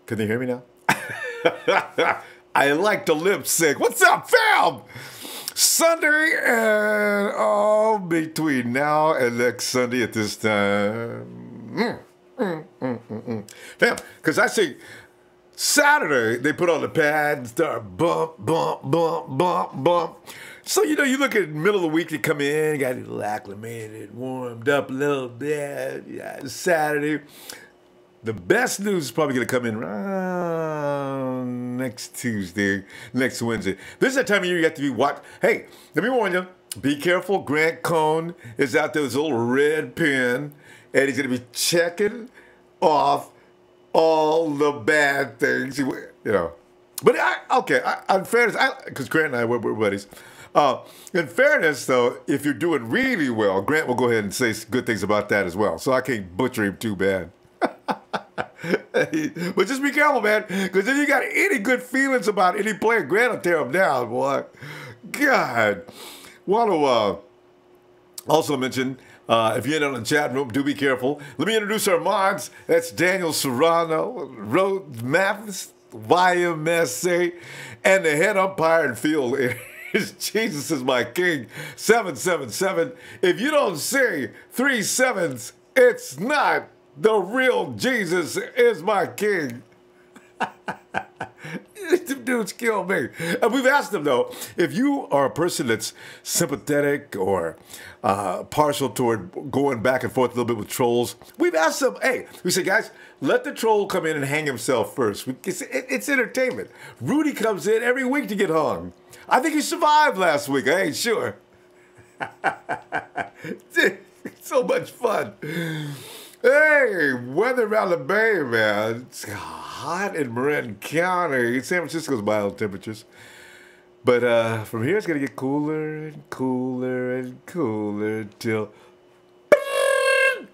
Can you hear me now? I like the lip sync. What's up, fam? Sunday and all between now and next Sunday at this time. Fam, because I see Saturday, they put on the pad and start bump, bump, bump, bump, bump. So, you know, you look at the middle of the week, you come in, you got a little acclimated, warmed up a little bit. Yeah, Saturday. The best news is probably going to come in around next Tuesday, next Wednesday. This is the time of year you have to be watching. Hey, let me warn you, be careful. Grant Cohn is out there with his little red pen, and he's going to be checking off all the bad things. You know. But, in fairness, because Grant and I, we're buddies. In fairness, though, if you're doing really well, Grant will go ahead and say good things about that as well. So I can't butcher him too bad. But just be careful, man, because if you got any good feelings about any player, Grant will tear him down, boy. God. Want to also mention, if you're in on the chat room, do be careful. Let me introduce our mods. That's Daniel Sparano, Rhodes Mathis, YMSA, and the head umpire and field is Jesus is my king, 777. If you don't say 3 7s, it's not the real Jesus is my king. Them dudes kill me. And we've asked them, though, if you are a person that's sympathetic or partial toward going back and forth a little bit with trolls, we've asked them, hey, we say, guys, let the troll come in and hang himself first. It's entertainment. Rudy comes in every week to get hung. I think he survived last week. I ain't sure. So much fun. Hey, weather around the Bay, man. It's hot in Marin County. San Francisco's mild temperatures. But from here, it's going to get cooler and cooler and cooler till... Boom,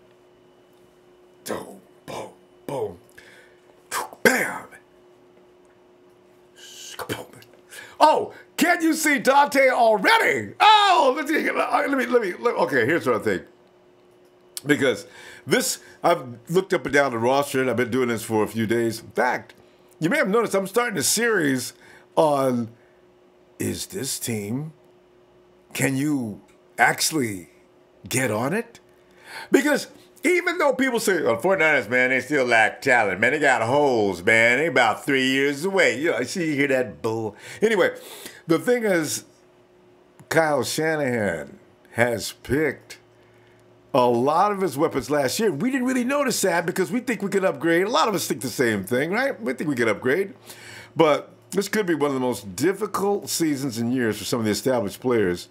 boom, boom. Bam. Oh, can you see Dante already? Oh, let me. Okay, here's what I think. Because this, I've looked up and down the roster, and I've been doing this for a few days. In fact, you may have noticed I'm starting a series on, is this team, can you actually get on it? Because even though people say, oh, 49ers, man, they still lack talent. Man, they got holes, man. They about 3 years away. You know, I see you hear that bull. Anyway, the thing is, Kyle Shanahan has picked a lot of his weapons last year. We didn't really notice that because we think we can upgrade. A lot of us think the same thing, right? We think we can upgrade. But this could be one of the most difficult seasons in years for some of the established players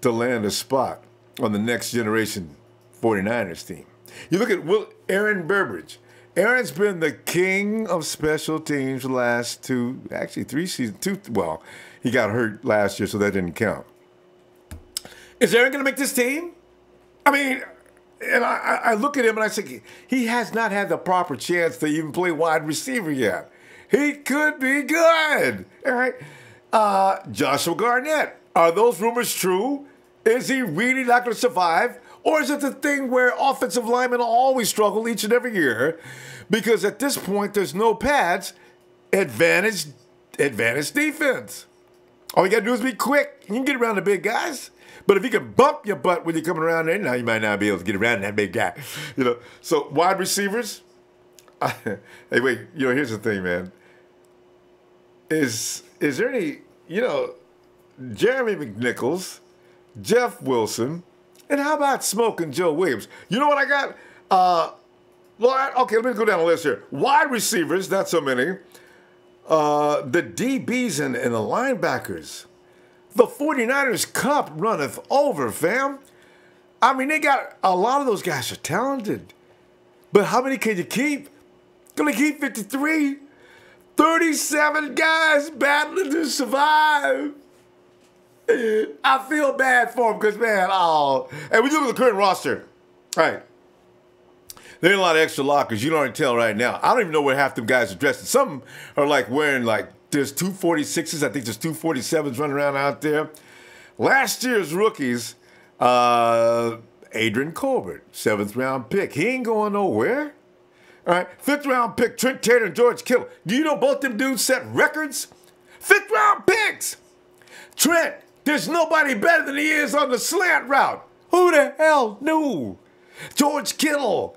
to land a spot on the next generation 49ers team. You look at Aaron Burbridge. Aaron's been the king of special teams the last 3 seasons. Well, he got hurt last year, so that didn't count. Is Aaron going to make this team? I mean, and I look at him and I say, he has not had the proper chance to even play wide receiver yet. He could be good. All right. Joshua Garnett. Are those rumors true? Is he really not going to survive? Or is it the thing where offensive linemen always struggle each and every year? Because at this point, there's no pads. Advantage defense. All you got to do is be quick. You can get around the big guys. But if you can bump your butt when you're coming around there, now you might not be able to get around that big guy. You know. So wide receivers. Hey, wait. You know, here's the thing, man. Is there any, you know, Jeremy McNichols, Jeff Wilson, and how about Smoking Joe Williams? You know what I got? Okay, let me go down the list here. Wide receivers, not so many. The DBs and the linebackers. The 49ers cup runneth over, fam. I mean, they got a lot of those guys are talented. But how many can you keep? Gonna keep 53. 37 guys battling to survive. I feel bad for them because, man, and we look at the current roster. All right. There ain't a lot of extra lockers. You don't even tell right now. I don't even know where half them guys are dressed. Some are like wearing there's 246s. I think there's 247s running around out there. Last year's rookies, Adrian Colbert, 7th round pick. He ain't going nowhere. All right, 5th round pick Trent Taylor George Kittle. Do you know both them dudes set records? 5th round picks. Trent, there's nobody better than he is on the slant route. Who the hell knew? George Kittle,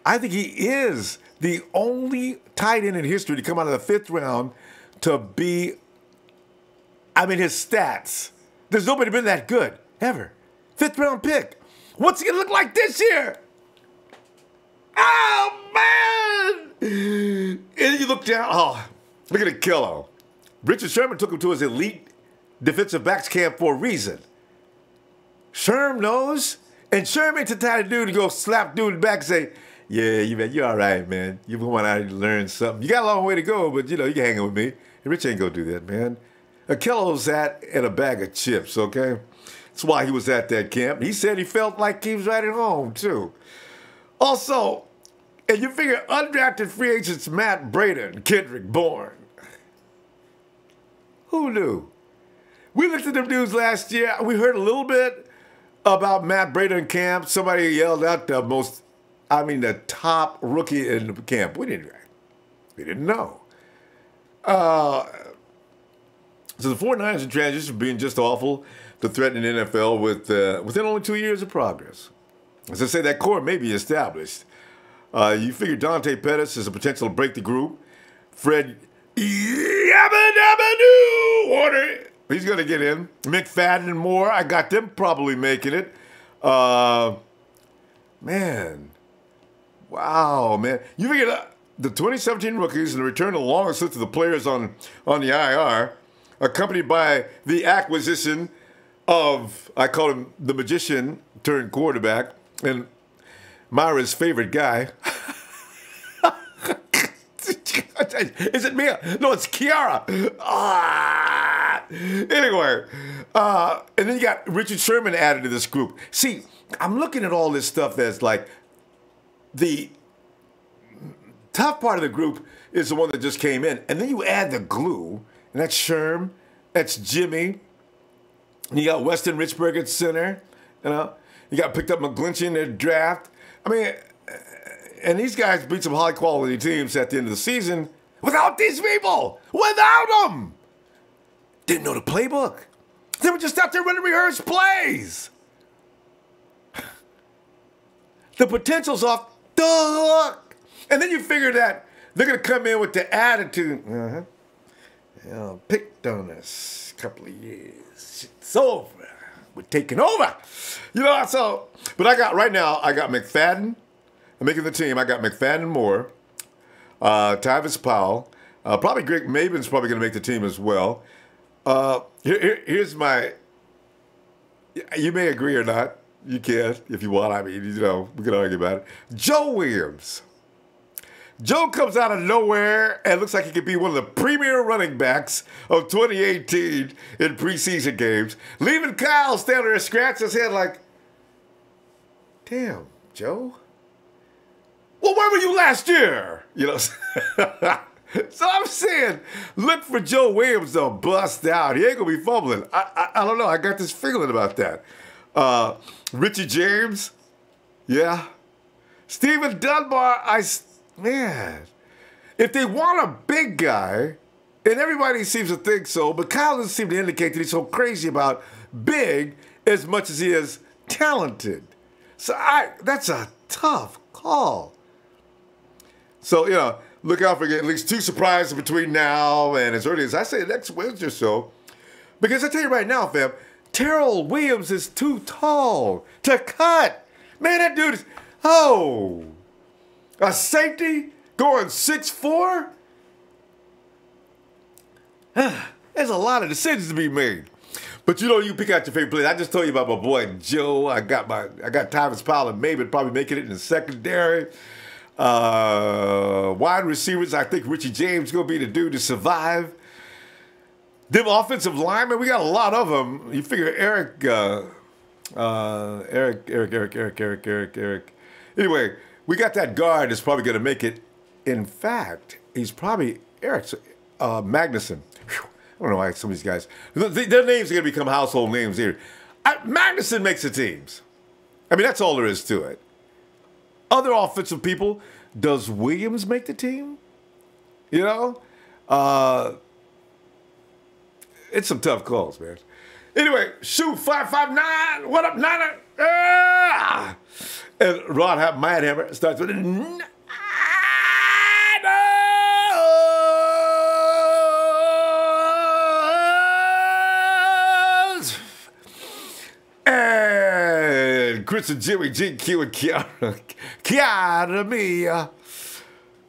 I think he is the only tight end in history to come out of the 5th round to be, his stats. There's nobody been that good, ever. 5th round pick. What's he going to look like this year? Oh, man! And you look down, look at Ahkello. Richard Sherman took him to his elite defensive backs camp for a reason. Sherm knows, and Sherman's the type of dude to go slap dude in the back and say, yeah, you're all right, man. You went out and learn something. You got a long way to go, but, you can hang out with me. And Rich ain't going to do that, man. Ahkello's in a bag of chips, okay? That's why he was at that camp. He said he felt like he was right at home, too. Also, and you figure undrafted free agents Matt Breida and Kendrick Bourne. Who knew? We looked at them dudes last year. We heard a little bit about Matt Breida in camp. Somebody yelled out the top rookie in the camp. We didn't know. So the 49ers in transition being just awful to threaten the NFL within only 2 years of progress. As I say, that core may be established. You figure Dante Pettis is a potential to break the group. Fred Warner, he's going to get in. McFadden and Moore, I got them probably making it. Man. Wow, man. You figure the 2017 rookies and the return of the longest list of the players on the IR, accompanied by the acquisition of, I call him the magician turned quarterback, and Myra's favorite guy. Is it Mia? No, it's Kiara. Anyway, and then you got Richard Sherman added to this group. See, I'm looking at all this stuff that's like the tough part of the group is the one that just came in. And then you add the glue, and that's Sherm, that's Jimmy. And you got Weston Richburg at center. You got picked up McGlinchey in their draft. And these guys beat some high-quality teams at the end of the season without these people. Without them. Didn't know the playbook. They were just out there running rehearsed plays. The potential's off the hook. And then you figure that they're going to come in with the attitude, picked on us a couple of years. It's over. We're taking over. But I got McFadden. I'm making the team. I got McFadden Moore, Tyvis Powell. Probably Greg Maben's probably going to make the team as well. Here's my, you may agree or not. You can if you want. We can argue about it. Joe Williams. Joe comes out of nowhere and looks like he could be one of the premier running backs of 2018 in preseason games. Leaving Kyle standing there scratching his head like, damn, Joe. Well, where were you last year? So I'm saying, look for Joe Williams to bust out. He ain't going to be fumbling. I don't know. I got this feeling about that. Richie James. Yeah. Stephen Dunbar. Man. If they want a big guy, and everybody seems to think so, but Kyle doesn't seem to indicate that he's so crazy about big as much as he is talented. So that's a tough call. So, look out for getting at least 2 surprises between now and as early as I say next Wednesday or so. Because I tell you right now, fam, Terrell Williams is too tall to cut. Man, that dude is, a safety going 6'4"? There's a lot of decisions to be made. But you pick out your favorite players. I just told you about my boy Joe. I got Tyvis Powell and Maben probably making it in the secondary. Wide receivers, I think Richie James going to be the dude to survive. Them offensive linemen, we got a lot of them. You figure Eric. Anyway, we got that guard that's probably going to make it. In fact, he's probably Eric's Magnuson. Whew, I don't know why some of these guys, their names are going to become household names here. Magnuson makes the teams. That's all there is to it. Other offensive people, does Williams make the team? You know? It's some tough calls, man. Anyway, shoot, 559. What up, Niner? And Ron Madhammer starts with Niners. And Chris and Jimmy, GQ, and Kiara Mia.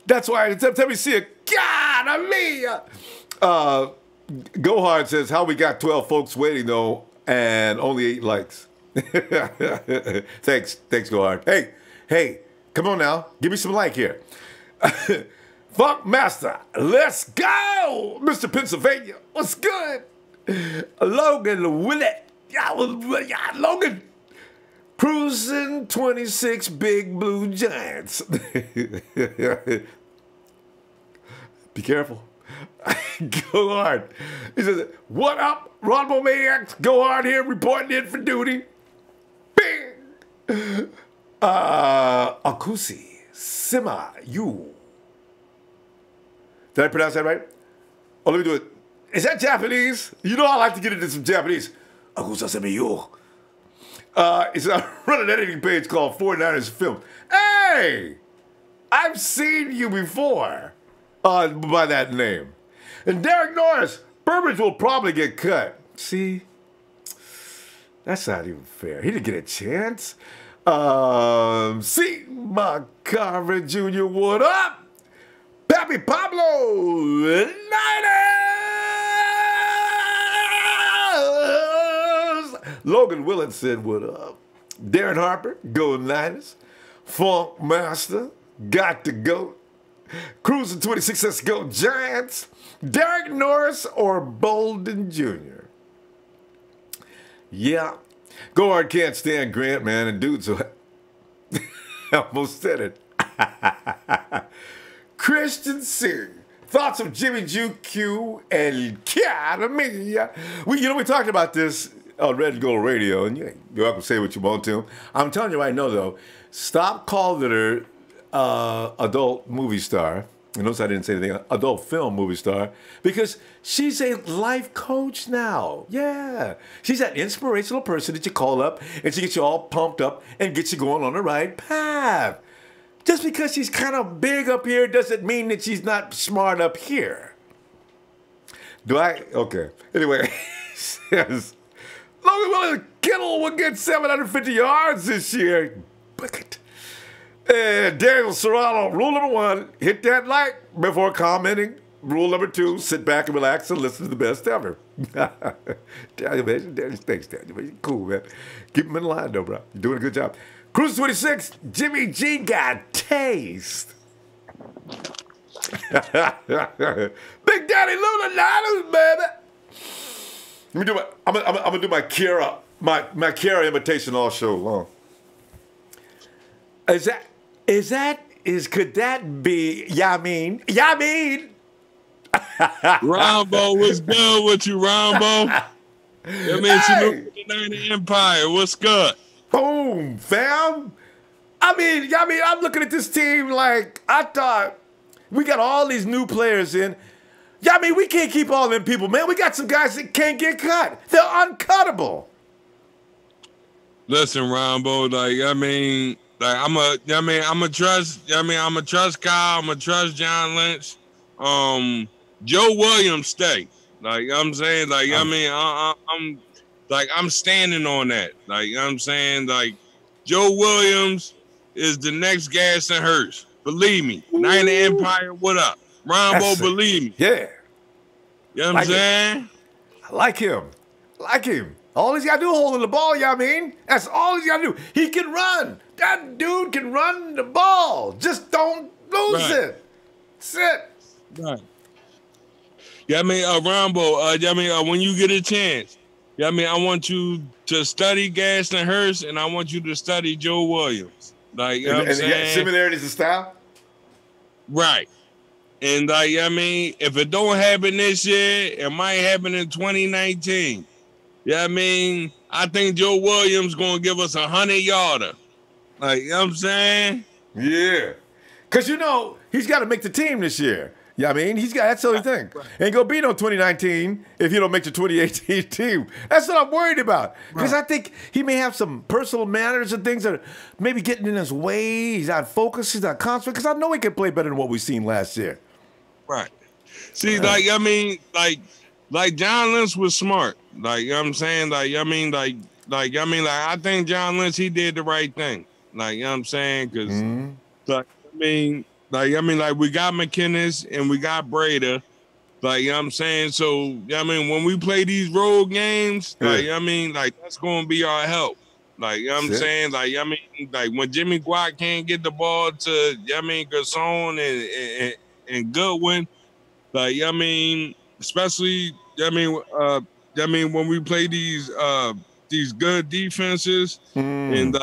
That's why every time we see a Kiara Mia. Gohard says, how we got 12 folks waiting, though, and only 8 likes. Thanks, Gohard. Hey, come on now. Give me some like here. Funk Master, let's go. Mr. Pennsylvania, what's good? Logan Willett. Logan. Cruising 26 Big Blue Giants. Be careful. Go hard. He says, what up, Ronbo Maniacs? Go hard here, reporting in for duty. Bing! Akusi Sima Yu. Did I pronounce that right? Oh, let me do it. Is that Japanese? You know I like to get into some Japanese. Akusa Sima Yu. He said, I run an editing page called 49ers Film. Hey! I've seen you before by that name. And Derek Norris, Burbridge will probably get cut. See? That's not even fair. He didn't get a chance. See, McCarver Jr., what up? Pappy Pablo, Niners! Logan Willett said, what up? Darren Harper, go Niners. Funk Master, got to go. Cruising 26, let's go Giants. Derek Norris or Bolden Jr. Yeah. Gohard can't stand Grant, man, and dude, so I almost said it. Christian Singh. Thoughts of Jimmy Q and Kiara. We talked about this on Red and Gold Radio, and you're welcome to say what you want to. I'm telling you right now, though, stop calling her adult movie star. You notice I didn't say anything. Adult film movie star. Because she's a life coach now. Yeah. She's that inspirational person that you call up and she gets you all pumped up and gets you going on the right path. Just because she's kind of big up here doesn't mean that she's not smart up here. Do I? Okay. Anyway, says, Logan Kittle will get 750 yards this year. Bucket. And Daniel Serrano, rule number 1, hit that like before commenting. Rule number 2, sit back and relax and listen to the best ever. Daniel, man, thanks, Daniel. Man. You're cool, man. Keep him in line, though, bro. You're doing a good job. Cruise 26, Jimmy G got taste. Big Daddy Luna Niners, baby. Let me do I'm gonna do my Kiara, my Kiara imitation all show long. Could that be Yamin? Ronbo, what's good with you, Ronbo? That means you look at the Niner Empire. What's good? Boom, fam. I'm looking at this team like I thought we got all these new players in. We can't keep all them people, man. We got some guys that can't get cut. They're uncuttable. Listen, Ronbo, I'm a trust Kyle. I'm a trust John Lynch. Joe Williams stay. I'm standing on that. I'm saying Joe Williams is the next Gas and Hurst. Believe me. Niner Empire, what up? Ronbo, believe me. Yeah. You know what I'm saying? I like him. All he's got to do is hold the ball, That's all he's got to do. He can run. That dude can run the ball. Just don't lose it. That's it. Right. Ronbo, when you get a chance, I want you to study Gas and Hurst, and I want you to study Joe Williams. Similarities in style? Right. And if it don't happen this year, it might happen in 2019. I think Joe Williams gonna give us 100-yarder. You know what I'm saying? Yeah. Because, he's got to make the team this year. Yeah, I mean, that's the only thing. Ain't going to be no 2019 if you don't make the 2018 team. That's what I'm worried about. Because I think he may have some personal matters and things that are maybe getting in his way. He's not focused. He's not concentrated. Because I know he can play better than what we've seen last year. Right. See, like John Lynch was smart. Like, you know what I'm saying? I think John Lynch, he did the right thing. Like, you know what I'm saying? Because, we got McKinnis and we got Breida. Like, you know what I'm saying? So, when we play these road games, that's going to be our help. Like, you know what I'm saying? When Jimmy Guac can't get the ball to, Garcon and Goodwin, especially, when we play these good defenses, and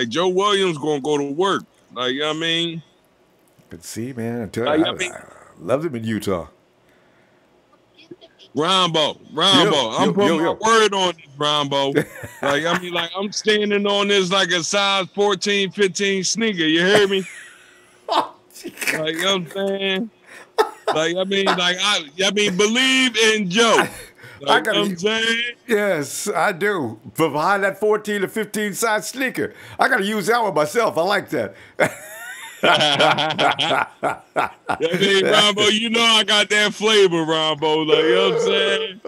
Joe Williams gonna go to work. Like, you know what I mean? But see, man, I tell you, I loved him in Utah. Ronbo, I'm putting my word on this, Ronbo. I'm standing on this like a size 14, 15 sneaker. You hear me? Like, you know what I'm saying? Believe in Joe. Like, you know what I'm saying? Yes, I do. But behind that 14 to 15 size sneaker, I got to use that one myself. I like that. Ronbo, I got that flavor, Ronbo. Like, you know what I'm saying?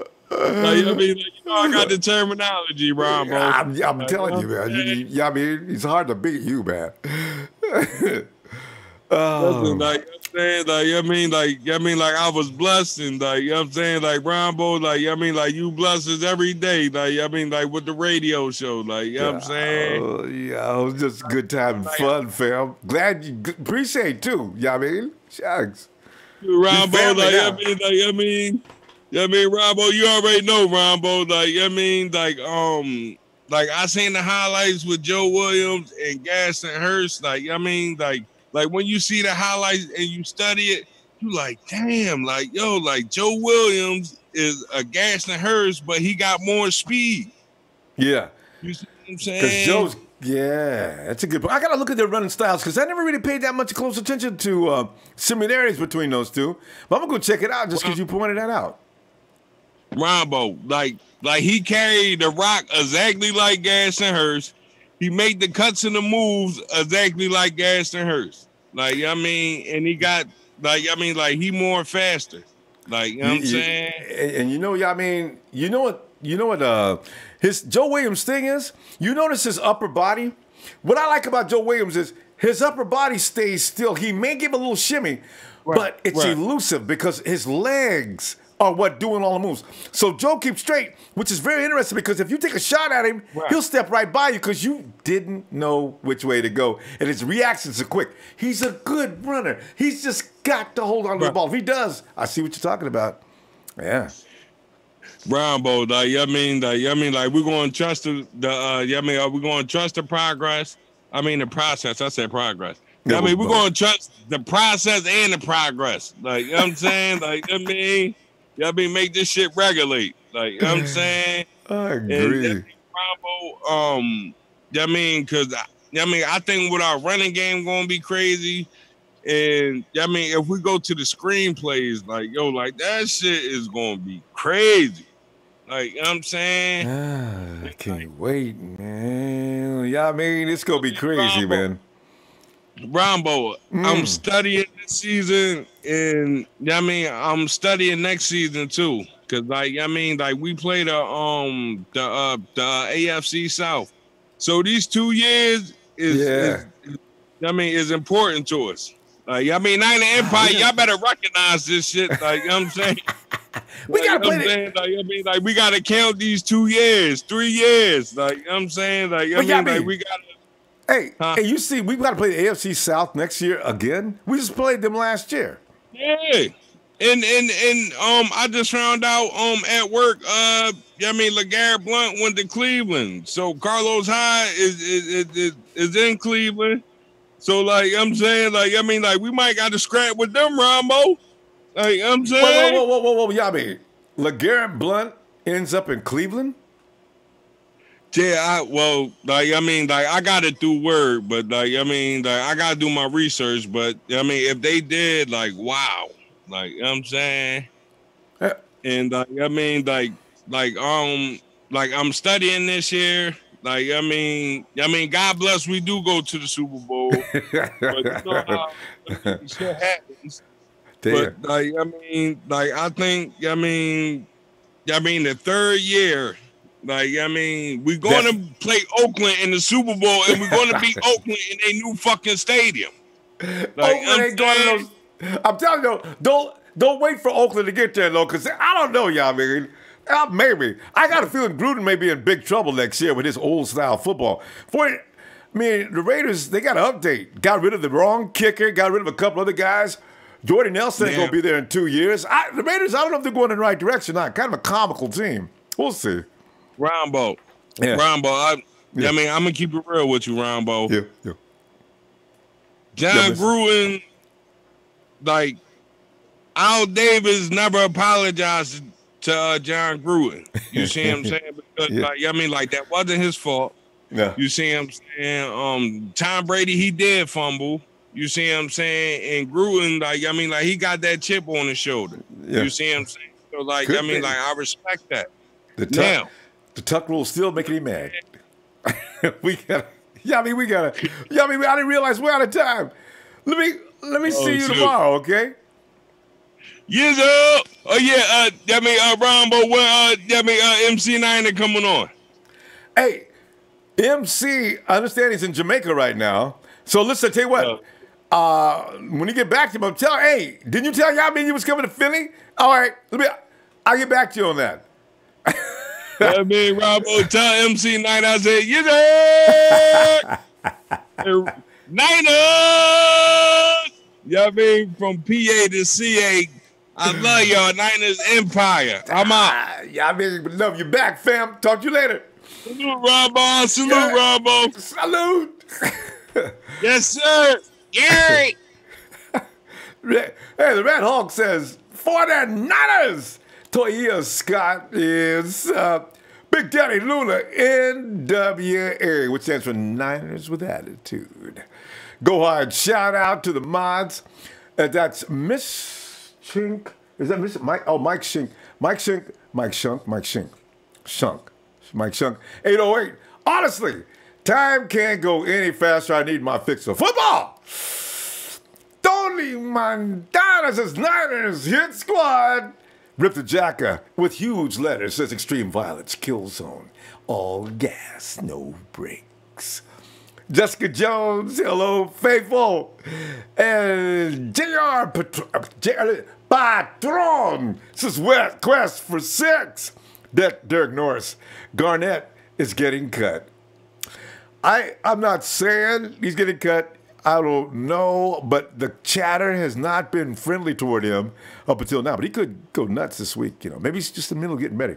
I got the terminology, Ronbo. I'm telling you, man. It's hard to beat you, man. Listen, I was blessed, and you know what I'm saying, Ronbo, you bless us every day, with the radio show, you know what I'm saying? Yeah, it was just a good time and fun, fam. Glad you appreciate it too. You know what I mean? Shucks. Ronbo, Ronbo, you already know, Ronbo, I seen the highlights with Joe Williams and Gaston Hurst, when you see the highlights and you study it, you like, damn, Joe Williams is a Gaston Hurst, but he got more speed. Yeah. You see what I'm saying? Because that's a good point. I got to look at their running styles because I never really paid that much close attention to similarities between those two. But I'm going to go check it out just because you pointed that out. Ronbo, he carried the rock exactly like Gaston Hurst. He made the cuts and the moves exactly like Gaston Hurst. And he got, he more faster. You know what I'm saying? And you know what his Joe Williams thing is? You notice his upper body? What I like about Joe Williams is his upper body stays still. He may give a little shimmy, but it's elusive because his legs are what doing all the moves. So Joe keeps straight, which is very interesting because if you take a shot at him, he'll step right by you because you didn't know which way to go. And his reactions are quick. He's a good runner. He's just got to hold on to the ball. If he does, I see what you're talking about. Yeah. Ronbo, we're going to trust we're going to trust the progress. The process. I said progress. We're going to trust the process and the progress. You know what I'm saying? Make this shit regulate. You know what I'm saying? I agree. Because I think with our running game going to be crazy. And if we go to the screenplays, that shit is going to be crazy. You know what I'm saying? I can't wait, man. It's going to be crazy, man. Ronbo, I'm studying this season, and I'm studying next season too. Cause we play the AFC South, so these 2 years is important to us. Night of the Empire, y'all better recognize this shit. You know what I'm saying? We gotta play it. We gotta count these 2 years, 3 years. You know what I'm saying? We gotta. Hey, you see, we've got to play the AFC South next year again. We just played them last year. Yeah, and I just found out at work. LeGarrette Blount went to Cleveland, so Carlos Hyde is in Cleveland. So I'm saying, we might got to scrap with them, Ronbo. I'm saying, whoa, LeGarrette Blount ends up in Cleveland. Yeah, I got it through word, but I gotta do my research. But if they did, wow, you know what I'm saying? Yeah. And I'm studying this year. God bless, we do go to the Super Bowl, but you know how shit happens. Damn. But I think the third year, we're going to play Oakland in the Super Bowl, and we're going to beat Oakland in a new fucking stadium. Oakland ain't going to those. I'm telling you, don't wait for Oakland to get there though, because I don't know, y'all. Maybe I got a feeling Gruden may be in big trouble next year with his old style football. The Raiders, they got to update. Got rid of the wrong kicker. Got rid of a couple other guys. Jordy Nelson ain't going to be there in 2 years. The Raiders, I don't know if they're going in the right direction or not. Kind of a comical team. We'll see. Ronbo. Yeah. Ronbo. I'm going to keep it real with you, Ronbo. Yeah. John Gruden, Al Davis never apologized to John Gruden. You see what I'm saying? Because, that wasn't his fault. Yeah. You see what I'm saying? Tom Brady, he did fumble. You see what I'm saying? And Gruden, he got that chip on his shoulder. Yeah. You see what I'm saying? So, I respect that. The tuck rule still making him mad. I didn't realize we're out of time. Let me see you tomorrow, okay? Yes, sir. Oh yeah, Ronbo, when MC Niner coming on? Hey, MC, I understand he's in Jamaica right now. So listen, I tell you what. When you get back to him, hey, didn't you tell Yamin you was coming to Philly? All right, I'll get back to you on that. Ronbo, tell MC Niner, I said, yes, sir. Niners! From PA to CA, I love y'all. Niners Empire. I'm out. Love you back, fam. Talk to you later. Salute, Ronbo. Salute, Ronbo. Salute. Yes, sir. Gary. Hey, the Red Hawk says, for the Niners. Toya Scott is Big Daddy Luna, NWA, which stands for Niners with Attitude. Go hard. Shout out to the mods. That's Miss Chink. Is that Miss Mike? Oh, Mike Shink. Mike Shink. Mike Shunk. Mike Shink. Shunk. Mike Shunk. 808. Honestly, time can't go any faster. I need my fix of football. Tony Montana's Niners hit squad. Rip the Jacker with huge letters says Extreme Violence Kill Zone. All gas, no brakes. Jessica Jones, hello, faithful. And JR Patron says Quest for 6. Derek Norris. Garnett is getting cut. I'm not saying he's getting cut. I don't know, but the chatter has not been friendly toward him up until now. But he could go nuts this week. Maybe he's just in the middle of getting ready.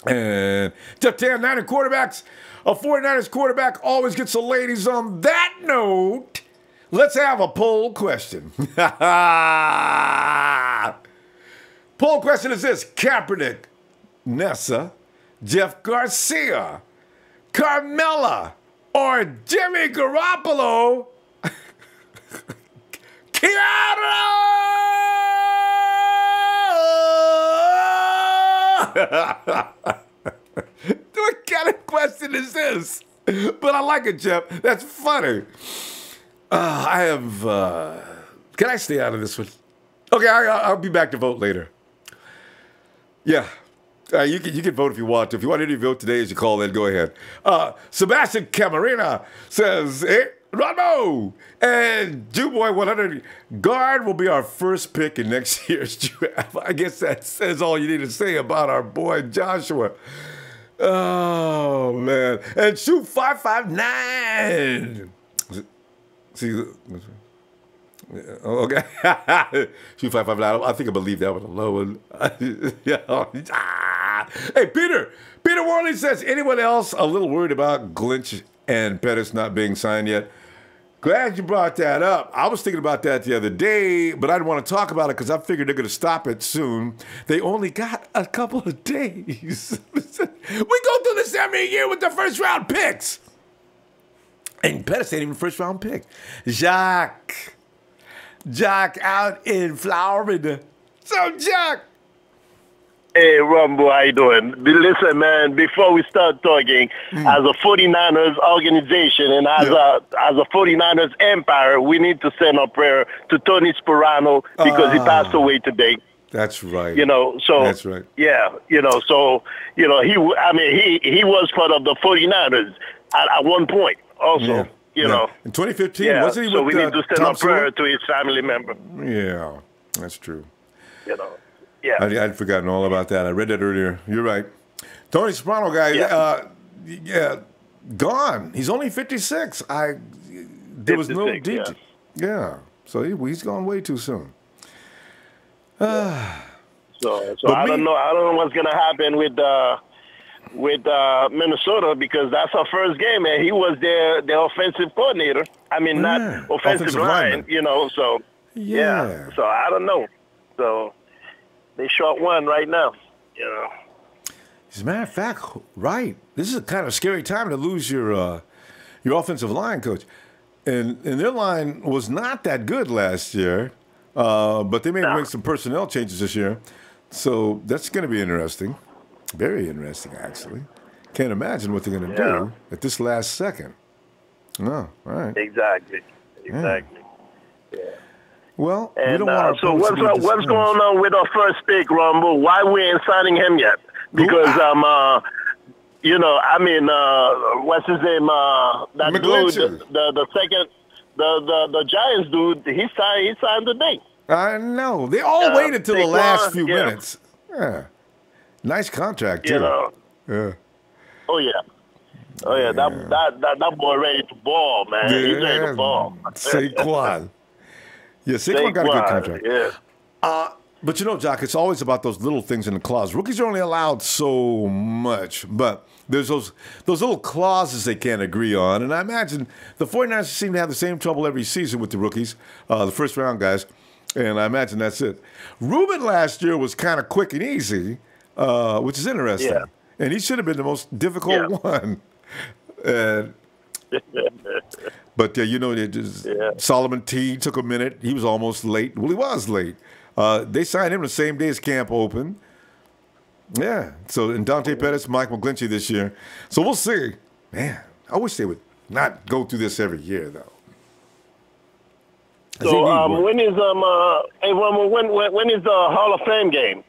And top 10 Niner quarterbacks. A 49ers quarterback always gets the ladies. On that note, let's have a poll question. Poll question is this: Kaepernick, Nessa, Jeff Garcia, Carmella, or Jimmy Garoppolo? What kind of question is this? But I like it, Jeff. That's funny. Can I stay out of this one? Okay, I'll be back to vote later. Yeah. You can vote if you want to. If you want any vote today as you call in, go ahead. Sebastian Camarena says, hey, Ronbo and Jewboy 100 guard will be our first pick in next year's draft. I guess that says all you need to say about our boy Joshua. Oh, man. And shoot 559. See, okay. Shoot 559. I think I believe that was a low one. Hey, Peter Worley says, anyone else a little worried about Glinch and Pettis not being signed yet? Glad you brought that up. I was thinking about that the other day, but I didn't want to talk about it because I figured they're going to stop it soon. They only got a couple of days. We go through this every year with the first-round picks. And Pettis ain't even first-round pick. Jacques out in Florida. So, Jacques. Hey, Ronbo, how you doing? Listen, man, before we start talking, as a 49ers organization and as a 49ers empire, we need to send a prayer to Tony Sparano because he passed away today. That's right. You know, so that's right. Yeah, you know, so he was part of the 49ers at one point also. You know, in 2015, wasn't he? So with, we need to send Tom a prayer Sewell? to his family member. Yeah, that's true. You know. Yeah. I'd forgotten all about that. I read that earlier. You're right. Tony Soprano guy, gone. He's only 56. There was no detail. Yeah. So he's gone way too soon. So I don't know. I don't know what's gonna happen with Minnesota because that's our first game, and he was their offensive coordinator. I mean, not offensive line. You know. So yeah. So I don't know. So. They short one right now, you know. As a matter of fact, right. This is a kind of scary time to lose your offensive line coach. And their line was not that good last year, but they may make some personnel changes this year. So that's going to be interesting. Very interesting, actually. Can't imagine what they're going to do at this last second. No, all right. Exactly. Yeah. Well, and, we don't want so what's going on with our first pick, Ronbo? Why we ain't signing him yet? Because you know, I mean, what's his name? That dude, the second, the Giants dude. He signed today. I know. They all waited till the last few minutes. Yeah, nice contract too. You know. Yeah. Oh yeah. Oh yeah. That boy ready to ball, man. Yeah. He's ready to ball. Saquon. Yeah, Saquon got a good contract. Yeah. But you know, Jock, it's always about those little things in the clause. Rookies are only allowed so much, but there's those little clauses they can't agree on. And I imagine the 49ers seem to have the same trouble every season with the rookies, the first-round guys, and I imagine that's it. Ruben last year was kind of quick and easy, which is interesting. Yeah. And he should have been the most difficult one. But, you know, Solomon T took a minute. He was almost late. Well, he was late. They signed him the same day as camp opened. Yeah. So, and Dante Pettis, Mike McGlinchey this year. So we'll see. Man, I wish they would not go through this every year, though. So when is when is the Hall of Fame game?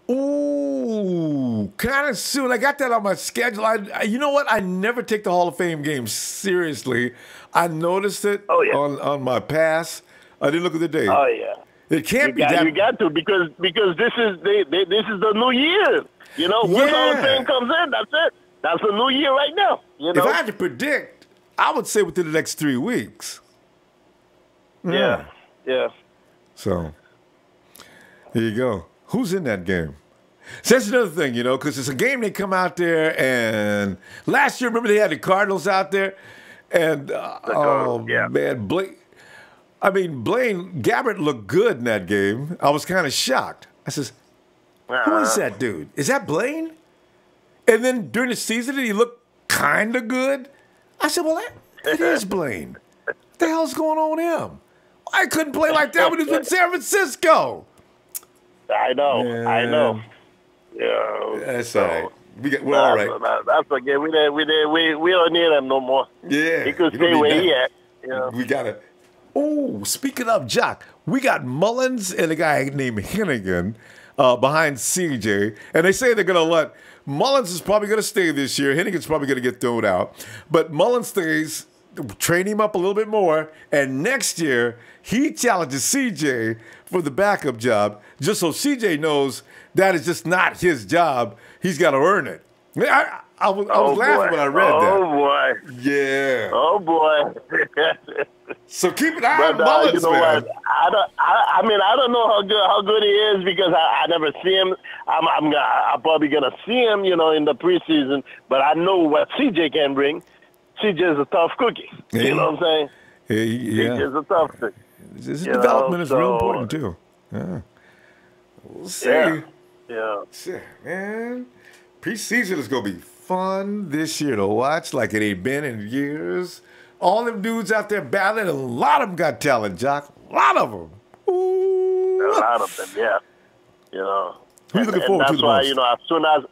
Ooh, kind of soon. I got that on my schedule. You know what? I never take the Hall of Fame game seriously. I noticed it on my pass. I didn't look at the date. Oh yeah. It can't be that. You got to because this is the new year. You know, once Hall of Fame comes in, that's it. That's the new year right now. You know? If I had to predict, I would say within the next 3 weeks. Yeah. So, here you go. Who's in that game? So that's another thing, you know, because it's a game they come out there, and last year, remember they had the Cardinals out there, and man, Blaine Gabbert looked good in that game. I was kind of shocked. I says, who is that dude? Is that Blaine? And then during the season, he looked kind of good. I said, well, that is Blaine. What the hell's going on with him? I couldn't play like that when he was in San Francisco. I know. Yeah, that's all right. We're all right. That's okay. We don't need him no more. Yeah, he could stay where he at. Yeah. We got it. Oh, speaking of Jock, we got Mullins and a guy named Hennigan behind CJ, and they say they're going to let Mullins is probably going to stay this year. Hennigan's probably going to get thrown out, but Mullins stays. Train him up a little bit more, and next year he challenges CJ for the backup job, just so CJ knows that is just not his job. He's got to earn it. I was laughing when I read that. Oh boy! Yeah. Oh boy! So keep an eye on Mullins, you know man. What? I mean, I don't know how good he is because I never see him. I'm probably gonna see him, you know, in the preseason. But I know what CJ can bring. CJ's a tough cookie. Yeah. You know what I'm saying? Yeah. CJ's a tough cookie. His development is real important, too. Yeah. We'll see. Yeah. Shit, man. Preseason is going to be fun this year to watch like it ain't been in years. All them dudes out there battling, a lot of them got talent, Jock. A lot of them. Ooh. A lot of them, yeah. You know. Who are you looking forward to the most? That's why, you know, as soon as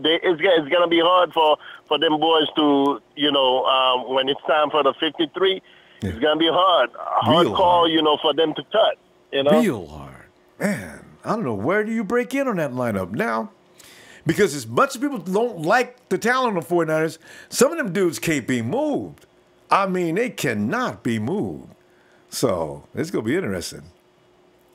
it's going to be hard for them boys to, you know, when it's time for the 53, it's going to be hard. A hard call, you know, for them to cut, you know. Real hard. Man, I don't know. Where do you break in on that lineup now? Because as much as people don't like the talent of the 49ers, some of them dudes can't be moved. I mean, they cannot be moved. So it's going to be interesting.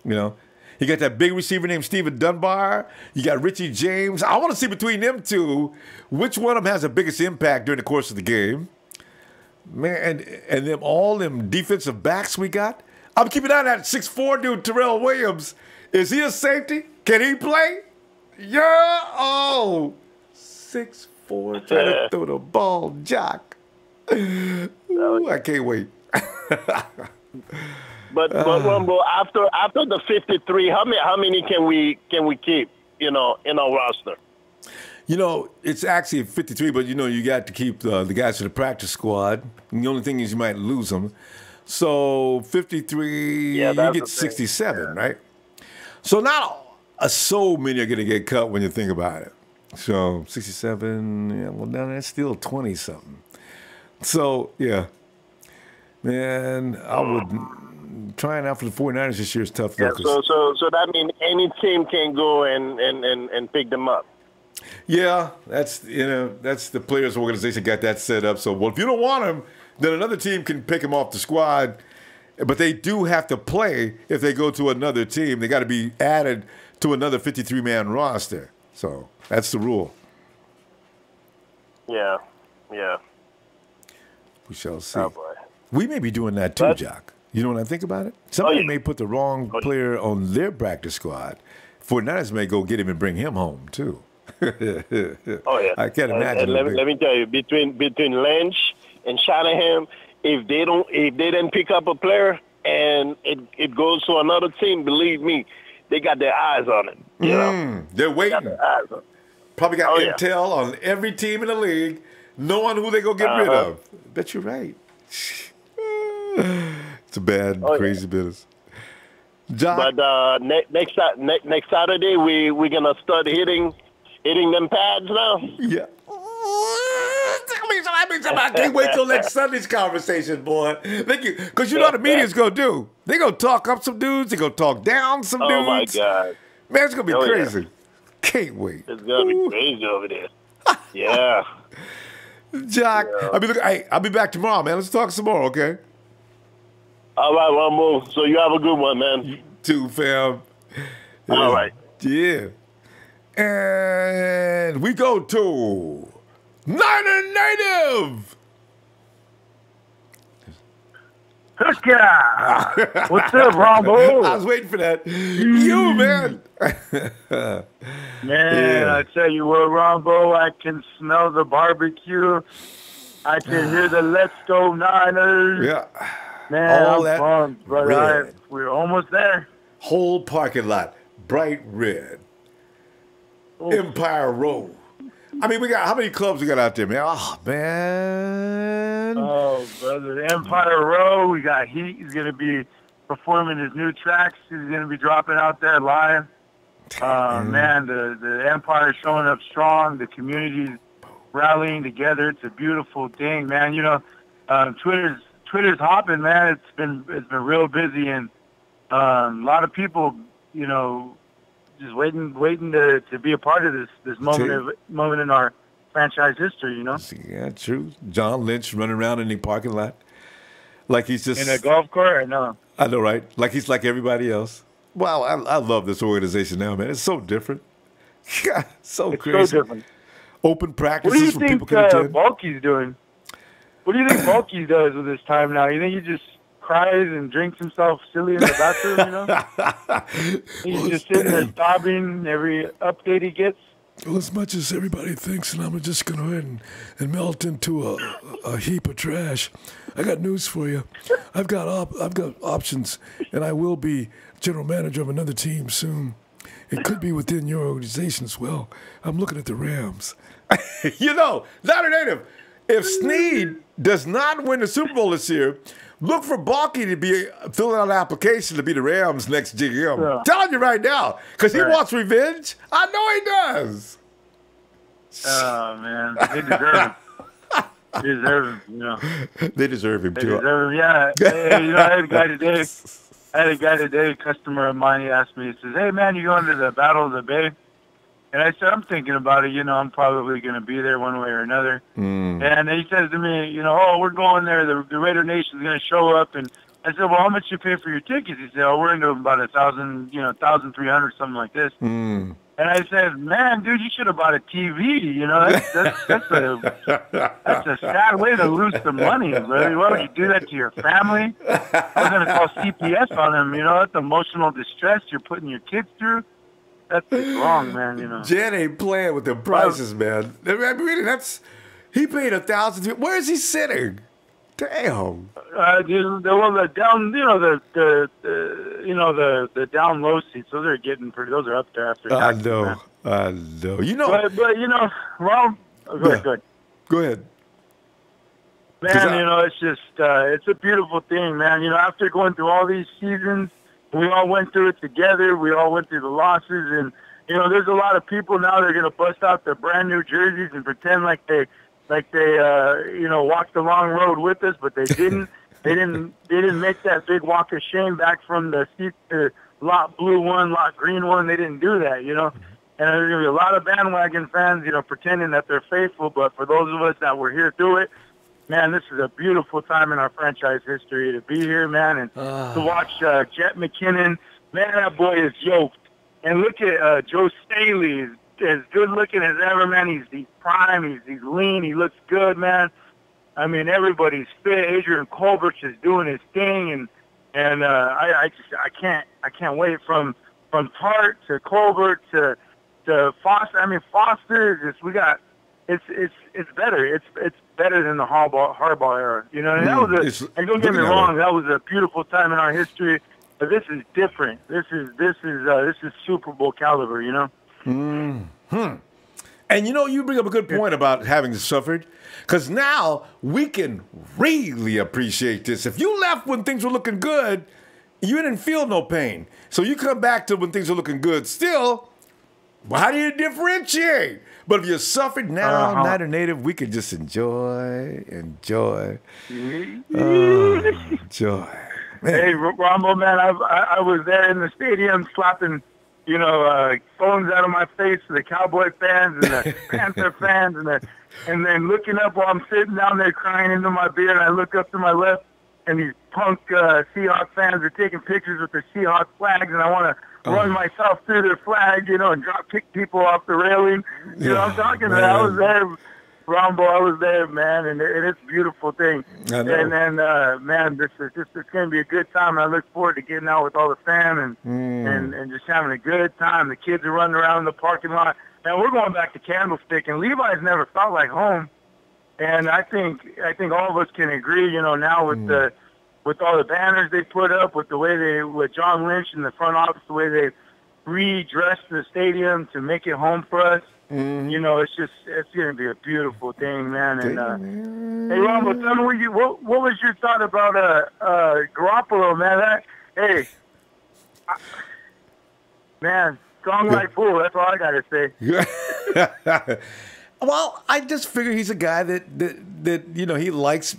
You know, you got that big receiver named Steven Dunbar. You got Richie James. I want to see between them two which one of them has the biggest impact during the course of the game. Man, and them all them defensive backs we got. I'm keeping an eye on that 6'4" dude, Terrell Williams. Is he a safety? Can he play? Yeah. Oh, 6'4", trying to throw the ball, Jock. Ooh, I can't wait. But Ronbo, after the 53, how many can we keep, you know, in our roster? You know, it's actually 53, but you know you got to keep the guys to the practice squad. And the only thing is you might lose them. So 53, you get 67, right? So not so many are going to get cut when you think about it. So 67, yeah, well, now that's still 20-something. So, yeah. Man, I would trying out for the 49ers this year is tough. Yeah, so that means any team can go and pick them up. Yeah, that's the players' organization got that set up. So, well, if you don't want them, then another team can pick them off the squad. But they do have to play if they go to another team. They got to be added to another 53-man roster. So that's the rule. Yeah. We shall see. Oh, boy. We may be doing that too, Jock. You know when I think about it? Somebody may put the wrong player on their practice squad. 49ers may go get him and bring him home too. Oh yeah. I can't imagine. Let me tell you, between Lynch and Shanahan, if they didn't pick up a player and it goes to another team, believe me, they got their eyes on it. You know? They're waiting. They got their eyes on it. Probably got intel on every team in the league, knowing who they're going to get rid of. Bet you're right. It's a bad, crazy business. John? But next Saturday, we're going to start hitting them pads now. Yeah. I can't wait till next Sunday's conversation, boy. Because you know what the media's going to do. They're going to talk up some dudes. They're going to talk down some dudes. Oh, my God. Man, it's going to be crazy. Yeah. Can't wait. It's going to be crazy over there. Yeah. Jock, I'll be back tomorrow, man. Let's talk some more, okay? All right, Ronbo. So you have a good one, man. You too, fam. All right. Yeah. And we go to Niner Native. Heck yeah! What's up, Ronbo? I was waiting for that. You, man. Man, I tell you what, Ronbo, I can smell the barbecue. I can hear the Let's Go Niners. Yeah. Man, I'm pumped, but we're almost there. Whole parking lot, bright red. Oh. Empire Road. I mean, we got how many clubs we got out there, man? Oh, man. Oh, brother, the Empire Road. We got Heat. He's going to be performing his new tracks. He's going to be dropping out there live. Man, the Empire is showing up strong. The community's rallying together. It's a beautiful thing, man. You know, Twitter's hopping, man. It's been real busy, and a lot of people, you know, just waiting to be a part of this moment in our franchise history, you know? Yeah, true. John Lynch running around in the parking lot like he's just... In a golf cart or no? I know, right? Like he's like everybody else. Wow, I love this organization now, man. It's so different. So crazy. So different. Open practices where people can attend. What do you think Bulky's doing? What do you think Bulky does with his time now? You think he just cries and drinks himself silly in the bathroom, you know? He's just sitting there sobbing every update he gets. Well, as much as everybody thinks, and I'm just going to go ahead and melt into a heap of trash, I got news for you. I've got options, and I will be general manager of another team soon. It could be within your organization as well. I'm looking at the Rams. You know, Latter Native, if Snead does not win the Super Bowl this year, look for Balky to be filling out an application to be the Rams' next GM. Yeah. Telling you right now, because he wants revenge. I know he does. Oh, man. They deserve it. They deserve him, you know. They deserve him, They too. deserve him, yeah. Hey, you know, I had a guy today, a customer of mine, he asked me, he says, hey, man, you going to the Battle of the Bay? And I said, I'm thinking about it. You know, I'm probably going to be there one way or another. And he says to me, you know, oh, we're going there. The Raider Nation's going to show up. And I said, well, how much you pay for your tickets? He said, oh, we're into about 1,300, something like this. And I said, man, dude, you should have bought a TV. You know, that's a sad way to lose the money, brother. Why would you do that to your family? I was going to call CPS on them. You know, that's emotional distress you're putting your kids through. That's wrong, man, you know. Jen ain't playing with the prices, man. I mean, he paid $1,000. Where is he sitting? Damn. The down, you know, the down low seats. Those are getting pretty. Those are up there after. I taxes, know. man. I know. You know. But you know, well, good. Go ahead. Man, you know, it's just it's a beautiful thing, man. You know, after going through all these seasons. We all went through it together. We all went through the losses. And, you know, there's a lot of people now that are going to bust out their brand new jerseys and pretend like they you know, walked the long road with us, but they didn't. They didn't make that big walk of shame back from the seat to lot blue one, lot green one. They didn't do that, you know. And there's going to be a lot of bandwagon fans, you know, pretending that they're faithful. But for those of us that were here through it, man, this is a beautiful time in our franchise history to be here, man, and to watch Jet McKinnon. Man, that boy is yoked. And look at Joe Staley, as good looking as ever, man. He's prime, he's lean, he looks good, man. I mean, everybody's fit. Adrian Colbert is doing his thing, and I can't wait from Tart to Colbert to Foster. I mean, Foster is just, we got. It's better. It's better than the Harbaugh era. You know, and that was and don't get me wrong, that was a beautiful time in our history. But this is different. This is Super Bowl caliber. You know. And you know, you bring up a good point about having suffered, because now we can really appreciate this. If you left when things were looking good, you didn't feel no pain. So you come back to when things are looking good still. Well, how do you differentiate? But if you suffered now, not a native, we can just enjoy. Enjoy. Man. Hey, Ronbo, man, I was there in the stadium slapping, phones out of my face to the Cowboy fans and the Panther fans, and then looking up while I'm sitting down there crying into my beer, and I look up to my left, and these punk Seahawks fans are taking pictures with their Seahawks flags, and I want to run myself through their flag, and drop kick people off the railing. You know what I'm talking about? I was there, Ronbo, I was there, man, and it's a beautiful thing. I know. And then, man, it's going to be a good time. I look forward to getting out with all the fam and just having a good time. The kids are running around in the parking lot. And we're going back to Candlestick, and Levi's never felt like home. And I think all of us can agree, now with all the banners they put up, with the way with John Lynch in the front office, the way they redressed the stadium to make it home for us. It's going to be a beautiful thing, man. And hey, Ronbo, tell me what was your thought about Garoppolo, man? Man, strong like fool. That's all I got to say. Well, I just figure he's a guy that he likes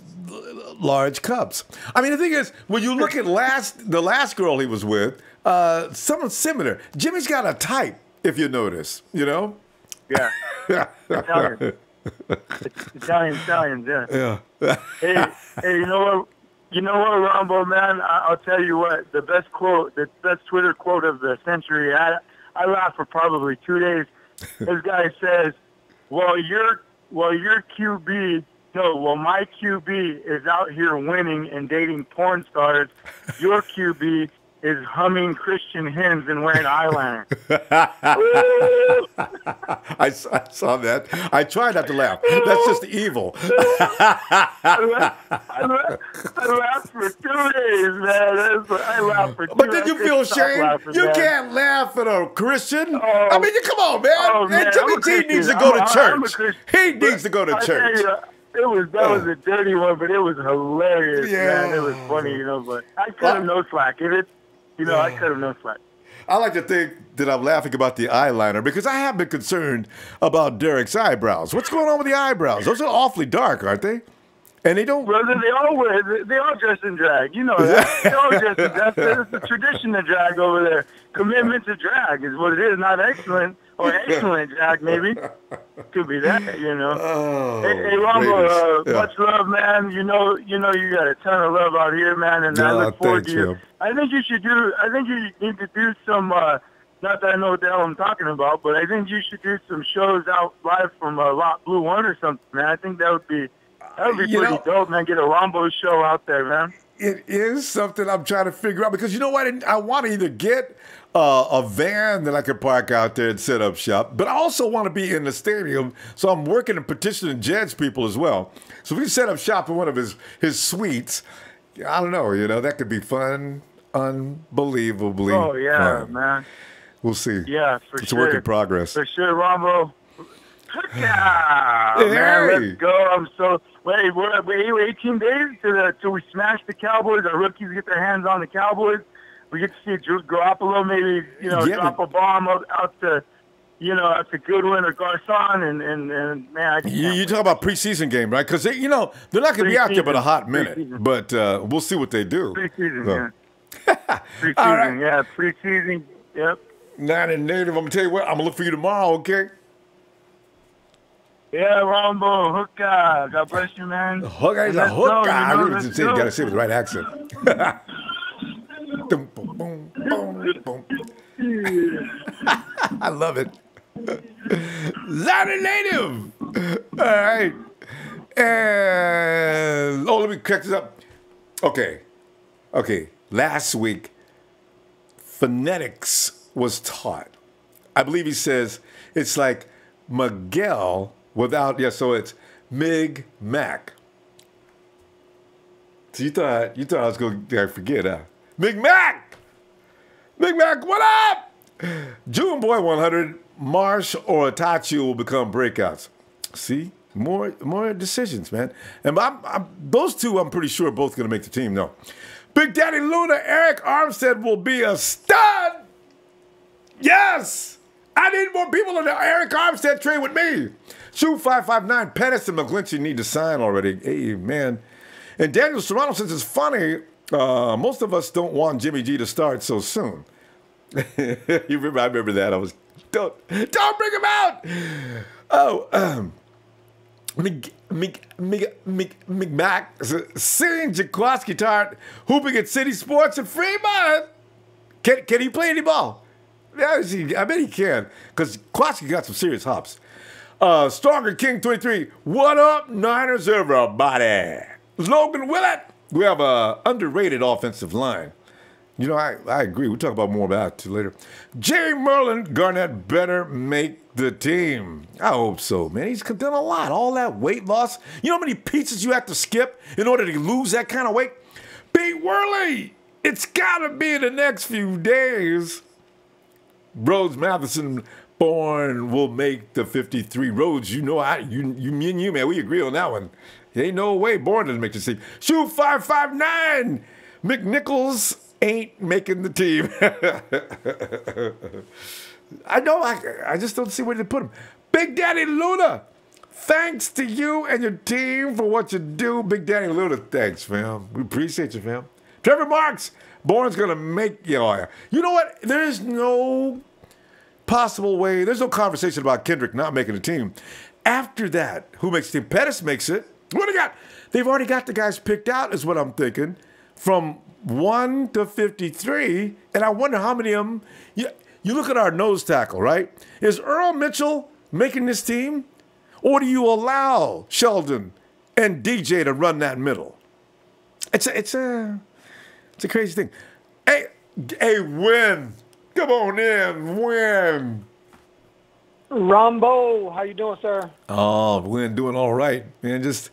large cups. I mean, the thing is, when you look at the last girl he was with, someone similar. Jimmy's got a type, if you notice, Yeah. Italians, yeah. Hey, you know what, Ronbo, man? I'll tell you what, the best Twitter quote of the century. I laughed for probably 2 days. This guy says, my QB is out here winning and dating porn stars. Your QB is humming Christian hymns and wearing eyeliner. I saw that. I tried not to laugh. That's just evil. I laughed for 2 days, man. I laughed for 2 days. But did you feel shame? You can't laugh at a Christian. I mean, come on, man. Oh, man, Jimmy G needs to go to church. He needs to go to church. That was a dirty one, but it was hilarious, man. It was funny, but I cut him no slack. I cut him no slack. I like to think that I'm laughing about the eyeliner because I have been concerned about Derek's eyebrows. What's going on with the eyebrows? Those are awfully dark, aren't they? And they don't. Brother, they all dress in drag. You know that. They all dress in drag. It's the tradition of drag over there. Commitment to drag is what it is. Not excellent or excellent drag, maybe. Could be that, Oh, hey, Ronbo, much love, man. You know, you got a ton of love out here, man, and I look forward to you. I think you need to do some. Not that I know what the hell I'm talking about, but I think you should do some shows out live from Lot Blue One or something, man. I think that would be pretty dope, man. Get a Ronbo show out there, man. It is something I'm trying to figure out because you know what? I want to either get a van that I could park out there and set up shop, but I also want to be in the stadium, so I'm working and petitioning Jed's people as well. So if we set up shop in one of his suites, I don't know, that could be fun, unbelievably fun. Man. We'll see. Yeah, for sure. It's a work in progress. For sure, Ronbo. Man, let's go. I'm so we're 18 days till we smash the Cowboys. Our rookies get their hands on the Cowboys. We get to see Garoppolo maybe drop a bomb out to Goodwin or Garcon and man. You talk about preseason game, right? Because they're not going to be out there but a hot minute. Preseason. But we'll see what they do. Preseason, so. Preseason, all right. Yeah, preseason. Yep. Not in native. I'm gonna tell you what. I'm gonna look for you tomorrow. Okay. Yeah, Ronbo, hookah. God bless you, man. Hookah is a hookah. You gotta say it with the right accent. I love it. Latin native. All right. And let me crack this up. Okay. Last week, phonetics was taught. I believe he says it's like Miguel without, so it's Mig Mac. So you thought I was going to forget, huh? Mig Mac! Mig Mac, what up? June Boy 100, Marsh or Itachi will become breakouts. See? More decisions, man. And those two, I'm pretty sure, are both going to make the team, though. Big Daddy Luna, Eric Armstead will be a stud! Yes! I need more people on the Eric Armstead train with me. Shoe 559, Pettis and McGlinchey need to sign already. Hey, man. And Daniel Sparano says it's funny, most of us don't want Jimmy G to start so soon. I remember that. I was, don't bring him out! Oh, McMac, singing Jaquaski Tart, hooping at City Sports in Fremont. Can he play any ball? Yeah, I bet he can, because Jaquaski got some serious hops. Stronger King 23, what up, Niners, everybody? Logan Willett, we have an underrated offensive line. I agree. We'll talk about more about it later. Jerry Merlin, Garnett better make the team. I hope so, man. He's done a lot. All that weight loss. You know how many pizzas you have to skip in order to lose that kind of weight? Pete Worley, it's got to be in the next few days. Rhodes Matheson, Bourne will make the 53. Rhodes, me and you, man, we agree on that one. There ain't no way Bourne doesn't make the team. Shoe 559, McNichols ain't making the team. I know, I just don't see where to put him. Big Daddy Luna, thanks to you and your team for what you do. Big Daddy Luna, thanks, fam. We appreciate you, fam. Trevor Marks, Bourne's going to make you. You know what? There's no possible way. There's no conversation about Kendrick not making the team. After that, who makes the team? Pettis makes it. What do you got? They've already got the guys picked out, is what I'm thinking, from 1 to 53, and I wonder how many of them. You look at our nose tackle, right? Is Earl Mitchell making this team, or do you allow Sheldon and DJ to run that middle? It's a crazy thing. Hey, Hey, win. Come on in, win. Ronbo, how you doing, sir? Oh, win, doing all right, man. Just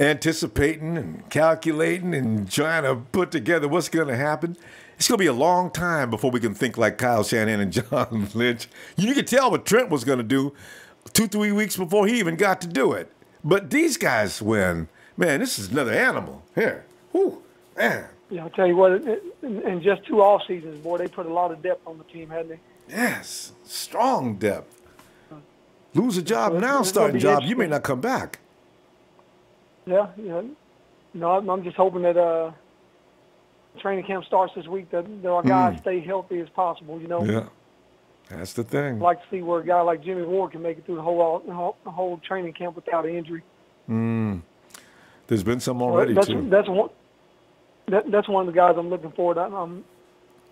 anticipating and calculating and trying to put together what's going to happen. It's going to be a long time before we can think like Kyle Shanahan and John Lynch. You could tell what Trent was going to do 2-3 weeks before he even got to do it. But these guys win. Man, this is another animal. Here. Whew, man. Yeah, I'll tell you what, in just 2 off seasons, boy, they put a lot of depth on the team, hadn't they? Yes, strong depth. Lose a job now, starting job, you may not come back. Yeah. No, I'm just hoping that training camp starts this week, that our guys stay healthy as possible, you know? Yeah, that's the thing. I'd like to see where a guy like Jimmy Ward can make it through the whole training camp without an injury. There's been some already, too. That's one of the guys I'm looking for. I'm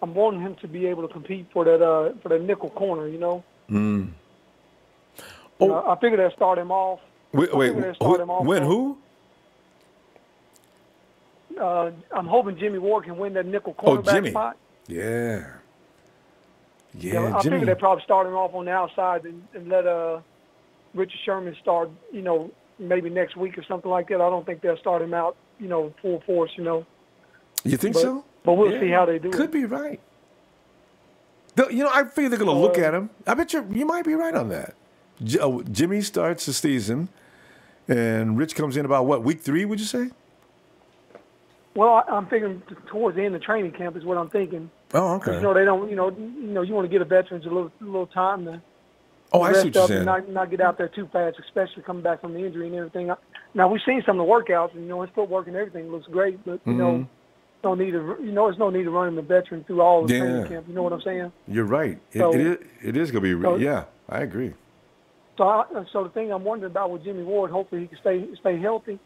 wanting him to be able to compete for that nickel corner, you know? Oh. I figured they'd start him off. Wait, win who? I'm hoping Jimmy Ward can win that nickel cornerback spot. Yeah, I Jimmy. figured they'd probably start him off on the outside and let Richard Sherman start, you know, maybe next week or something like that. I don't think they'll start him out, you know, full force, you know. You think so? But we'll see how they do. Could be right. You know, I figure they're going to look at him. I bet you might be right on that. Jimmy starts the season, and Rich comes in about, what, week 3, would you say? Well, I'm figuring towards the end of training camp is what I'm thinking. Oh, okay. You know, they don't, you want to give the veterans a little time to I see what you're saying. Not get out there too fast, especially coming back from the injury and everything. Now, we've seen some of the workouts, and, you know, his footwork and everything looks great, but, you know, there's no need to run the veteran through all the training camp. You know what I'm saying? You're right. It is going to be, yeah, I agree. So the thing I'm wondering about with Jimmy Ward, hopefully he can stay healthy.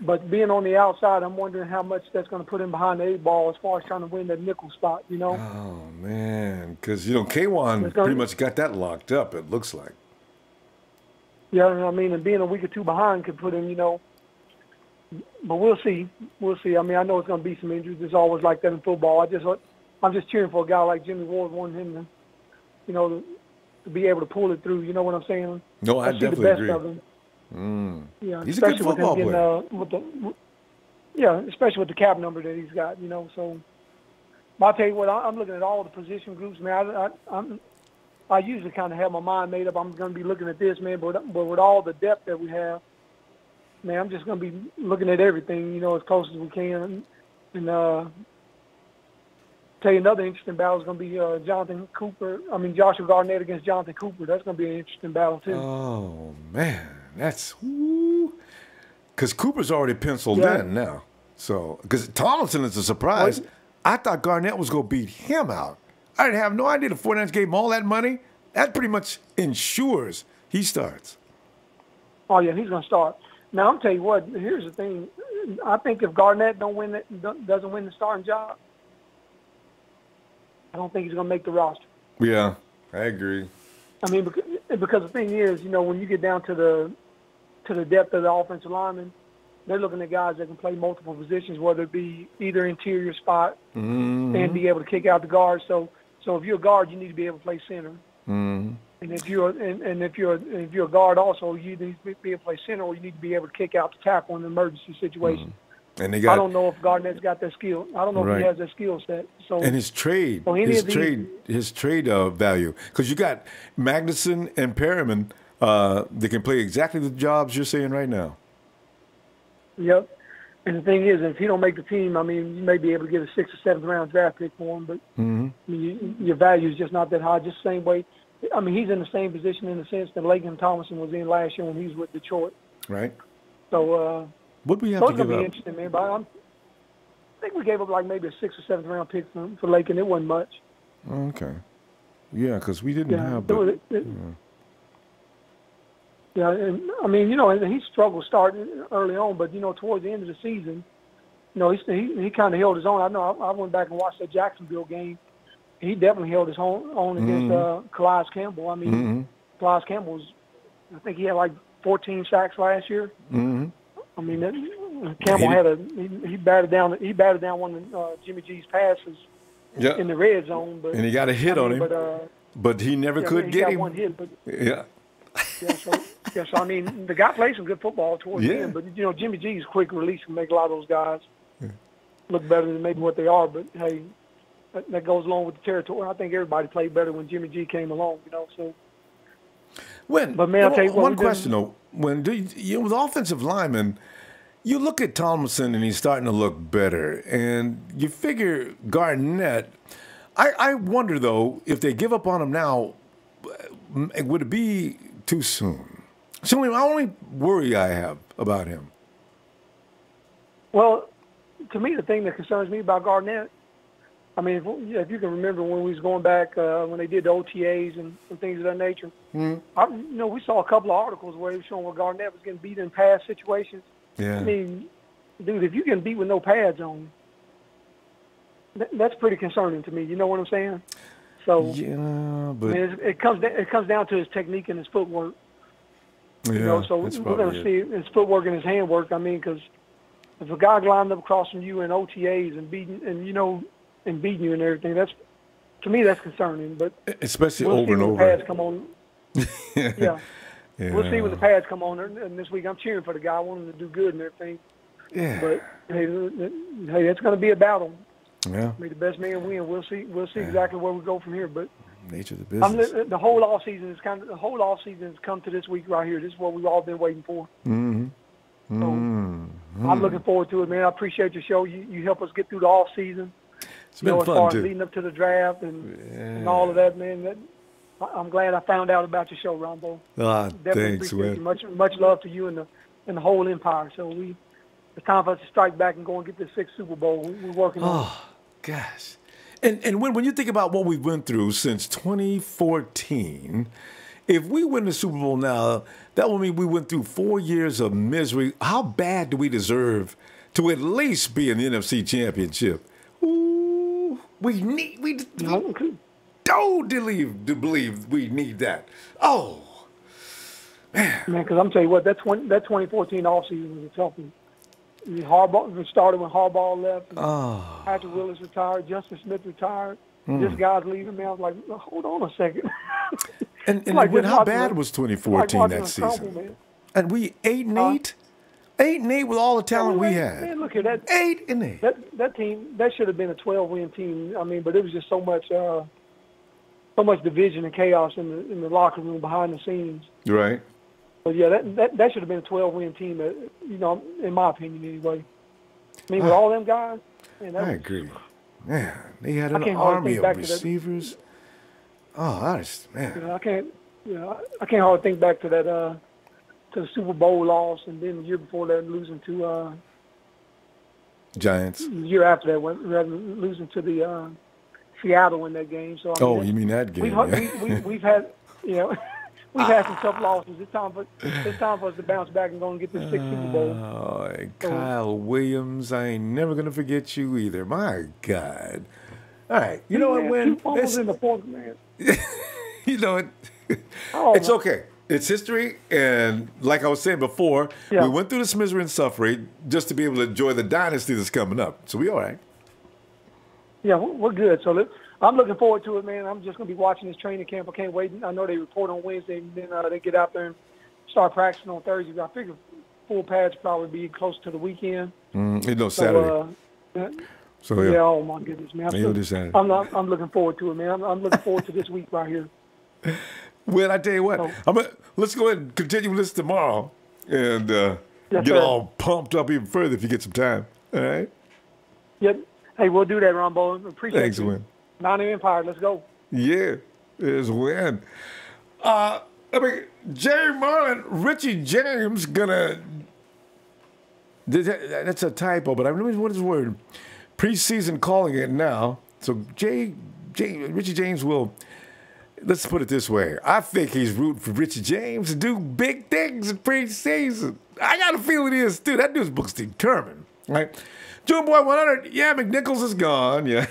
But being on the outside, I'm wondering how much that's going to put him behind the 8 ball as far as trying to win that nickel spot, you know? Oh, man. Because, you know, K1 pretty much got that locked up, it looks like. Yeah, I mean, and being a week or 2 behind could put him, you know. But we'll see. I mean, I know it's going to be some injuries. It's always like that in football. I'm just cheering for a guy like Jimmy Ward, wanting him to, you know, to be able to pull it through. You know what I'm saying? No, I definitely agree. Of him. Yeah, he's a good football player. Especially with the cap number that he's got, you know. So, I'll tell you what, I'm looking at all the position groups, man. I usually kind of have my mind made up. I'm going to be looking at this, man. But with all the depth that we have, man, I'm just going to be looking at everything, you know, as close as we can. And tell you another interesting battle is going to be Joshua Garnett against Jonathan Cooper. That's going to be an interesting battle, too. Oh, man. That's because Cooper's already penciled in now. So, because Tomlinson is a surprise. I thought Garnett was going to beat him out. I didn't have no idea the 49ers gave him all that money. That pretty much ensures he starts. Oh, yeah, he's going to start. Now, I'm tell you what, here's the thing. I think if Garnett doesn't win the starting job, I don't think he's going to make the roster. Yeah, I agree. I mean, because the thing is, you know, when you get down to the depth of the offensive linemen, they're looking at guys that can play multiple positions, whether it be either interior spot and be able to kick out the guard. So if you're a guard, you need to be able to play center. And if you're a guard, also you need to be able to play center, or you need to be able to kick out the tackle in an emergency situation. And I don't know if Garnett's got that skill. I don't know if he has that skill set. So and his trade value, because you got Magnuson and Perriman, they can play exactly the jobs you're saying right now. Yep. And the thing is, if he don't make the team, I mean, you may be able to get a 6th or 7th round draft pick for him, but I mean, your value is just not that high. Just the same way. I mean, he's in the same position in the sense that Laken Tomlinson was in last year when he was with Detroit. Right. So. What do we have to give up? It's going to be interesting, man. But I think we gave up like maybe a 6th or 7th round pick for Laken. It wasn't much. Okay. Yeah, because we didn't have. Yeah, and I mean, you know, he struggled starting early on, but you know, towards the end of the season, you know, he kind of held his own. I know I went back and watched that Jacksonville game. He definitely held his own against Calais Campbell. I mean, Calais Campbell I think he had like 14 sacks last year. I mean, Campbell he batted down one of Jimmy G's passes in the red zone. But and he got a hit on him. But he never could get him. One hit, but yeah. So I mean, the guy plays some good football towards the end. But you know, Jimmy G's quick release can make a lot of those guys look better than maybe what they are. But hey, that goes along with the territory. I think everybody played better when Jimmy G came along. You know, so. But man, I'll tell you what. One question though, when with offensive linemen, you look at Tomlinson and he's starting to look better, and you figure Garnett. I wonder though if they give up on him now, would it be too soon? It's the only worry I have about him. Well, to me, the thing that concerns me about Garnett, I mean, if you can remember when we was going back when they did the OTAs and things of that nature, you know, we saw a couple of articles where it was showing where Garnett was getting beat in pass situations. Yeah. I mean, dude, if you get beat with no pads on, that's pretty concerning to me. You know what I'm saying? So yeah, but I mean, it comes down to his technique and his footwork. Yeah, you know, so we're going to see his footwork and his handwork. I mean, because if a guy climbed up across from you in OTAs and beating you and everything, to me that's concerning. But especially we'll over and over. Pads come on. Yeah. We'll see when the pads come on. And this week I'm cheering for the guy. I want him to do good and everything. Yeah. But hey, it's going to be a battle. Yeah. May the best man win. We'll see exactly where we go from here. But nature of the business. The whole off season has come to this week right here. This is what we've all been waiting for. Mm-hmm. So I'm looking forward to it, man. I appreciate your show. You help us get through the off season. It's been as fun far too. as leading up to the draft and all of that, man. I'm glad I found out about your show, Ronbo. Definitely thanks, appreciate man. you. Much love to you and the whole empire. So it's time for us to strike back and go and get this 6th Super Bowl. We're working on it. Gosh. And when you think about what we've went through since 2014, if we win the Super Bowl now, that will mean we went through 4 years of misery. How bad do we deserve to at least be in the NFC Championship? Ooh, we don't believe we need that. Oh, man. Because I'm telling you what, that 2014 offseason was a tough one. Harbaugh started when Harbaugh left. Patrick Willis retired. Justin Smith retired. This guy's leaving me. I was like, hold on a second. and how bad was 2014 that season? And we 8-8, 8-8 with all the talent we had. Man, look at that. 8-8. That team, that should have been a 12-win team. I mean, but it was just so much division and chaos in the locker room behind the scenes. Right. But yeah, that should have been a 12-win team. You know, in my opinion, anyway. I mean, with all them guys. Man, I agree. Man, they had an army of receivers. Man. You know, I can't hardly think back to that to the Super Bowl loss, and then the year before that losing to Giants. The year after that, losing to the Seattle in that game. So I mean, you mean that game? We've had, you know. We've had some tough losses. It's time for us to bounce back and go and get this 6th Super Bowl. Oh, Kyle Williams, I ain't never gonna forget you either. My God. All right, you know what? When it's in the fourth, man. You know it. It's okay. It's history, and like I was saying before, we went through this misery and suffering just to be able to enjoy the dynasty that's coming up. So we all right. Yeah, we're good. So I'm looking forward to it, man. I'm just going to be watching this training camp. I can't wait. I know they report on Wednesday, and then they get out there and start practicing on Thursday. I figure full pads probably be close to the weekend. Saturday. Yeah, oh my goodness, man. I'm looking forward to it, man. I'm looking forward to this week right here. Well, I tell you what, let's go ahead and continue with this tomorrow and get all pumped up even further if you get some time. All right? Yep. Hey, we'll do that, Ronbo. Appreciate it. Thanks, Win. Nine Empire, let's go. Yeah, it's Win. Jerry Marlin, Richie James that's a typo, but I remember what is the word. Preseason calling it now. So Richie James will, let's put it this way. I think he's rooting for Richie James to do big things in preseason. I got a feeling he is, too. That dude's book's determined, right? June Boy 100, yeah, McNichols is gone, yeah.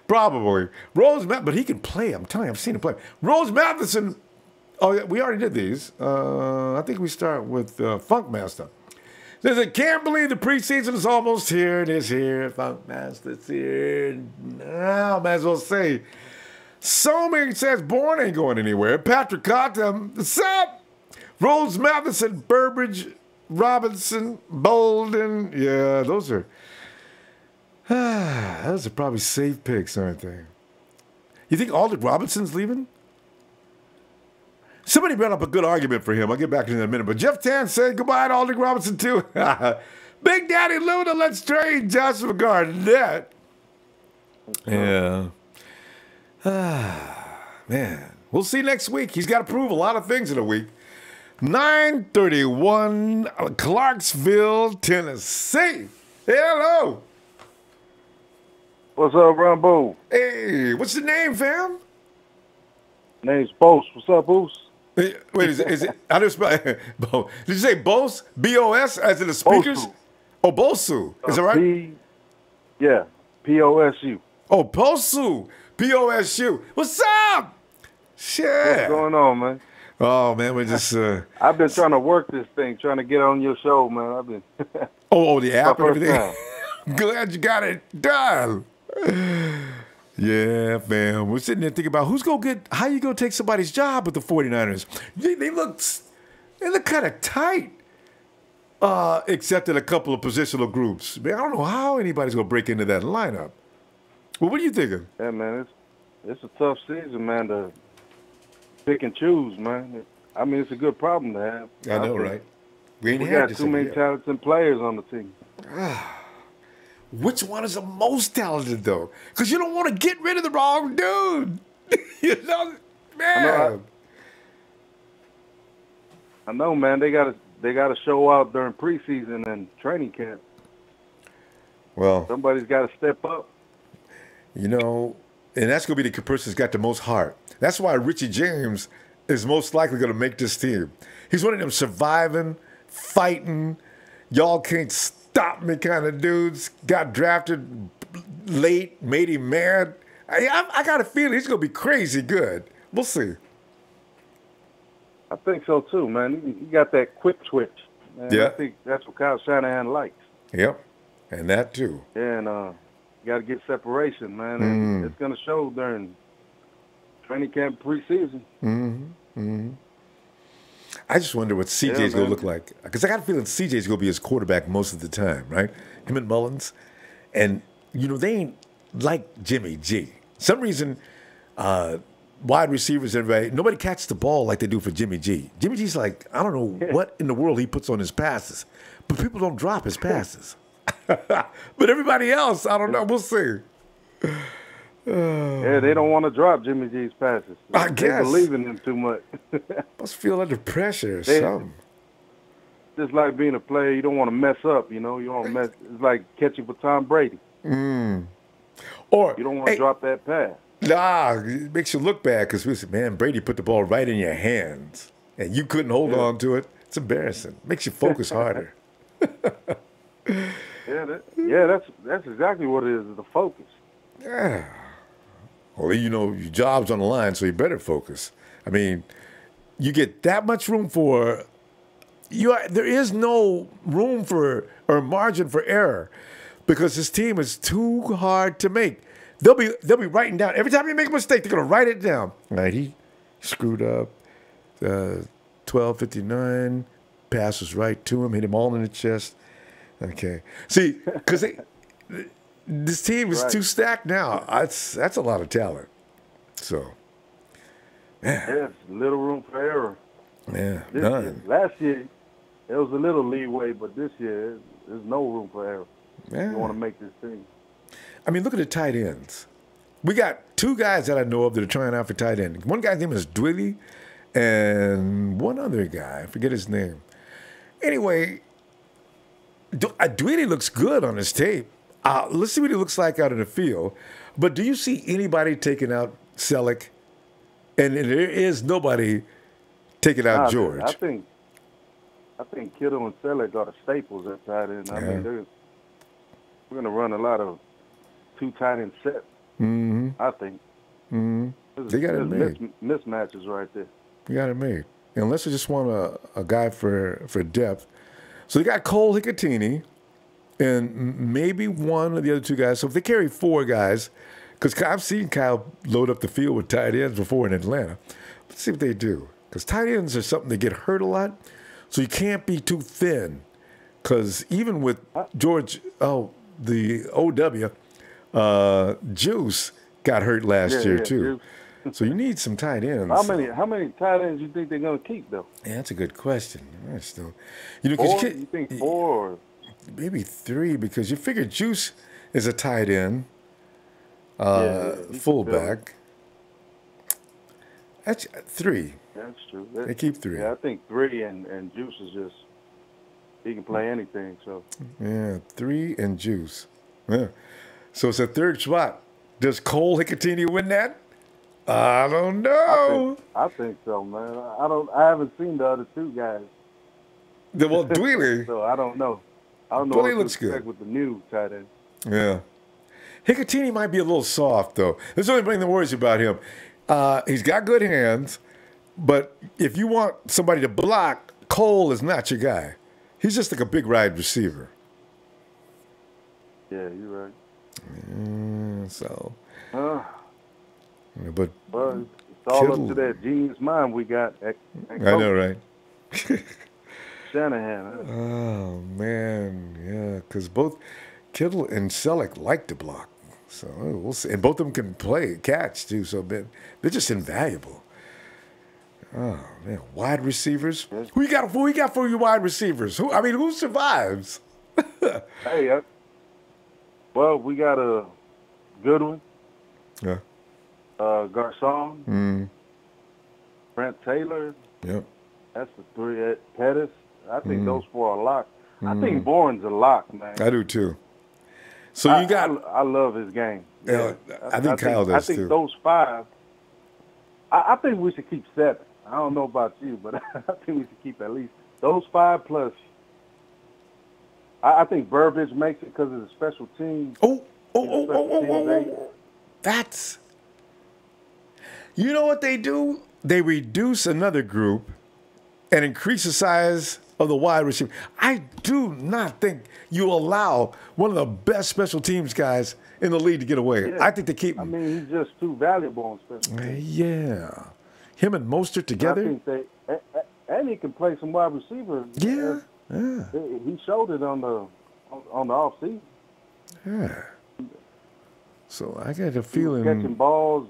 Probably. But he can play, I'm telling you, I've seen him play. Rose Matheson, oh, yeah, we already did these. I think we start with Funkmaster. Says, I can't believe the preseason is almost here. It is here. Funk Master's here. Now, I might as well say, Somi says Bourne ain't going anywhere. Patrick Cottam, what's up? Rose Matheson, Burbridge, Robinson, Bolden. Yeah, those are probably safe picks, aren't they? You think Alden Robinson's leaving? Somebody brought up a good argument for him. I'll get back to it in a minute. But Jeff Tan said goodbye to Alden Robinson, too. Big Daddy Luna, let's trade Joshua Garnett. Yeah. Man, we'll see next week. He's got to prove a lot of things in a week. 9:31, Clarksville, Tennessee. Hello. What's up, Ronbo? Hey, what's the name, fam? Name's Bose. What's up, Bose? Wait, is it? How do you spell it? Did you say Bose? B-O-S, as in the speakers? Bosu. Oh, Bosu. Is that right? Yeah, P-O-S-U. Oh, Posu. P-O-S-U. What's up? Shit. What's going on, man? Oh, man, we're just... I've been trying to work this thing, trying to get on your show, man. I've been... the app and everything? Time. Glad you got it done. Yeah, fam. We're sitting there thinking about how you going to take somebody's job with the 49ers. They look kind of tight, except in a couple of positional groups. Man, I don't know how anybody's going to break into that lineup. Well, what are you thinking? Yeah, man, it's a tough season, man, to pick and choose, man. I mean, it's a good problem to have. I know, right? We got too many talented players on the team. Which one is the most talented, though? Because you don't want to get rid of the wrong dude. You know, man. I know, man. They got to show out during preseason and training camp. Well, somebody's got to step up. You know, and that's going to be the person who's got the most heart. That's why Richie James is most likely going to make this team. He's one of them surviving, fighting, y'all can't stop me kind of dudes. Got drafted late, made him mad. I got a feeling he's going to be crazy good. We'll see. I think so, too, man. He got that quick twitch. Man. Yeah. I think that's what Kyle Shanahan likes. Yep, and that, too. Yeah, and you got to get separation, man. And it's going to show during training camp preseason. I just wonder what CJ's going to look like. Because I got a feeling CJ's going to be his quarterback most of the time, right? Him and Mullins. And, you know, they ain't like Jimmy G. Some reason, wide receivers, everybody, nobody catches the ball like they do for Jimmy G. Jimmy G's like, I don't know what in the world he puts on his passes. But people don't drop his passes. But everybody else, I don't know. We'll see. Yeah, they don't want to drop Jimmy G's passes. I guess. They believe in him too much. Must feel under pressure or something. Just like being a player, you don't want to mess up, you know. You don't mess. It's like catching for Tom Brady. Or you don't want to drop that pass. Nah, it makes you look bad because we said, man, Brady put the ball right in your hands and you couldn't hold on to it. It's embarrassing. Makes you focus harder. That's exactly what it is the focus. Yeah. Well, you know, your job's on the line, so you better focus. I mean, you get that much room for there is no room for or margin for error because this team is too hard to make. They'll be writing down every time you make a mistake. They're gonna write it down. Right? He screwed up. 12:59. Pass was right to him. Hit him all in the chest. Okay. See, because this team is too stacked now. That's a lot of talent. So, yeah, little room for error. Yeah, none. Last year, there was a little leeway, but this year, there's no room for error. Yeah. You want to make this team. I mean, look at the tight ends. We got two guys that I know of that are trying out for tight end. One guy's name is Dwiley, and one other guy, I forget his name. Anyway, Dwiley looks good on his tape. Let's see what he looks like out in the field. But do you see anybody taking out Selleck? And there is nobody taking out George. I think Kittle and Selleck are the staples at tight end. I mean, we're going to run a lot of two tight end sets. I think. They got it made. Mismatches right there. You got it made. Unless you just want a guy for depth. So they got Cole Hicatini and maybe one of the other two guys. So if they carry 4 guys, because I've seen Kyle load up the field with tight ends before in Atlanta. Let's see what they do. Because tight ends are something that get hurt a lot. So you can't be too thin. Because even with George, the OW, Juice got hurt last year too. So you need some tight ends. How many tight ends you think they're gonna keep though? Yeah, that's a good question. Still, 4? You think 4 or maybe 3? Because you figure Juice is a tight end, fullback. That's 3. That's true. They keep 3. Yeah, I think 3 and Juice is just he can play anything. So yeah, 3 and Juice. Yeah. So it's a 3rd spot. Does Cole Hicatini win that? I don't know. I think so, man. I haven't seen the other 2 guys. Well, Dwelly. So I don't know. I don't know Dwelly what looks to expect good with the new tight end. Yeah. Hicatini might be a little soft, though. There's the only thing that worries about him. He's got good hands, but if you want somebody to block, Cole is not your guy. He's just like a big wide receiver. Yeah, you're right. But it's all Kittle, up to that genius mind we got. At I know, right? Shanahan. Oh, man, yeah, because both Kittle and Selleck like to block. So we'll see. And both of them can catch, too, so they're just invaluable. Oh, man, wide receivers? Yes. Who you got for your wide receivers? Who survives? Hey, well, we got a Goodwin. Yeah. Garcon. Trent Taylor. Yep. That's the 3. Pettis. I think those 4 are locked. I think Bourne's a lock, man. I do, too. So you got... I love his game. Yeah, I think Kyle does, too. I think too. those 5... I think we should keep 7. I don't know about you, but I think we should keep at least those 5 plus. I think Burbridge makes it because of the special teams. That's... You know what they do? They reduce another group and increase the size of the wide receiver. I do not think you allow one of the best special teams guys in the league to get away. Yeah. I think they keep him. He's just too valuable on special teams. Yeah. Him and Mostert together. I think and he can play some wide receiver. Yeah. He showed it on the off season. Yeah. So I got a feeling Catching balls.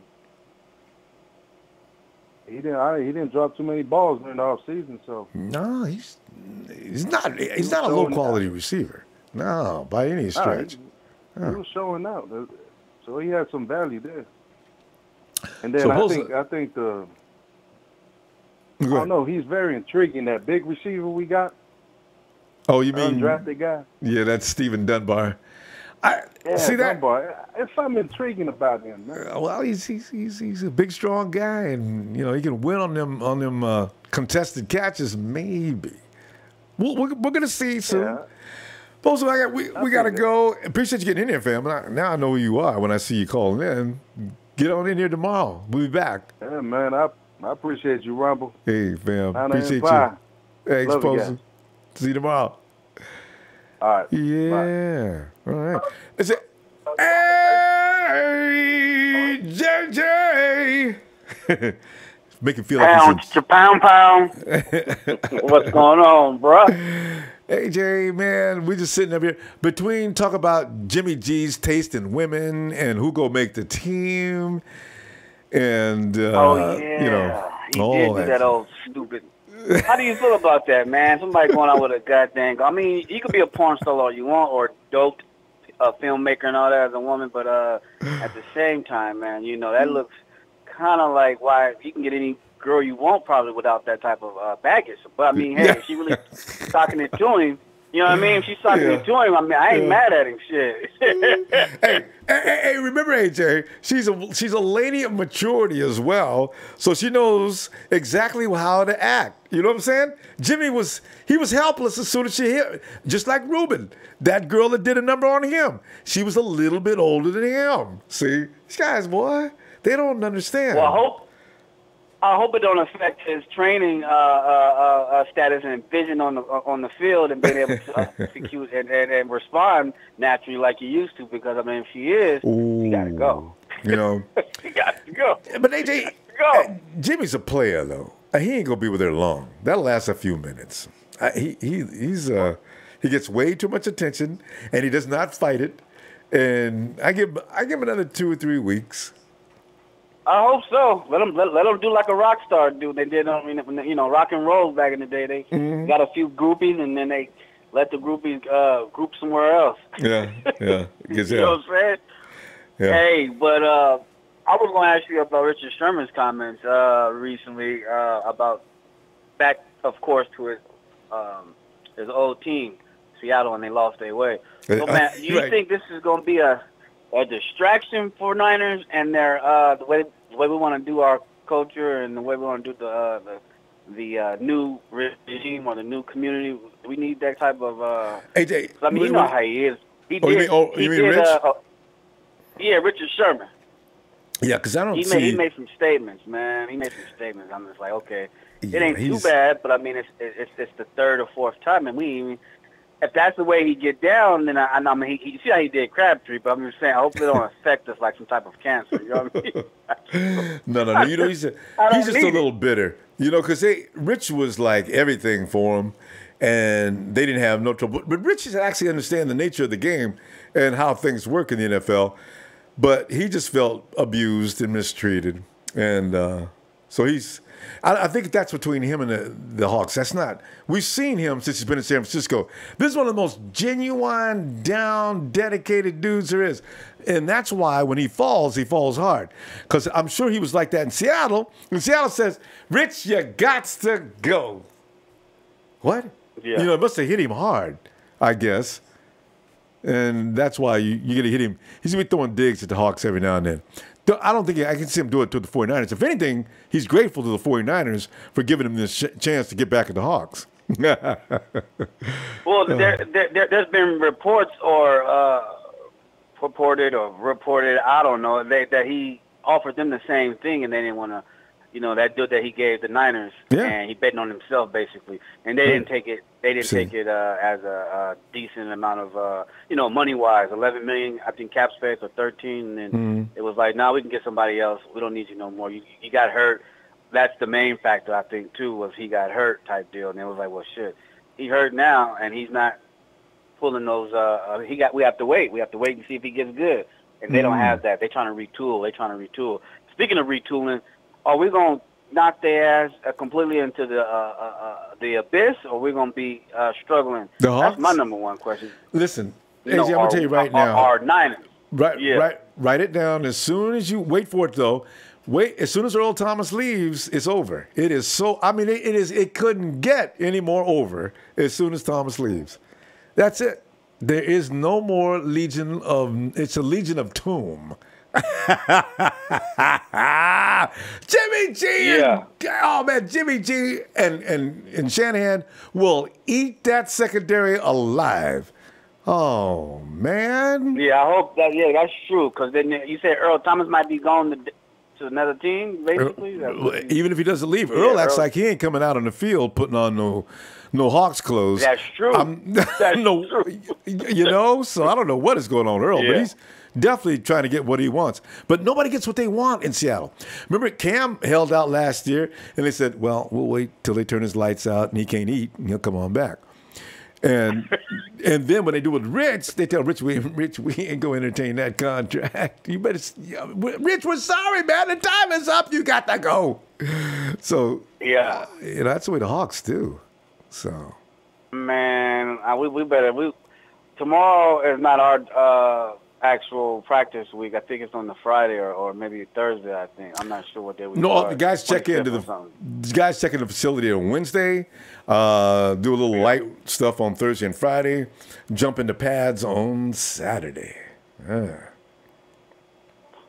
He didn't drop too many balls during the off season, so no, he's not a low quality receiver. No, by any stretch. He was showing out, so he had some value there. And then I think I don't know. He's very intriguing. That big receiver we got. Oh, you mean undrafted guy? Yeah, that's Stephen Dunbar. See that? Dunbar. It's something intriguing about him, man. Well, he's a big, strong guy, and he can win on them contested catches. Maybe we're gonna see soon. Yeah. Folks, we gotta go. Appreciate you getting in here, fam. Now I know who you are when I see you calling in. Get on in here tomorrow. We'll be back. Yeah, man. I appreciate you, Ronbo. Hey, fam. Appreciate you. Hey, Exposure. See you tomorrow. All right. Yeah. Bye. All right. Is it? Hey, JJ. Make it feel like it's pound. What's going on, bro? Hey, Jay, man, we just sitting up here between talk about Jimmy G's taste in women and who go make the team, and he did that old stupid. How do you feel about that, man? Somebody going out with a goddamn. You could be a porn star all you want, or doped, a filmmaker and all that as a woman, but at the same time, man, that looks kind of like why you can get any girl you want probably without that type of baggage. But if she really talking it to him, you know what I mean? If she's talking it to him, I ain't mad at him. Shit. hey, remember, AJ, she's a lady of maturity as well, so she knows exactly how to act. You know what I'm saying? Jimmy was helpless as soon as she hit, just like Ruben, that girl that did a number on him. She was a little bit older than him. See, these guys, boy, they don't understand. Well, I hope it don't affect his training status and vision on the field and being able to execute and respond naturally like he used to. Because I mean, if he is, he gotta go. You know, he got to go. But AJ, Jimmy's a player though. He ain't gonna be with there long. That'll last a few minutes. He gets way too much attention, and he does not fight it. And I give him another 2 or 3 weeks. I hope so. Let them do like a rock star do. They did on rock and roll back in the day. They got a few groupies and then they let the groupies group somewhere else. Yeah. You know what I'm saying? Yeah. Hey, but I was going to ask you about Richard Sherman's comments recently about back, of course, to his old team, Seattle, and they lost their way. So, man, do you think this is going to be a distraction for Niners and their the way we want to do our culture and the way we want to do the new regime or the new community? We need that type of. AJ, I mean, you know how he is. You mean Rich? Yeah, Richard Sherman. Yeah, because I don't he see. He made some statements, man. He made some statements. I'm just like, okay, it ain't too bad, but I mean, it's the third or fourth time, and if that's the way he get down, then I mean, you see how he did Crabtree, but I'm just saying, hopefully it don't affect us like some type of cancer. You know what I mean? No. You know, he's just a little bitter. You know, because Rich was like everything for him, and they didn't have no trouble. But Rich actually understand the nature of the game and how things work in the NFL. But he just felt abused and mistreated, and so he's. I think that's between him and the Hawks. That's not. We've seen him since he's been in San Francisco. This is one of the most genuine, down, dedicated dudes there is. And that's why when he falls hard. Because I'm sure he was like that in Seattle. And Seattle says, Rich, you gots to go. What? Yeah. You know, it must have hit him hard, I guess. And that's why you get to hit him. He's going to be throwing digs at the Hawks every now and then. I don't think I can see him do it to the 49ers. If anything, he's grateful to the 49ers for giving him this chance to get back at the Hawks. Well, there's been reports or reported, I don't know, that he offered them the same thing and they didn't want to, that deal that he gave the Niners, and he betting on himself basically, and they didn't take it. They didn't take it as a decent amount of, money wise, $11 million, I think cap space, or 13, and it was like, we can get somebody else. We don't need you no more. You got hurt. That's the main factor, I think, too, was he got hurt type deal, and it was like, well, shit, he hurt now, and he's not pulling those. We have to wait. We have to wait and see if he gets good, and they don't have that. They're trying to retool. Speaking of retooling. Are we going to knock their ass completely into the abyss, or are we going to be struggling? That's my number one question. Listen, AJ, I'm going to tell you right now. Our Niners. Write it down. As soon as you wait for it, though. As soon as Earl Thomas leaves, it's over. It is so. I mean, it couldn't get any more over as soon as Thomas leaves. That's it. There is no more Legion of. It's a Legion of Tomb. Jimmy G. Yeah. Jimmy G. and Shanahan will eat that secondary alive. Oh man. Yeah, I hope that. Yeah, that's true. Because then you said Earl Thomas might be going to another team, basically. Even if he doesn't leave, Earl acts like he ain't coming out on the field putting on no Hawks clothes. That's true. That's true. So I don't know what is going on, Earl, but he's definitely trying to get what he wants. But nobody gets what they want in Seattle. Remember, Cam held out last year, and they said, well, we'll wait till they turn his lights out and he can't eat, and he'll come on back. And then when they do with Rich, they tell Rich, we ain't going to entertain that contract. You better, Rich, we're sorry, man. The time is up. You got to go. So, that's the way the Hawks do. So, man, we better. Tomorrow is not our actual practice week. I think it's on the Friday or maybe Thursday. I think I'm not sure what day we. No, the guys check into the facility on Wednesday. Do a little light stuff on Thursday and Friday. Jump into pads on Saturday.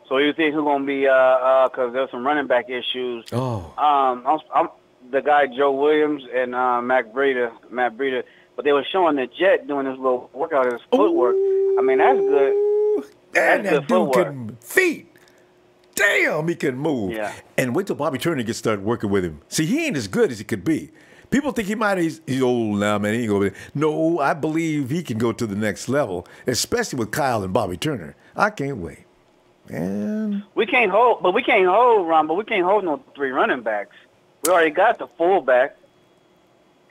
So you think who's gonna be? Because there's some running back issues. I'm the guy Joe Williams and Matt Breida, but they were showing the Jet doing this little workout of his footwork. I mean, that's good. And that dude can feet. damn, he can move. Yeah. And wait till Bobby Turner gets started working with him. See, he ain't as good as he could be. People think he's old now, man. He ain't going. No, I believe he can go to the next level, especially with Kyle and Bobby Turner. I can't wait. Man. We can't hold, Ronbo. We can't hold no 3 running backs. We already got the fullback.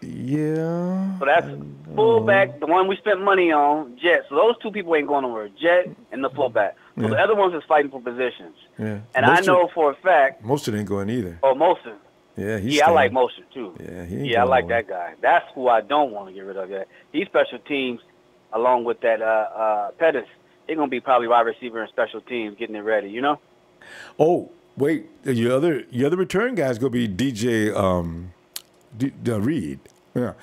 Yeah. So that's fullback, the one we spent money on, Jet. So those 2 people ain't going nowhere, Jet and the fullback. So the other ones is fighting for positions. Yeah. And I know for a fact. Mostert ain't going either. Oh, Mostert. Yeah, I like Mostert too. Yeah, I like that guy. That's who I don't want to get rid of yet. He's special teams along with that Pettis. They're going to be probably wide receiver and special teams getting it ready, you know? Oh, wait. Your other return guy's going to be DJ Reed. Yeah.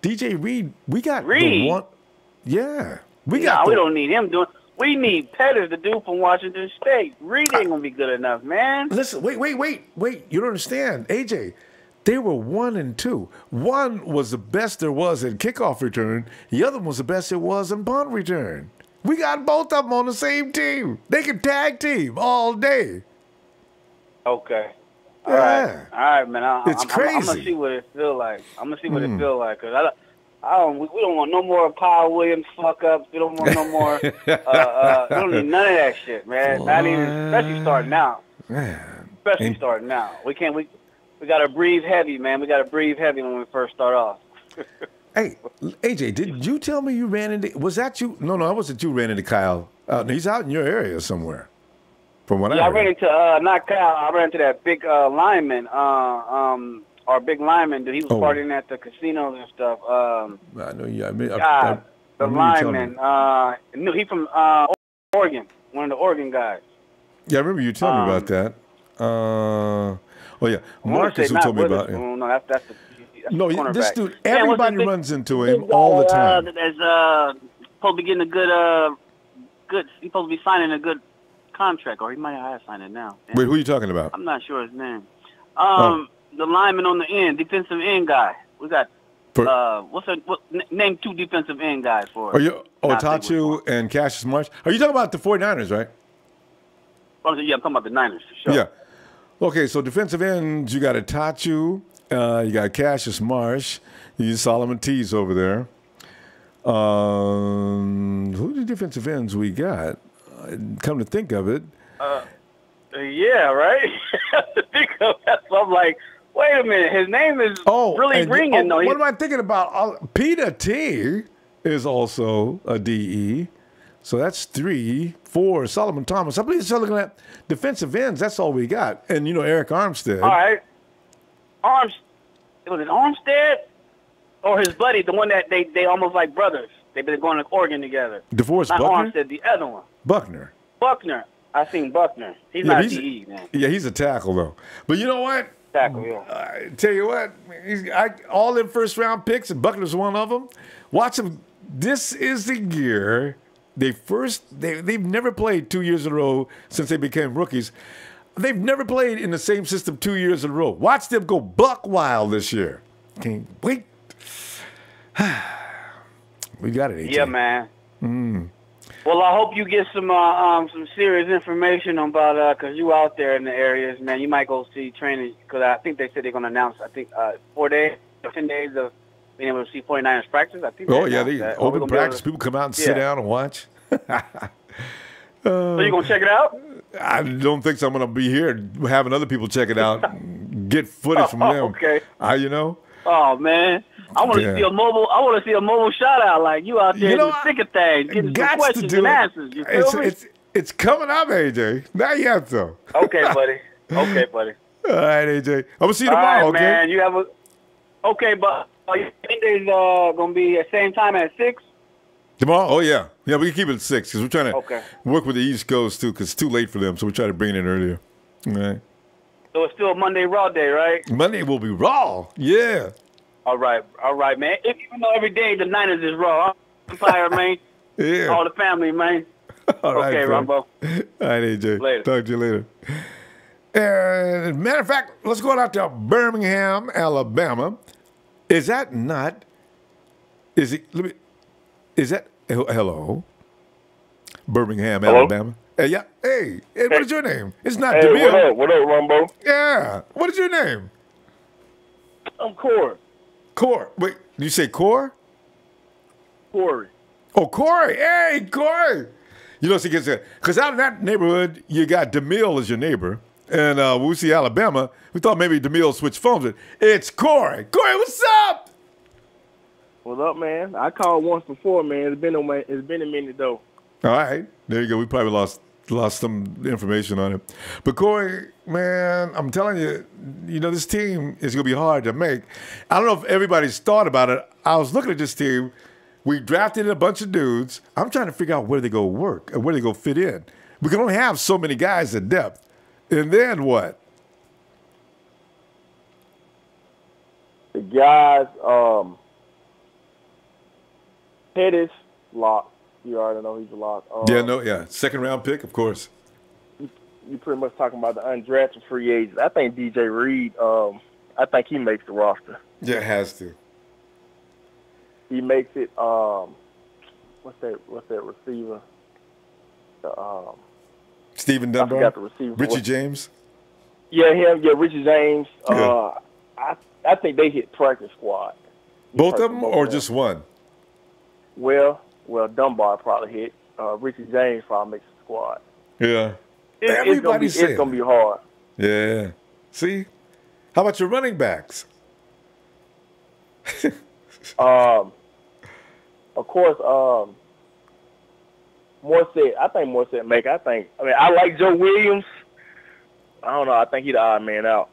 DJ Reed, we got Reed? the one. Yeah. We don't need him doing. We need Pettis, the dude from Washington State. Reed ain't going to be good enough, man. Listen, wait. You don't understand. AJ, they were 1 and 2. One was the best there was in kickoff return. The other one was the best there was in punt return. We got both of them on the same team. They can tag team all day. Okay. All Yeah. right, man. It's crazy. I'm gonna see what it feel like. Cause we don't want no more Kyle Williams fuck ups. We don't want no more. We don't need none of that shit, man. Not even, especially starting out. Man. Especially starting out. We gotta breathe heavy, man. We gotta breathe heavy when we first start off. Hey, AJ, did you tell me you ran into? Was that you? No, that wasn't you. Ran into Kyle. He's out in your area somewhere. From what I heard. I ran into not Kyle. I ran into that big lineman. Our big lineman, dude. He was partying at the casinos and stuff. I know you. The lineman. He from Oregon. One of the Oregon guys. Yeah, I remember you telling me about that. Marcus who told me about him. No, that's this dude. Everybody runs into him all the time. There's supposed to be getting a good. He's supposed to be signing a good contract, or he might have signed it now. Wait, who are you talking about? I'm not sure his name. The lineman on the end, defensive end guy. We got name 2 defensive end guys for. Tachu and Cassius Marsh. Are you talking about the 49ers, right? Yeah, I'm talking about the Niners for sure. Yeah. Okay, so defensive ends, you got Tachu, you got Cassius Marsh, you Solomon Tees over there. Who are the defensive ends we got? Come to think of it. Yeah, right? To think of that, so I'm like, wait a minute, his name is really ringing. What am I thinking about? Peter T is also a DE. So that's 3, 4. Solomon Thomas. I believe it's looking at defensive ends. That's all we got. And, Eric Armstead. All right. Was it Armstead or his buddy, the one that they almost like brothers? They've been going to Oregon together. DeForest Not Buckner? Armstead, the other one. Buckner. I seen Buckner. He's not a DE, man. Yeah, he's a tackle, though. But you know what? Tackle, yeah. I tell you what, all them first-round picks, and Buckner's one of them. Watch them. This is the year they've never played 2 years in a row since they became rookies. They've never played in the same system 2 years in a row. Watch them go buck wild this year. Can't wait. We got it, AJ. Yeah, man. Well, I hope you get some serious information about because you out there in the areas, man. You might go see training because I think they said they're going to announce 4 days, 10 days of being able to see 49ers practice. I think. They open practice. People come out and sit down and watch. So you gonna check it out? I don't think so. I'm going to be here having other people check it out, get footage from them. Okay. Oh, man. I want to see a mobile. I want to see a mobile shout out like you out there in the thick of things, getting some questions and answers. You feel me? It's coming up, AJ. Not yet, though. Okay, buddy. All right, AJ. I'm gonna see you tomorrow. All right, man. You have but you think it's gonna be at the same time at 6? Tomorrow? Oh yeah, we can keep it at 6 because we're trying to work with the East Coast too because it's too late for them, so we try to bring it in earlier. All right. So it's still a Monday Raw day, right? Monday will be Raw. Yeah. All right, man. Even though every day the Niners is Raw, Empire, man. Yeah. All the family, man. All right, okay, Ronbo. All right, AJ. Later. Talk to you later. Matter of fact, let's go out to Birmingham, Alabama. Is that not? Is it? Is that? Hello. Birmingham, Alabama. Yeah. Hey, what is your name? It's not DeMille. What up? What up, Ronbo? Yeah. What is your name? I'm Corey. Corey. Wait, did you say Corey? Corey. Oh, Corey. Hey, Corey. You know, because out in that neighborhood, you got DeMille as your neighbor. And Woosie, Alabama, we thought maybe DeMille switched phones. It's Corey. Corey, what's up? What's up, man? I called once before, man. It's been a minute, though. All right. There you go. We probably lost some information on it. But, Corey, man, I'm telling you, this team is going to be hard to make. I don't know if everybody's thought about it. I was looking at this team. We drafted a bunch of dudes. I'm trying to figure out where they go work and where they go fit in. We can only have so many guys at depth. And then what? The guys, Pettis, locked. You already know he's a lock. Second round pick, of course. You pretty much talking about the undrafted free agents. I think DJ Reed, I think he makes the roster. Yeah, it has to. He makes it, what's that receiver? Stephen Dunbar? I forgot the receiver. Richie James? Yeah, him. Yeah, Richie James. Yeah. I think they hit practice squad. Both of them or just one? Well, Dunbar probably hit. Richie James probably makes the squad. Yeah. It's going to be hard. Yeah. See? How about your running backs? Of course, Morset. I think Morset make. I like Joe Williams. I don't know. I think he's the odd man out.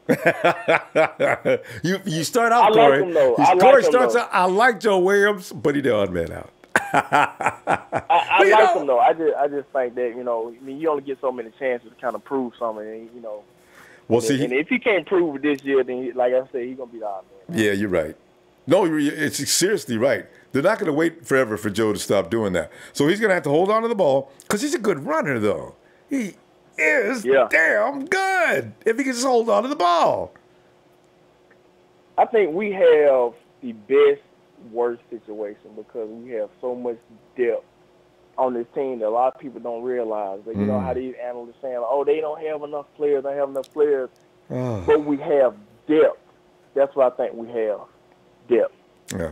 You start out, Corey. Like him, though. Corey starts out, I like Joe Williams, but he's the odd man out. I like him, though. I just think that, you only get so many chances to kind of prove something, and. Well, see, and if he can't prove it this year, then, like I said, he's going to be the odd man. Yeah, you're right. No, it's seriously right. They're not going to wait forever for Joe to stop doing that. So he's going to have to hold on to the ball because he's a good runner, though. He is damn good if he can just hold on to the ball. I think we have the best worst situation because we have so much depth on this team that a lot of people don't realize. That, you know how these analysts saying, they don't have enough players, But we have depth. That's what I think we have, depth. Yeah.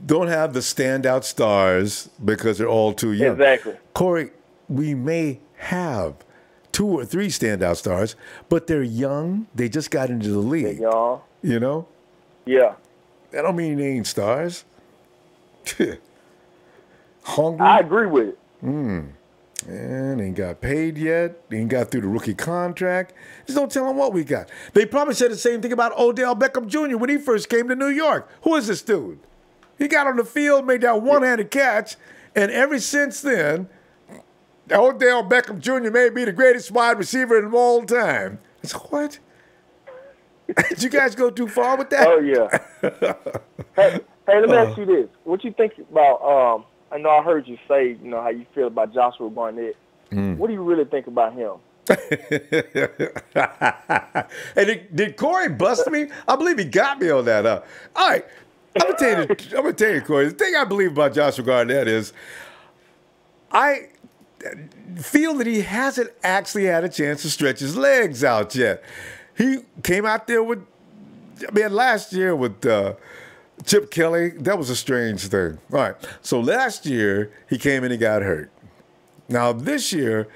Don't have the standout stars because they're all too young. Exactly. Corey, we may have 2 or 3 standout stars, but they're young. They just got into the league. They're young. You know? Yeah. That don't mean they ain't stars. Hungry? I agree with it. And ain't got paid yet. They ain't got through the rookie contract. Just don't tell them what we got. They probably said the same thing about Odell Beckham Jr. when he first came to New York. Who is this dude? He got on the field, made that one-handed catch, and ever since then, Odell Beckham Jr. may be the greatest wide receiver of all time. I said, what? Did you guys go too far with that? Oh, yeah. hey, let me ask you this. What you think about I know I heard you say, how you feel about Joshua Garnett. What do you really think about him? Hey, did Corey bust me? I believe he got me on that. All right, I'm gonna tell you, Corey. The thing I believe about Joshua Garnett is, I feel that he hasn't actually had a chance to stretch his legs out yet. He came out there last year with Chip Kelly. That was a strange thing. All right. So last year, he came and he got hurt. Now, this year,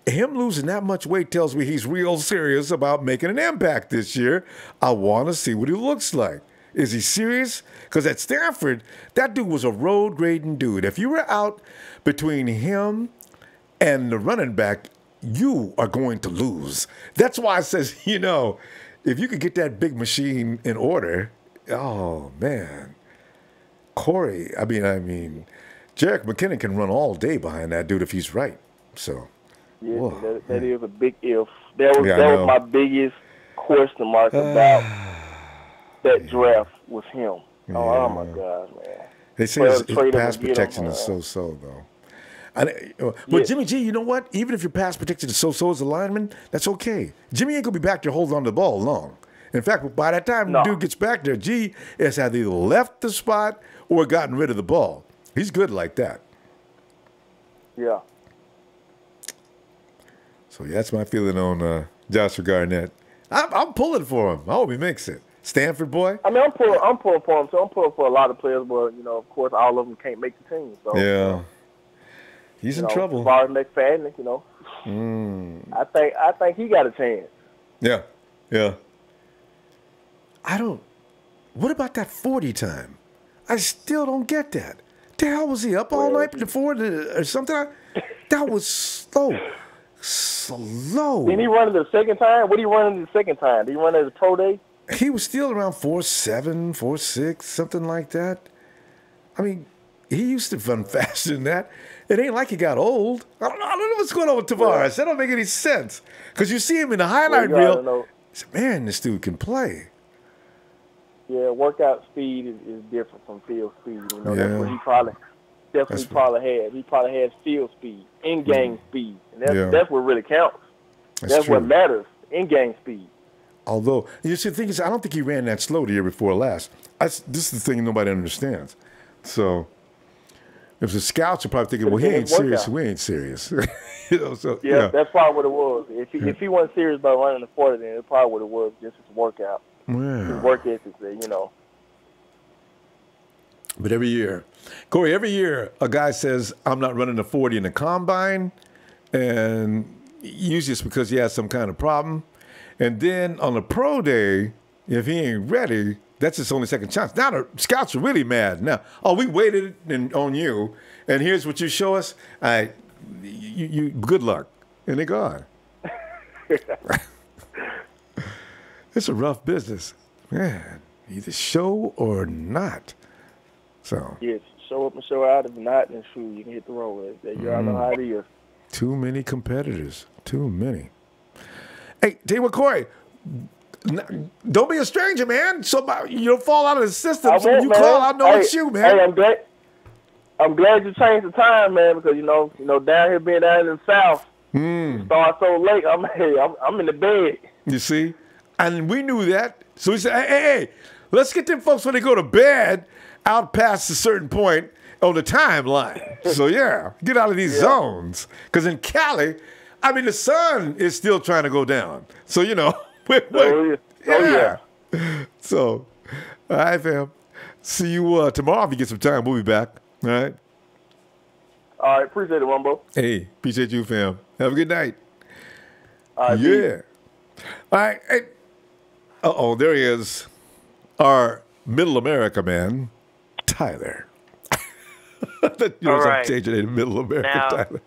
him losing that much weight tells me he's real serious about making an impact this year. I want to see what he looks like. Is he serious? Because at Stanford, that dude was a road grading dude. If you were out between him and the running back, you are going to lose. That's why it says, if you could get that big machine in order, oh, man. Corey, I mean, Jerick McKinnon can run all day behind that dude if he's right. So, yeah, that is a big if. That was my biggest question mark about that draft was him. Yeah. Oh, my God, man. They say his pass protection is so-so, though. But Jimmy G, you know what? Even if your pass protection is so-so as a lineman, that's okay. Jimmy ain't going to be back there holding on to the ball long. In fact, by that time the dude gets back there, G has either left the spot or gotten rid of the ball. He's good like that. Yeah. So that's my feeling on Joshua Garnett. I'm pulling for him. I hope he makes it. Stanford boy. I mean, I'm pulling for him. So I'm pulling for a lot of players, but of course, all of them can't make the team. So yeah, he's in trouble. As far as McFadden, I think he got a chance. Yeah, yeah. What about that 40 time? I still don't get that. The hell was he up all night before or something? That was slow. Didn't he run it the second time? What did he run it the second time? Did he run it as a pro day? He was still around 4.7, 4.6, something like that. I mean, he used to run faster than that. It ain't like he got old. I don't know what's going on with Tavares. That don't make any sense. Because you see him in the highlight reel. You say, man, this dude can play. Yeah, workout speed is different from field speed. That's what he probably had. He probably has field speed, in-game speed. And that's what really counts. That's what matters, in-game speed. Although, you see, the thing is, I don't think he ran that slow the year before last. This is the thing nobody understands. So, if the scouts are probably thinking, well, he ain't serious, we ain't serious. That's probably what it was. If he wasn't serious about running the 40, then it's probably what it was, just his workout. Yeah. His work ethic, But every year, Corey, a guy says, I'm not running the 40 in the combine, and usually it's because he has some kind of problem. And then on the pro day, if he ain't ready, that's his only second chance. Now the scouts are really mad. Now, we waited on you, and here's what you show us. You good luck, and they're gone. It's a rough business, man. Either show or not. So yes, show up and show out. If not, then shoot, you can hit the road. You all know how it is. Too many competitors. Too many. Hey, tell you what, Corey, don't be a stranger, man. So you don't fall out of the system. So when you call, I know it's you, man. Hey, I'm glad you changed the time, man, because down here being down in the South, start so late. I'm in the bed. You see, and we knew that. So we said, hey, let's get them folks when they go to bed out past a certain point on the timeline. So yeah, get out of these zones, because in Cali, I mean, the sun is still trying to go down. So, yeah. So, all right, fam. See you tomorrow if you get some time. We'll be back. All right? All right. Appreciate it, Ronbo. Hey, appreciate you, fam. Have a good night. All right. Yeah. All right. Hey. There he is. Our Middle America man, Tyler. All right. I'm changing it, Middle America, now, Tyler.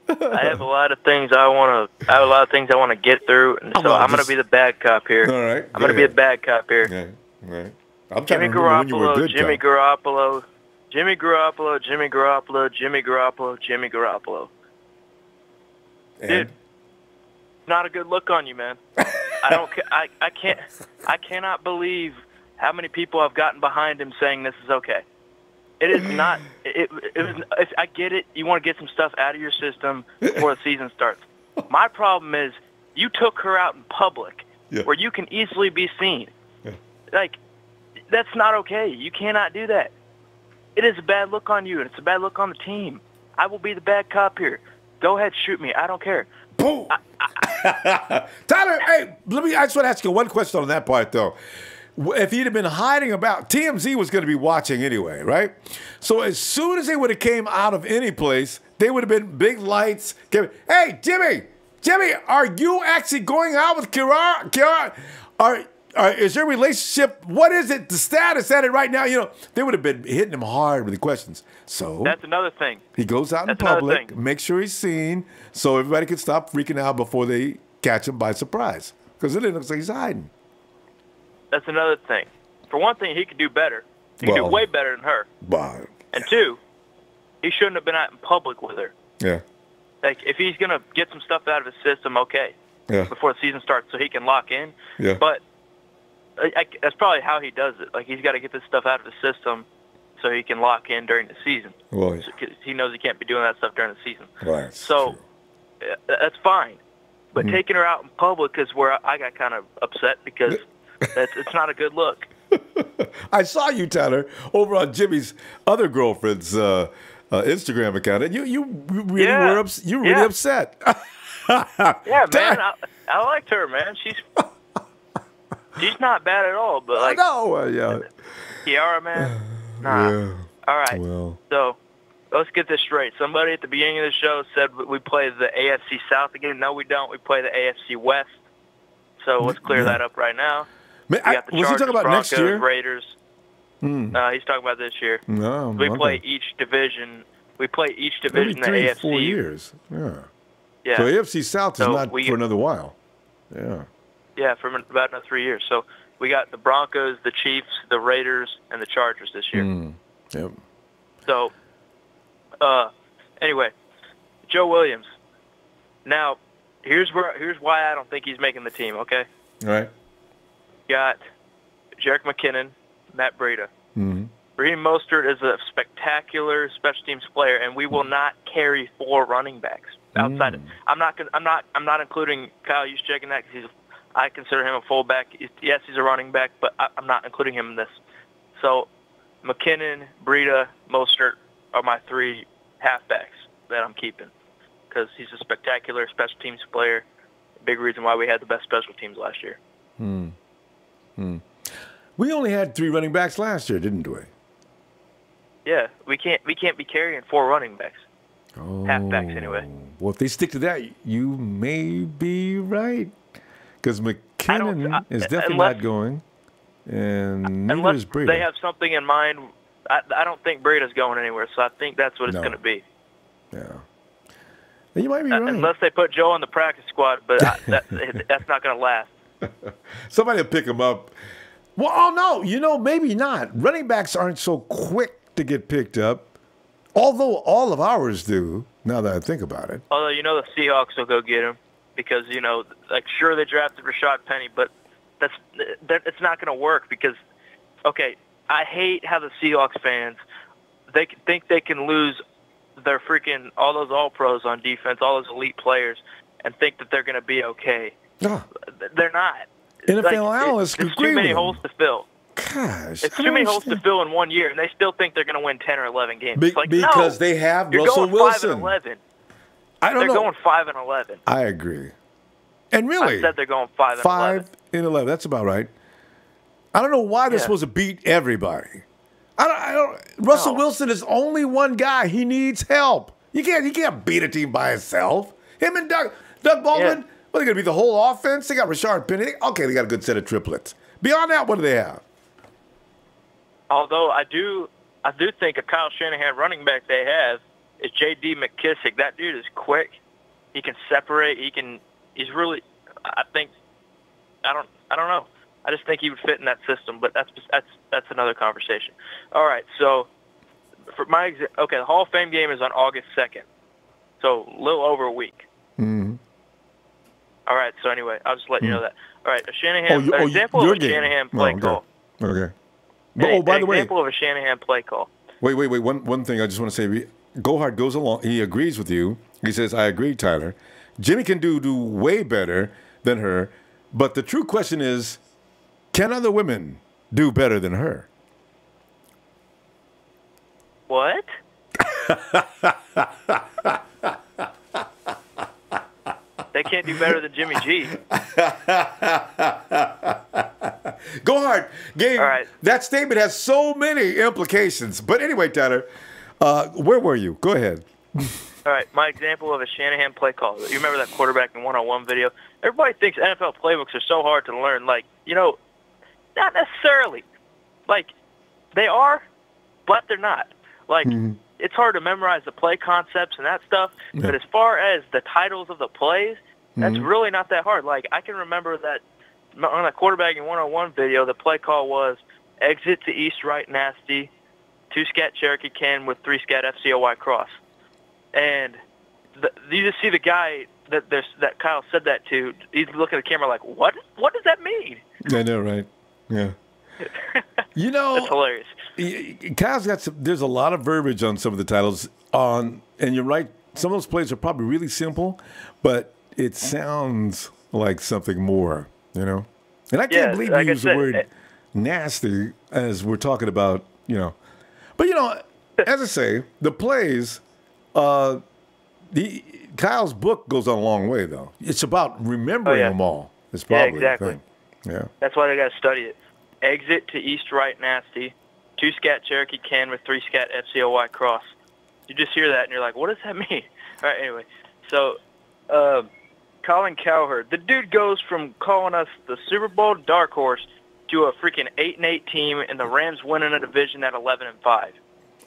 I have a lot of things I want to get through, and so I'm going to be the bad cop here. All right. I'm going to be the bad cop here. Yeah. Right. I'm trying to remember when you were a good Jimmy cop. Garoppolo. Dude, not a good look on you, man. I cannot believe how many people have gotten behind him saying this is okay. It is not. I get it. You want to get some stuff out of your system before the season starts. My problem is you took her out in public where you can easily be seen. Yeah. Like, that's not okay. You cannot do that. It is a bad look on you, and it's a bad look on the team. I will be the bad cop here. Go ahead, shoot me. I don't care. Boom. Tyler, hey, I just want to ask you one question on that part, though. If he'd have been hiding about, TMZ was going to be watching anyway, right? So as soon as they would have came out of any place, they would have been big lights. Hey, Jimmy, are you actually going out with Kiara? Is your relationship, what is it, the status at it right now? They would have been hitting him hard with the questions. So that's another thing. He goes out in public, make sure he's seen, so everybody can stop freaking out before they catch him by surprise. Because then it looks like he's hiding. That's another thing. For one thing, he could do better. He could do way better than her. And two, he shouldn't have been out in public with her. Yeah. Like, if he's going to get some stuff out of his system, okay. Yeah. Before the season starts so he can lock in. Yeah. But that's probably how he does it. Like, he's got to get this stuff out of his system so he can lock in during the season. Well, because he knows he can't be doing that stuff during the season. Right. So, that's fine. But taking her out in public is where I got kind of upset because it's not a good look. I saw you, Tyler, over on Jimmy's other girlfriend's Instagram account, and you really were really upset. Yeah, man, I liked her, man. She's not bad at all, but like, Kiara, man, nah. Yeah. All right, so let's get this straight. Somebody at the beginning of the show said we play the AFC South again. No, we don't. We play the AFC West. So let's clear that up right now. Was he talking about Broncos, next year? Raiders. No, he's talking about this year. No, we play each division. We play each division in the AFC. 4 years. Yeah. Yeah. So AFC South is not for another while. Yeah. Yeah, for about another 3 years. So we got the Broncos, the Chiefs, the Raiders, and the Chargers this year. Yep. So, anyway, Joe Williams. Now, here's why I don't think he's making the team. Okay. All right. Got Jerick McKinnon, Matt Breida. Mm-hmm. Raheem Mostert is a spectacular special teams player, and we will not carry 4 running backs outside. I'm not including Kyle Juszczyk in that because I consider him a fullback. Yes, he's a running back, but I'm not including him in this. So McKinnon, Breida, Mostert are my 3 halfbacks that I'm keeping because he's a spectacular special teams player. Big reason why we had the best special teams last year. We only had 3 running backs last year, didn't we? Yeah, we can't be carrying 4 running backs. Halfbacks anyway. Well, if they stick to that, you may be right. Because McKinnon is definitely not going, and neither is Breida. They have something in mind. I don't think Breida's going anywhere, so I think that's what it's going to be. Yeah. You might be right. Unless they put Joe on the practice squad, but that's not going to last. Somebody will pick him up. Well, no, maybe not. Running backs aren't so quick to get picked up, although all of ours do, now that I think about it. Although, the Seahawks will go get him because, sure, they drafted Rashad Penny, but it's not going to work because, okay, I hate how the Seahawks fans, they think they can lose their freaking, all those all-pros on defense, all those elite players, and think that they're going to be okay. Oh. They're not. NFL analysts agree with them. It's too many holes to fill. Gosh. It's too many holes to fill in 1 year, and they still think they're going to win 10 or 11 games. Because they have Russell Wilson. You're going 5-11. They're going 5-11. I agree. And really, I said they're going 5-11. 5-11. That's about right. I don't know why they're supposed to beat everybody. Russell Wilson is only one guy. He needs help. He can't beat a team by himself. Him and Doug Baldwin. Yeah. What, are they going to be the whole offense? They got Rashard Penny. Okay, they got a good set of triplets. Beyond that, what do they have? Although I do think a Kyle Shanahan running back they have is J.D. McKissick. That dude is quick. He can separate. He's really. I don't know. I just think he would fit in that system. But that's another conversation. All right. So for the Hall of Fame game is on August 2nd. So a little over a week. Mm-hmm. All right. So anyway, I'll just let you know that. All right. A Shanahan example of a Shanahan play call. Okay. By the way, example of a Shanahan play call. Wait. One thing I just want to say. Gohard goes along. He agrees with you. He says, "I agree, Tyler. Jimmy can do way better than her, but the true question is, can other women do better than her?" What? They can't do better than Jimmy G. Gohard gave that statement has so many implications. But anyway, Tyler, where were you? Go ahead. All right, my example of a Shanahan play call. You remember that quarterback in one-on-one video? Everybody thinks NFL playbooks are so hard to learn. Like, not necessarily. Like, they are, but they're not. Like, it's hard to memorize the play concepts and that stuff. Yeah. But as far as the titles of the plays, that's really not that hard. Like, I can remember that on a quarterbacking one-on-one video, the play call was exit to east right nasty, 2-scat Cherokee Ken with 3-scat FCOY cross. And you just see the guy that Kyle said that to, he's looking at the camera like, what does that mean? I know, right? Yeah. That's hilarious. Kyle's got there's a lot of verbiage on some of the titles and you're right, some of those plays are probably really simple, but it sounds like something more, And I can't believe we use the word nasty as we're talking about, But, as I say, the plays, Kyle's book goes on a long way, though. It's about remembering them all. It's probably exactly. the thing. Yeah. That's why they got to study it. Exit to east, right, nasty. 2 scat Cherokee can with 3 scat FCOY cross. You just hear that and you're like, what does that mean? All right, anyway. So, Colin Cowherd, the dude goes from calling us the Super Bowl dark horse to a freaking 8-8 team, and the Rams winning a division at 11-5.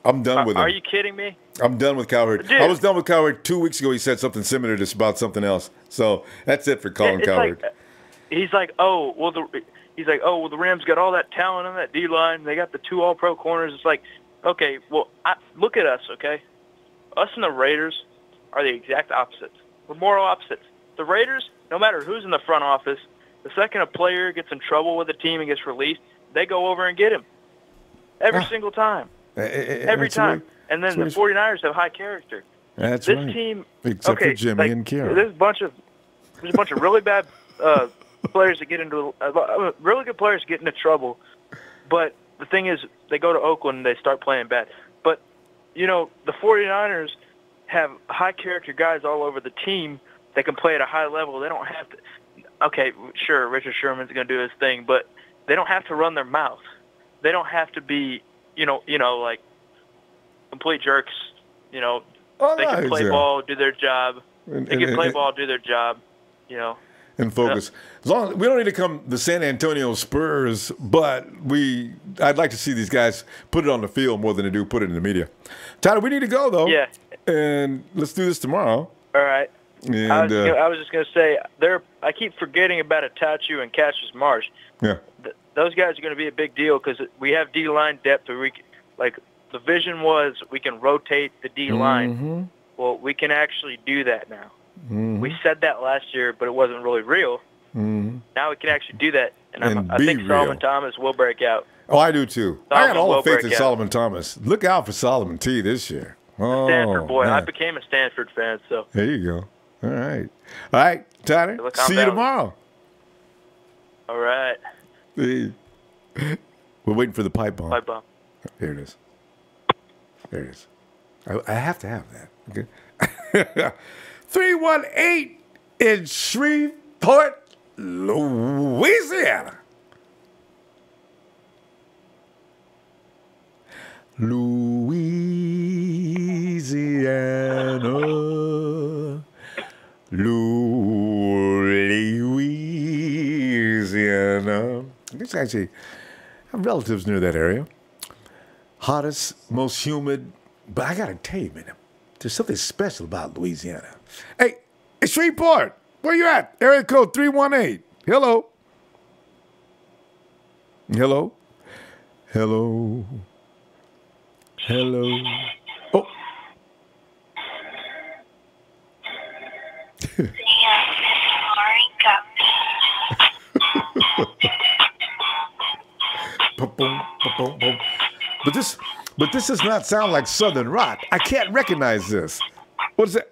I'm done with him. Are you kidding me? I'm done with Cowherd. Dude. I was done with Cowherd 2 weeks ago. He said something similar to this about something else. So that's it for Colin Cowherd. He's like, the Rams got all that talent on that D-line. They got the 2 all-pro corners. It's like, okay, well, look at us, okay? Us and the Raiders are the exact opposites. We're moral opposites. The Raiders, no matter who's in the front office, the second a player gets in trouble with the team and gets released, they go over and get him. Every single time. Every time. And then the 49ers have high character. That's this right. team, except for Jimmy and Kira. There's a bunch of really bad players that get into really good players get into trouble. But the thing is, they go to Oakland and they start playing bad. But the 49ers have high character guys all over the team that can play at a high level. They don't have to. Okay, sure, Richard Sherman's going to do his thing, but they don't have to run their mouth. They don't have to be, like complete jerks. They can play ball, do their job. They can play ball, do their job. And focus. As long as we don't need to come the San Antonio Spurs, but I'd like to see these guys put it on the field more than they do put it in the media. Tyler, we need to go though. Yeah. And let's do this tomorrow. All right. And, I was just going to say, I keep forgetting about Atachu and Cassius Marsh. Yeah. Those guys are going to be a big deal because we have D-line depth. The vision was we can rotate the D-line. Mm-hmm. Well, we can actually do that now. Mm-hmm. We said that last year, but it wasn't really real. Mm-hmm. Now we can actually do that. And I think Solomon Thomas will break out. Oh, I do too. I got all the faith in Solomon Thomas. Look out for Solomon T this year. Oh, Stanford boy. Man. I became a Stanford fan, so. There you go. All right, Tyler. See you tomorrow. All right. We're waiting for the pipe bomb. Pipe bomb. There it is. There it is. I have to have that. Okay. 318 in Shreveport, Louisiana. Louisiana. I guess actually have relatives near that area. Hottest, most humid. But I got to tell you, man, there's something special about Louisiana. Hey, it's Shreveport. Where you at? Area code 318. Hello. Hello. Hello. Hello. Oh. But this does not sound like Southern rock. I can't recognize this. What is that?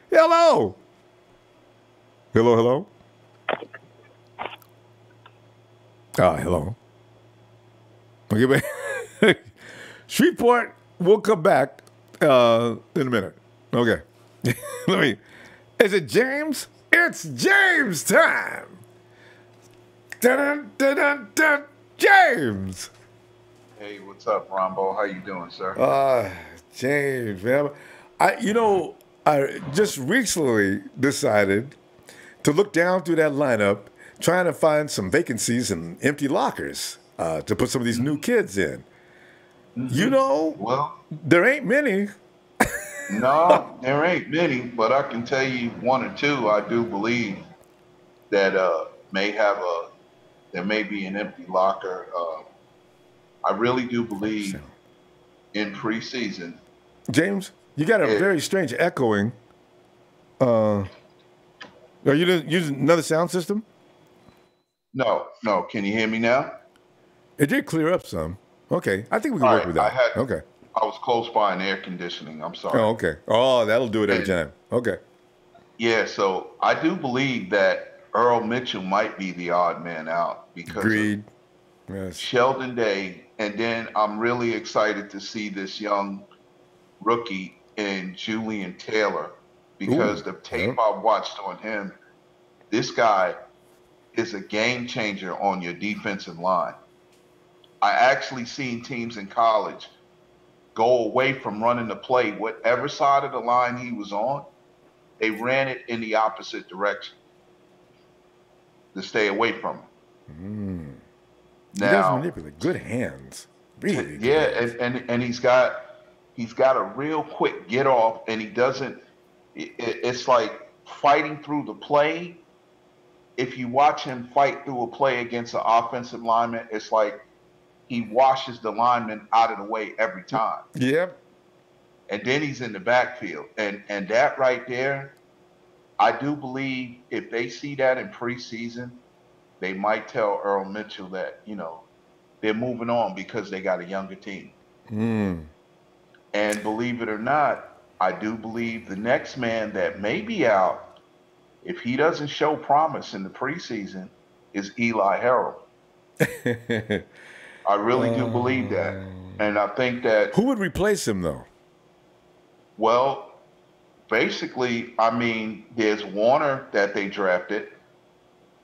Hello. Hello, hello. Oh, hello. Okay, but Shreveport, we'll come back in a minute. Okay. Is it James? It's James time. Dun, dun, dun, dun, James. Hey, what's up, Ronbo? How you doing, sir? James, man. I just recently decided to look down through that lineup, trying to find some vacancies and empty lockers to put some of these new kids in. Mm-hmm. Well, there ain't many. No, there ain't many, but I can tell you one or two I do believe that there may be an empty locker. I really do believe in preseason. James, you got a very strange echoing. Are you using another sound system? No. Can you hear me now? It did clear up some. Okay. I think we can work with that. I was close by in air conditioning. I'm sorry. Oh, okay. Oh, that'll do it every time. Okay. Yeah, so I do believe that Earl Mitchell might be the odd man out because Agreed. Yes. Sheldon Day. And then I'm really excited to see this young rookie, in Julian Taylor because the tape I watched on him, this guy is a game changer on your defensive line. I actually seen teams in college go away from running the play, whatever side of the line he was on, they ran it in the opposite direction to stay away from him. Now, he does manipulate. Good hands. Really good hands. And he's got a real quick get off, and he doesn't. It's like fighting through the play. If you watch him fight through a play against an offensive lineman, it's like he washes the lineman out of the way every time. Yep. And then he's in the backfield. And that right there, I do believe if they see that in preseason, they might tell Earl Mitchell that, you know, they're moving on because they got a younger team. And believe it or not, I do believe the next man that may be out, if he doesn't show promise in the preseason, is Eli Harold. I really do believe that. And I think that... Who would replace him, though? Well, basically, I mean, there's Warner that they drafted.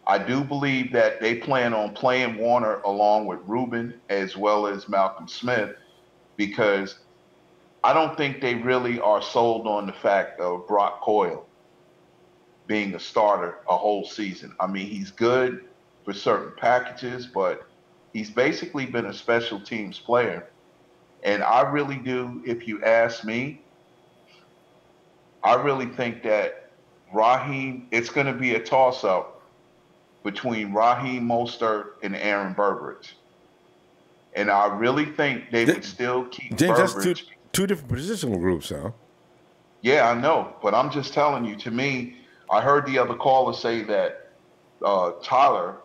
I do believe that they plan on playing Warner along with Reuben as well as Malcolm Smith, because I don't think they really are sold on the fact of Brock Coyle being a starter a whole season. I mean, he's good for certain packages, but he's basically been a special teams player. And I really do, if you ask me, I really think that Raheem, it's going to be a toss-up between Raheem Mostert and Aaron Burbridge. And I really think they would still keep James, Burbridge. That's two different positional groups, huh? Yeah, I know. But I'm just telling you, to me, I heard the other caller say that Tyler,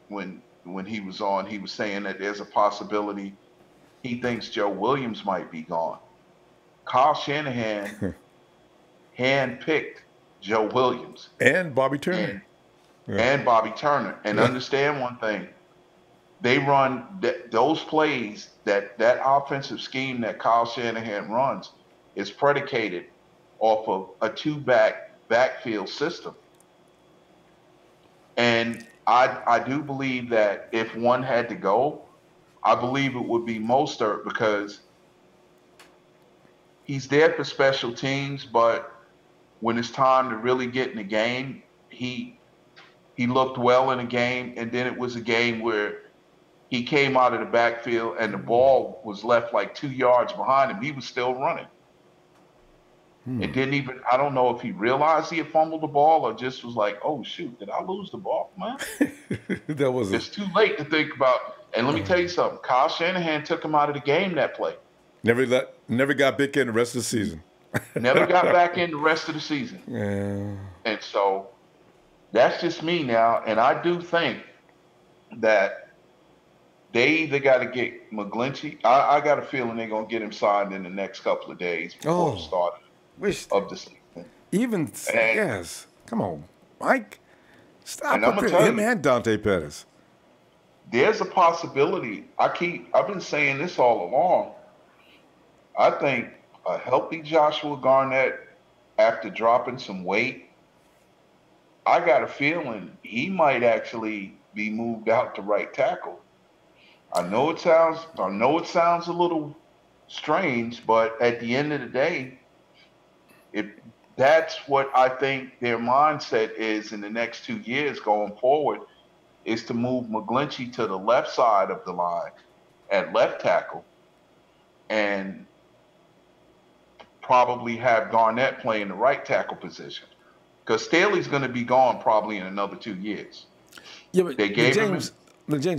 when he was on, he was saying that there's a possibility he thinks Joe Williams might be gone. Kyle Shanahan handpicked Joe Williams. And Bobby Turner. And Bobby Turner. And understand one thing. They run those plays, that offensive scheme that Kyle Shanahan runs is predicated off of a backfield system. And I do believe that if one had to go, I believe it would be Mostert, because he's there for special teams, but when it's time to really get in the game, he looked well in a game, and then it was a game where he came out of the backfield and the ball was left like 2 yards behind him. He was still running. It didn't even, I don't know if he realized he had fumbled the ball or just was like, oh, shoot, did I lose the ball, man? It's too late to think about. And let me tell you something. Kyle Shanahan took him out of the game that play. Never got back in the rest of the season. Never got back in the rest of the season. Yeah. And so that's just me now. And I do think that they either got to get McGlinchey. I got a feeling they're going to get him signed in the next couple of days before the start of the season. Yes. Come on, Mike. Stop him and Dante Pettis. There's a possibility. I've been saying this all along. I think a healthy Joshua Garnett, after dropping some weight, I got a feeling he might actually be moved out to right tackle. I know it sounds a little strange, but at the end of the day, that's what I think their mindset is in the next 2 years going forward, is to move McGlinchey to the left side of the line at left tackle and probably have Garnett playing the right tackle position. Because Staley's going to be gone probably in another 2 years. Yeah, but James,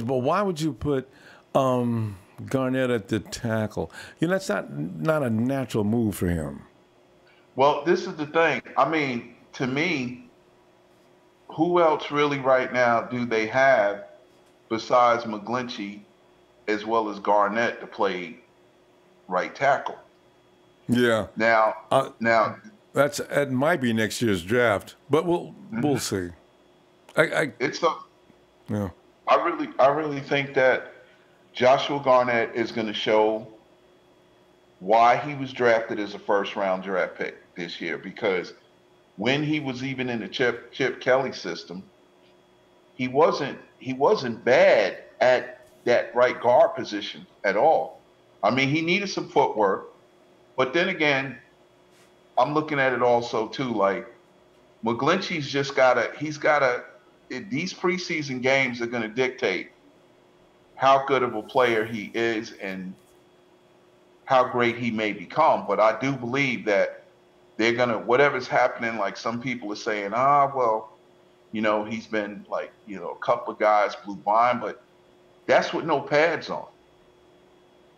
but why would you put Garnett at the tackle? You know, that's not a natural move for him. Well, this is the thing. I mean, to me, who else really right now do they have besides McGlinchey as well as Garnett to play right tackle? Yeah. Now it might be next year's draft, but we'll see. I really think that Joshua Garnett is going to show why he was drafted as a first-round draft pick this year, because when he was even in the Chip Kelly system, he wasn't bad at that right guard position at all. I mean, he needed some footwork, but then again, I'm looking at it also too, like McGlinchey's these preseason games are going to dictate how good of a player he is and how great he may become. But I do believe that they're going to, whatever's happening, like some people are saying, well, he's been like, a couple of guys blew by him, but that's with no pads on.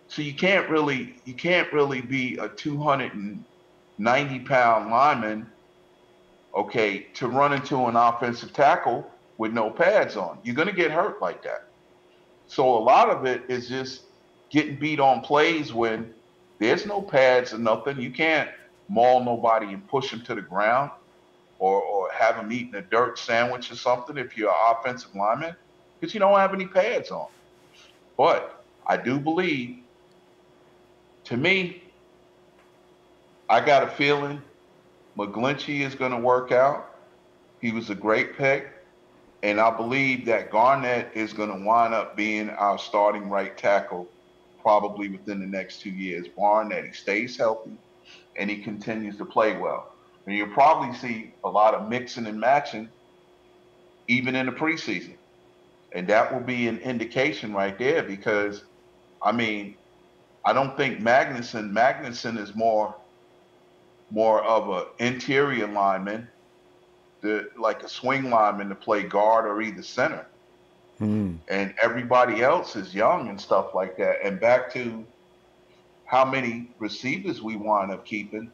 So you can't really be a 290-pound lineman, okay, to run into an offensive tackle with no pads on. You're going to get hurt like that. So a lot of it is just getting beat on plays when there's no pads or nothing. You can't maul nobody and push them to the ground or have them eating a dirt sandwich or something if you're an offensive lineman, because you don't have any pads on. But I do believe, to me, I got a feeling McGlinchey is going to work out. He was a great pick. And I believe that Garnett is going to wind up being our starting right tackle probably within the next 2 years, barring that he stays healthy and he continues to play well. And you'll probably see a lot of mixing and matching even in the preseason. And that will be an indication right there because, I mean, I don't think Magnuson is more of an interior lineman, like a swing lineman to play guard or either center. And everybody else is young and stuff like that. And back to how many receivers we wind up keeping,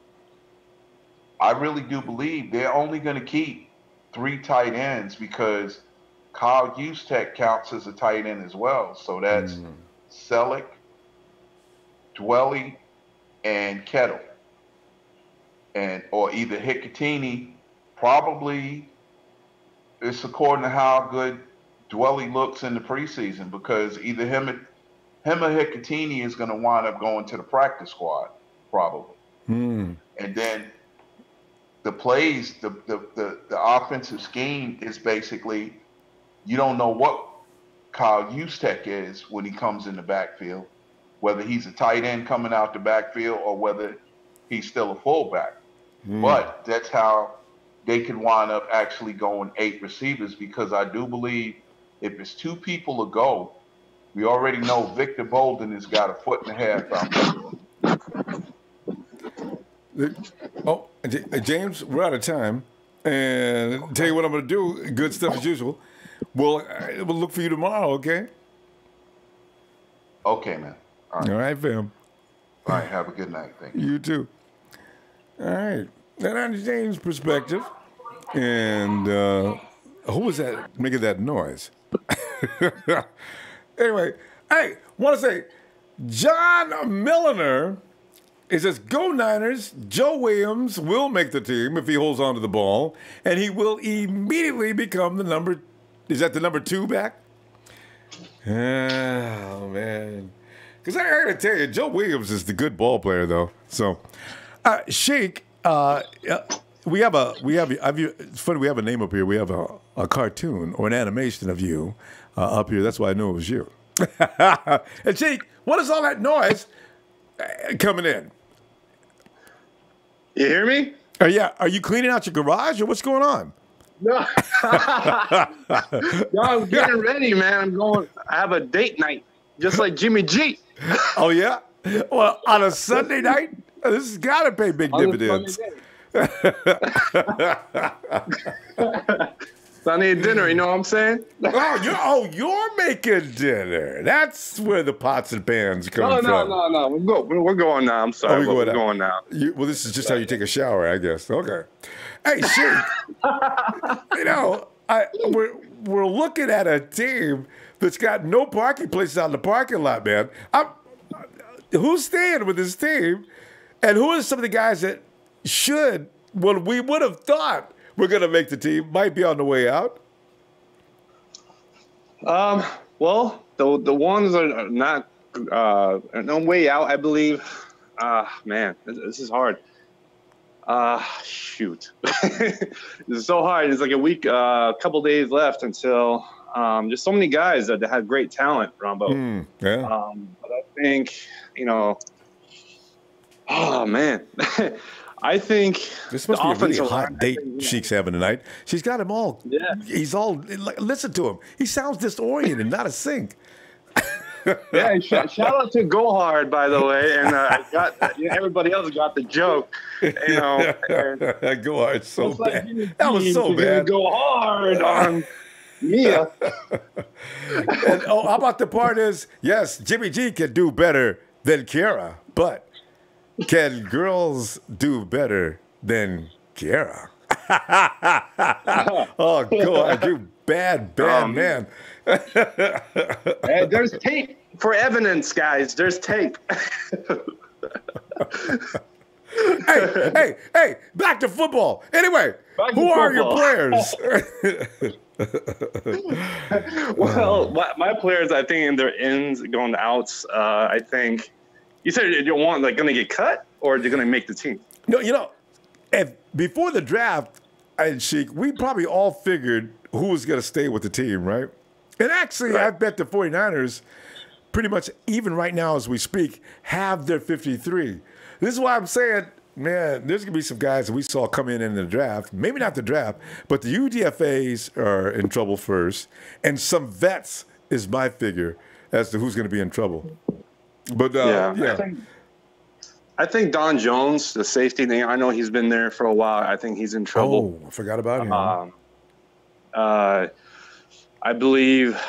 I really do believe they're only going to keep 3 tight ends because Kyle Juszczyk counts as a tight end as well. So that's Selleck, Dwelly, and Kittle. Or either Hicatini. Probably it's according to how good Dwelly looks in the preseason, because either him or Hicatini is going to wind up going to the practice squad, probably. And then the plays, the offensive scheme is basically, you don't know what Kyle Juszczyk is when he comes in the backfield, whether he's a tight end coming out the backfield or whether he's still a fullback. But that's how they can wind up actually going 8 receivers, because I do believe if it's 2 people to go, we already know Victor Bolden has got a 1.5 out. James, we're out of time. And tell you what I'm going to do. Good stuff as usual. We'll look for you tomorrow, okay? Okay, man. All right, fam. All right, have a good night. Thank you. You too. All right. Now, that's James' perspective. And who was that making that noise? Anyway, hey, want to say, John Milliner, it says, go Niners, Joe Williams will make the team if he holds on to the ball, and he will immediately become the number 2 back? Oh, man. Because I got to tell you, Joe Williams is the good ball player, though. So, Sheik, it's funny, we have a name up here. We have a cartoon or an animation of you up here. That's why I knew it was you. And Sheik, what is all that noise coming in? You hear me? Yeah. Are you cleaning out your garage or what's going on? No. No, I'm getting ready, man. I have a date night, just like Jimmy G. Oh, yeah? Well, on a Sunday night? This has got to pay big dividends. Sunday dinner, you know what I'm saying? You're making dinner. That's where the pots and pans come from. No. We're going now. I'm sorry. We're going now. Well, this is just how you take a shower, I guess. Okay. Hey, Sheik. We're looking at a team that's got no parking places out in the parking lot, man. Who's staying with this team? And who are some of the guys that we would have thought were going to make the team, might be on the way out? Well, the ones are not no way out, I believe. Man, this is hard. Shoot. This is so hard. It's like a week, couple days left until just so many guys that have great talent, Ronbo. But I think, oh, man. I think this must be a really hot date Sheik's having tonight. She's got him all. Yeah. He's all. Listen to him. He sounds disoriented, not a sync. Yeah, shout out to Go Hard, by the way, and everybody else got the joke. Go Hard, so bad. That was so bad. Go hard on Mia. And, how about the part is, yes, Jimmy G can do better than Kiara, but can girls do better than Kiara? Oh, Go Hard, you bad man. There's tape for evidence, guys. There's tape. Hey, back to football. Anyway, who are your players? Well, my players, I think, in their ins, going to outs, I think. You said you want going to get cut, or they're going to make the team? No, before the draft, Sheik, we probably all figured who was going to stay with the team, right? And actually, right. I bet the 49ers, pretty much even right now as we speak, have their 53. This is why I'm saying, man, there's going to be some guys that we saw come in the draft. Maybe not the draft, but the UDFAs are in trouble first. And some vets is my figure as to who's going to be in trouble. But, yeah. I think Don Jones, the safety thing, I know he's been there for a while. I think he's in trouble. Oh, I forgot about him. I believe,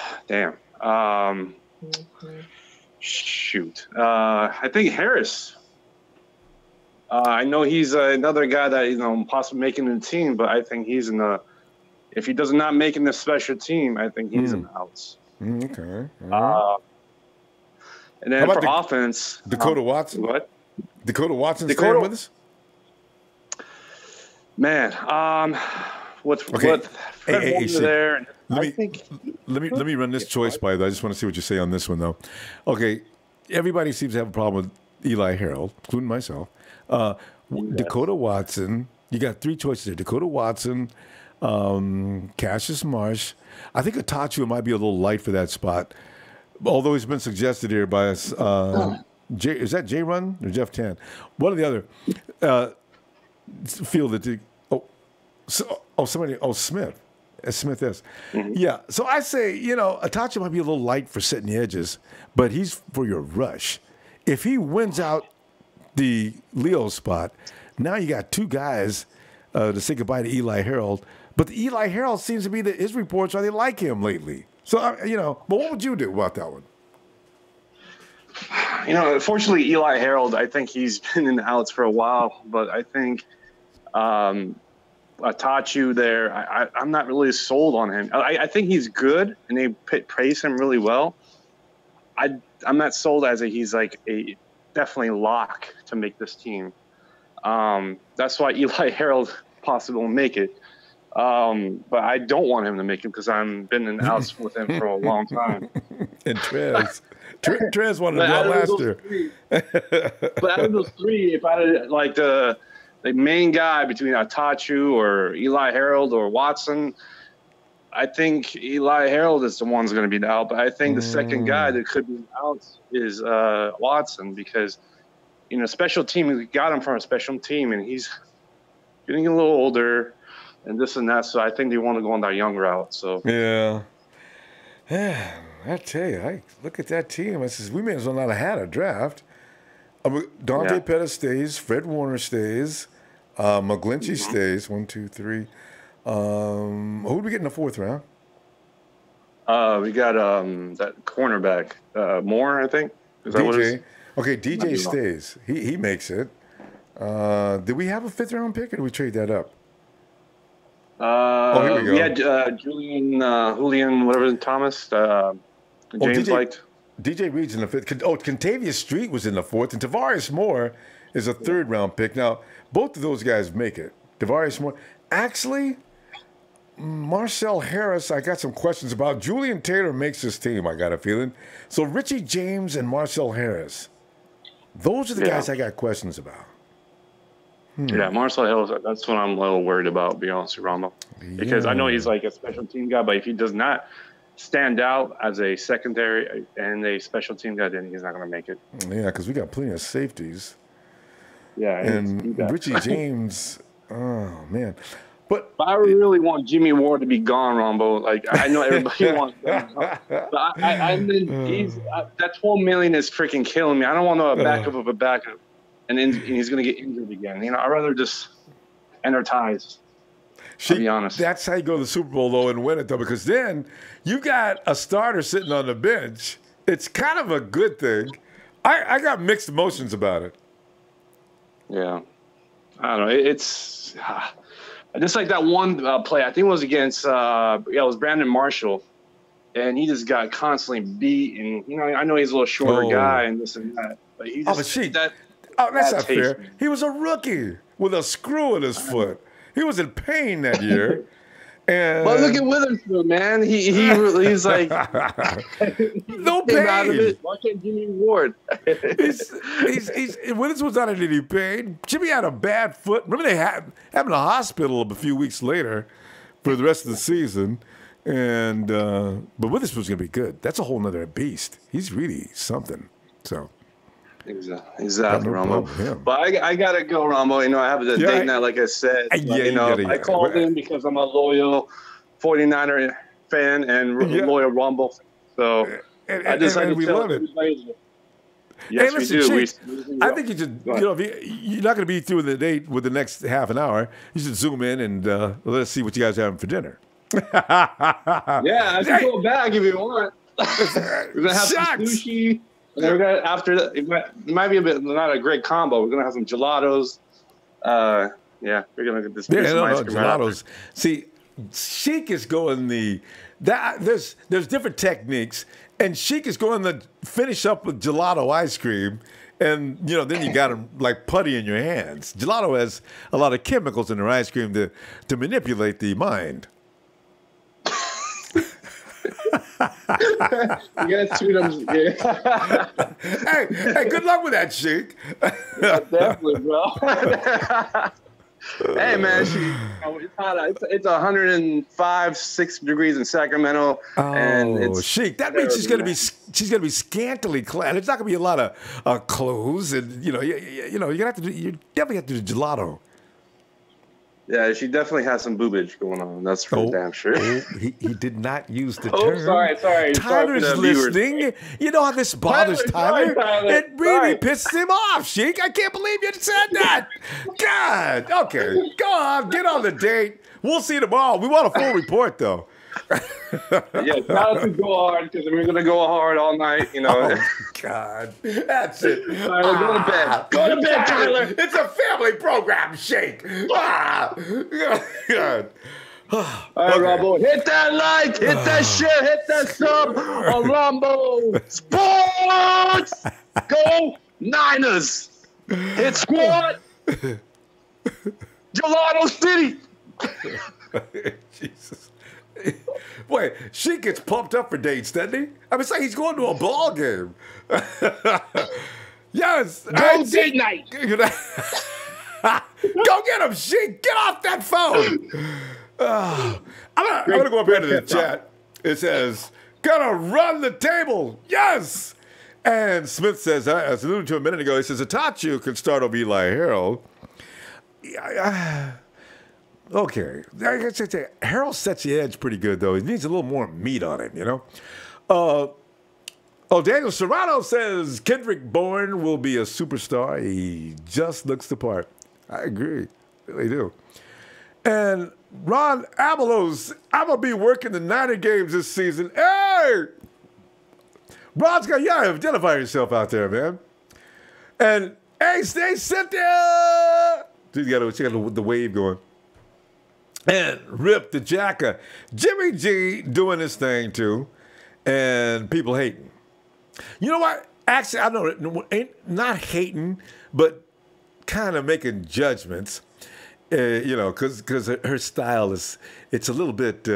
shoot. I think Harris. I know he's another guy that, possibly making the team, but I think he's if he does not make in the special team, I think he's in the outs. Okay. And then for offense. Dakota Watson? What? Dakota Watson staying with us? Man, what hey, there? Let me run this choice by you. I just want to see what you say on this one, though. Okay, everybody seems to have a problem with Eli Harold, including myself. Dakota Watson, you got three choices there. Dakota Watson, Cassius Marsh. I think Atachu might be a little light for that spot, although he's been suggested here by us. Is that Jay Run or Jeff Tan? One or the other. Feel that Smith. Smith is. Mm-hmm. Yeah. So I say, Atachi might be a little light for setting the edges, but he's for your rush. If he wins out the Leo spot, now you got two guys to say goodbye to Eli Harold. But the Eli Harold seems to be his reports are they like him lately. So, but what would you do about that one? Unfortunately, Eli Harold, I think he's been in the outs for a while, but I think Atachu there, I'm not really sold on him. I think he's good, and they praise him really well. I'm not sold as he's like a definitely lock to make this team. That's why Eli Harold possibly will make it. But I don't want him to make it because I've been in the outs with him for a long time. And Trez wanted to go last year. But out of those three, if I had like the main guy between Atachu or Eli Harold or Watson, I think Eli Harold is the one who's going to be out. But I think the second guy that could be out is Watson because, special team, we got him from a special team, and he's getting a little older and this and that. So I think they want to go on that young route. So yeah. I tell you, look at that team. I says we may as well not have had a draft. Dante Pettis stays. Fred Warner stays. McGlinchey stays. 1, 2, 3. Who did we get in the fourth round? We got that cornerback, Moore, I think. Is that what it is? Okay, DJ stays. He makes it. Did we have a fifth round pick, or did we trade that up? Here we go. We had Julian, whatever, Thomas. James liked. DJ Reed's in the fifth. Contavious Street was in the fourth, and Tavares Moore is a third round pick. Now, both of those guys make it. Tavares Moore. Actually, Marcel Harris, I got some questions about. Julian Taylor makes this team, I got a feeling. So Richie James and Marcel Harris. Those are the guys I got questions about. Yeah, Marcel Hill, that's what I'm a little worried about, to be honest with Ronbo. Because I know he's like a special team guy, but if he does not stand out as a secondary and a special team guy, then he's not going to make it. Yeah, because we got plenty of safeties. Yeah. And Richie James, oh, man. But I really want Jimmy Ward to be gone, Ronbo. Like, I know everybody wants that. But that $12 million is freaking killing me. I don't want a backup of a backup. And then he's going to get injured again. You know, I'd rather just end our ties, to be honest. That's how you go to the Super Bowl, though, and win it, though, because then you got a starter sitting on the bench. It's kind of a good thing. I got mixed emotions about it. Yeah. I don't know. It's just like that one play. I think it was against, it was Brandon Marshall. And he just got constantly beat. And, you know, I know he's a little shorter guy and this and that. But he just, that's not fair. He was a rookie with a screw in his foot. He was in pain that year. And but look at Witherspoon, man. He's like no pain. Why can't Jimmy Ward? Witherspoon's not in any pain. Jimmy had a bad foot. Remember they had him in the hospital a few weeks later for the rest of the season. And but Witherspoon's gonna be good. That's a whole nother beast. He's really something. So. Exactly, Ronbo. But I gotta go, Ronbo. You know, I have the date night, like I said. I called in because I'm a loyal 49er fan and loyal Ronbo fan. So I decided to tell everybody. Yes, we do. I think you should, you know, you're not going to be through the date with the next half an hour. You should zoom in and let us see what you guys are having for dinner. Yeah, I can go back if you want. We're going to have some sushi. And then we're gonna it might be a bit not a great combo. We're gonna have some gelatos. We're gonna get this. Gelatos. See, Sheik is going there's different techniques, and Sheik is going to finish up with gelato ice cream, and you know then you got him like putty in your hands. Gelato has a lot of chemicals in their ice cream to manipulate the mind. You gotta tweet them. Yeah. hey, good luck with that, Sheik. Definitely, bro. Hey, man, it's hot. It's 105, 6 degrees in Sacramento. Oh, and it's Sheik, that means she's gonna be scantily clad. It's not gonna be a lot of clothes, and you definitely have to do the gelato. Yeah, she definitely has some boobage going on. That's for damn sure. He did not use the term. Sorry. Tyler's listening. You know how this bothers Tyler? It really pisses him off, Sheik. I can't believe you said that. God. Okay. Go on. Get on the date. We'll see tomorrow. We want a full report, though. Yeah, not to go hard because we're gonna go hard all night. You know. Oh, God, that's it. Tyler, go to bed. Go to bed, Tyler. It's a family program, Sheik. God. All right, Ronbo, hit that like, hit that share, hit that sub on Ronbo Sports. Go Niners. Hit squad. Gelato City. Jesus. Boy, she gets pumped up for dates, doesn't he? I mean, it's like he's going to a ball game. Yes. Go date night. Go get him, Sheik. Get off that phone. I'm gonna go up here to the chat. It says, gonna run the table. Yes. And Smith says, I was alluding to a minute ago, he says, Atachu can start over Eli Harold. Okay. Harold sets the edge pretty good, though. He needs a little more meat on him, you know? Daniel Sparano says Kendrick Bourne will be a superstar. He just looks the part. I agree. Really do. And Ron Abelos, I'm going to be working the Niner games this season. Hey! Ron's got, identify yourself out there, man. And, hey, stay Cynthia! You got the wave going. And Rip the Jacker. Jimmy G doing his thing, too. And people hating. You know what? Actually, I know, not hating, but kind of making judgments. Because her style it's a little bit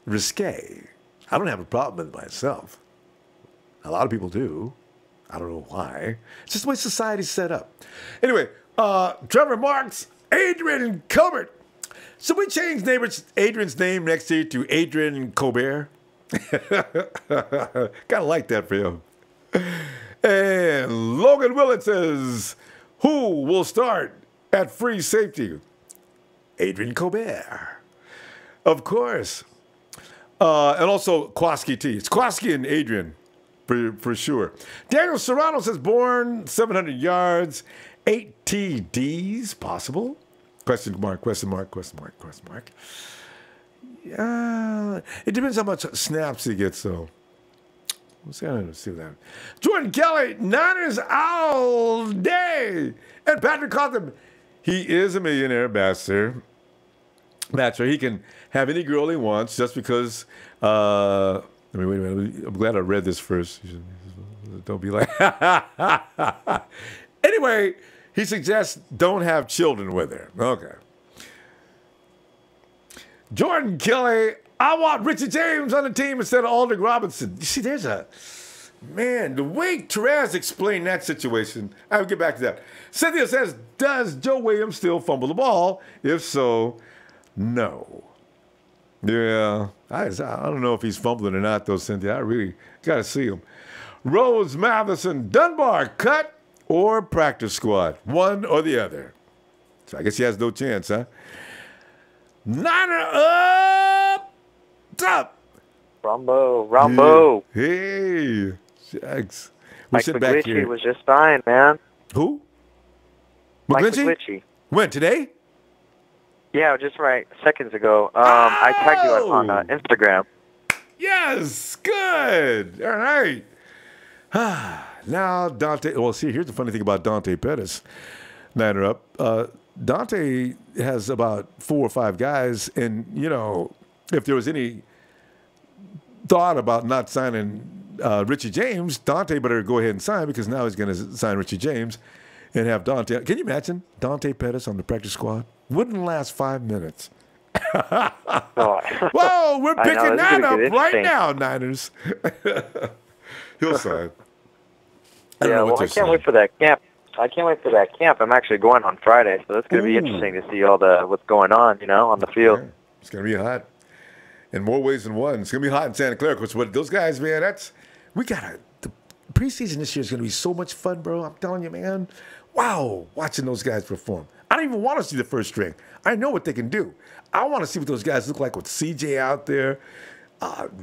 risque. I don't have a problem with it myself. A lot of people do. I don't know why. It's just the way society's set up. Anyway, Trevor Marks, Adrian Colbert. Should we change Adrian's name next year to Adrian Colbert? Kind of like that for him. And Logan Willett says, who will start at free safety? Adrian Colbert. Of course. And also Kwaski T. It's Kwaski and Adrian for sure. Daniel Sparano says Bourne, 700 yards, 8 TDs, possible? Question mark. It depends how much snaps he gets, though. Let's see that. Jordan Kelly, Niners all day. And Patrick Cotham, he is a millionaire bachelor. He can have any girl he wants just because. Wait a minute. I'm glad I read this first. Don't be like. Anyway, he suggests don't have children with her. Okay. Jordan Kelly, I want Richie James on the team instead of Aldrick Robinson. You see, the way Therese explained that situation, I'll get back to that. Cynthia says, does Joe Williams still fumble the ball? If so, no. Yeah, I don't know if he's fumbling or not, though, Cynthia. I really got to see him. Rose Matheson, Dunbar, cut or practice squad, one or the other. So I guess he has no chance, huh? Niner up! Ronbo. Hey. Shucks. Mike McGlinchey was just fine, man. Who? McGlinchey? When, today? Yeah, just seconds ago. I tagged you on Instagram. Yes, good. All right. Now, Dante. Well, see, here's the funny thing about Dante Pettis. Niner up. Dante has about 4 or 5 guys, and, if there was any thought about not signing Richie James, Dante better go ahead and sign because now he's going to sign Richie James and have Dante. Can you imagine Dante Pettis on the practice squad? Wouldn't last 5 minutes. Whoa, we're picking that up right now, Niners. He'll sign. I can't wait for that camp. I'm actually going on Friday, so it's going to be interesting to see all what's going on, on the field. Yeah, it's going to be hot in more ways than one. It's going to be hot in Santa Clara because those guys, man, the preseason this year is going to be so much fun, bro. I'm telling you, man. Wow, watching those guys perform. I don't even want to see the first string. I know what they can do. I want to see what those guys look like with CJ out there,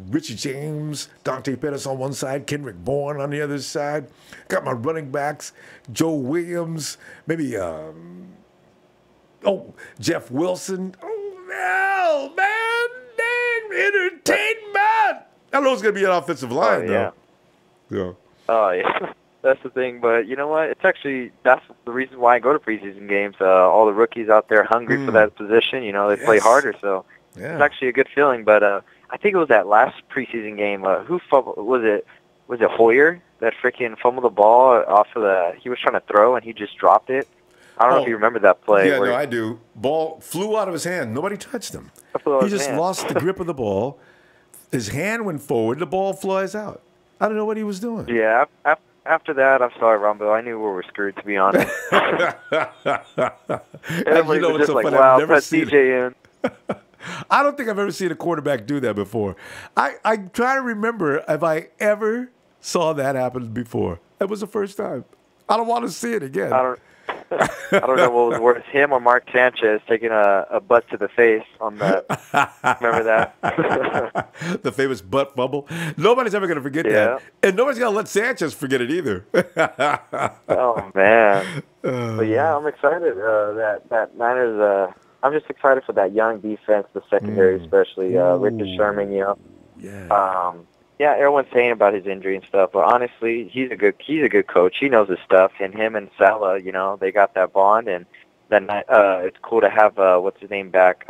Richie James, Dante Pettis on one side, Kendrick Bourne on the other side. Got my running backs, Joe Williams, maybe Jeff Wilson. Oh, man, dang, entertainment. I know it's going to be an offensive line, though. Yeah. Oh, yeah. That's the thing, but you know what? That's the reason why I go to preseason games. All the rookies out there hungry for that position. They play harder, so it's actually a good feeling. But I think it was that last preseason game. Who fumbled? Was it Hoyer that freaking fumbled the ball off of he was trying to throw and he just dropped it? I don't know if you remember that play. Yeah, no, I do. Ball flew out of his hand. Nobody touched him. He just lost the grip of the ball. His hand went forward. The ball flies out. I don't know what he was doing. Yeah, after that, I'm sorry, Ronbo. I knew we were screwed, to be honest. Everybody was just like, wow, put DJ in. I don't think I've ever seen a quarterback do that before. I try to remember if I ever saw that happen before. That was the first time. I don't want to see it again. I don't know what was worse, him or Mark Sanchez taking a butt to the face on that. Remember that? The famous butt fumble. Nobody's ever going to forget that. And nobody's going to let Sanchez forget it either. Oh, man. But, yeah, I'm excited. That Niners, I'm just excited for that young defense, the secondary especially. Richard Sherman, Yeah, everyone's saying about his injury and stuff, but honestly, he's a good coach. He knows his stuff, and him and Salah, they got that bond, and then it's cool to have what's his name back,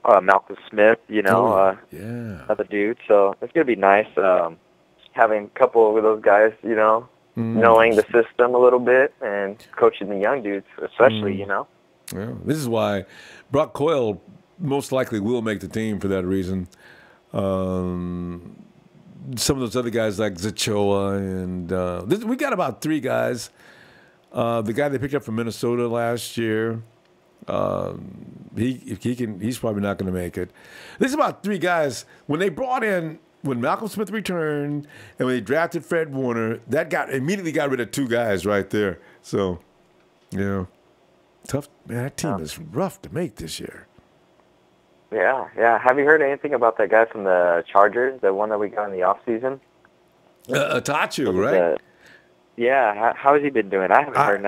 Malcolm Smith, other dude. So it's gonna be nice having a couple of those guys, knowing the system a little bit and coaching the young dudes, especially, Yeah, this is why Brock Coyle most likely will make the team for that reason. some of those other guys like Zachoa, and we got about 3 guys. The guy they picked up from Minnesota last year, he's probably not going to make it. There's about 3 guys. When Malcolm Smith returned and when they drafted Fred Warner, immediately got rid of 2 guys right there. So, tough. Man, that team is rough to make this year. Yeah. Have you heard anything about that guy from the Chargers, the one that we got in the offseason? Atachu, right? How has he been doing? I haven't heard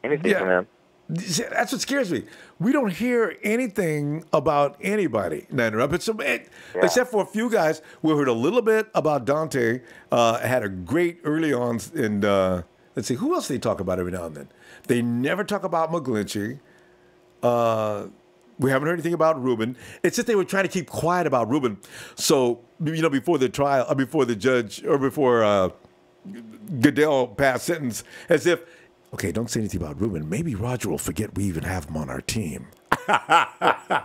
anything from him. That's what scares me. We don't hear anything about anybody, except for a few guys. We heard a little bit about Dante. Had a great early on, and let's see, who else do they talk about every now and then? They never talk about McGlinchey. We haven't heard anything about Ruben. It's just they were trying to keep quiet about Ruben. So, before the trial, or before the judge, or before Goodell passed sentence, as if, okay, don't say anything about Ruben. Maybe Roger will forget we even have him on our team. So I'm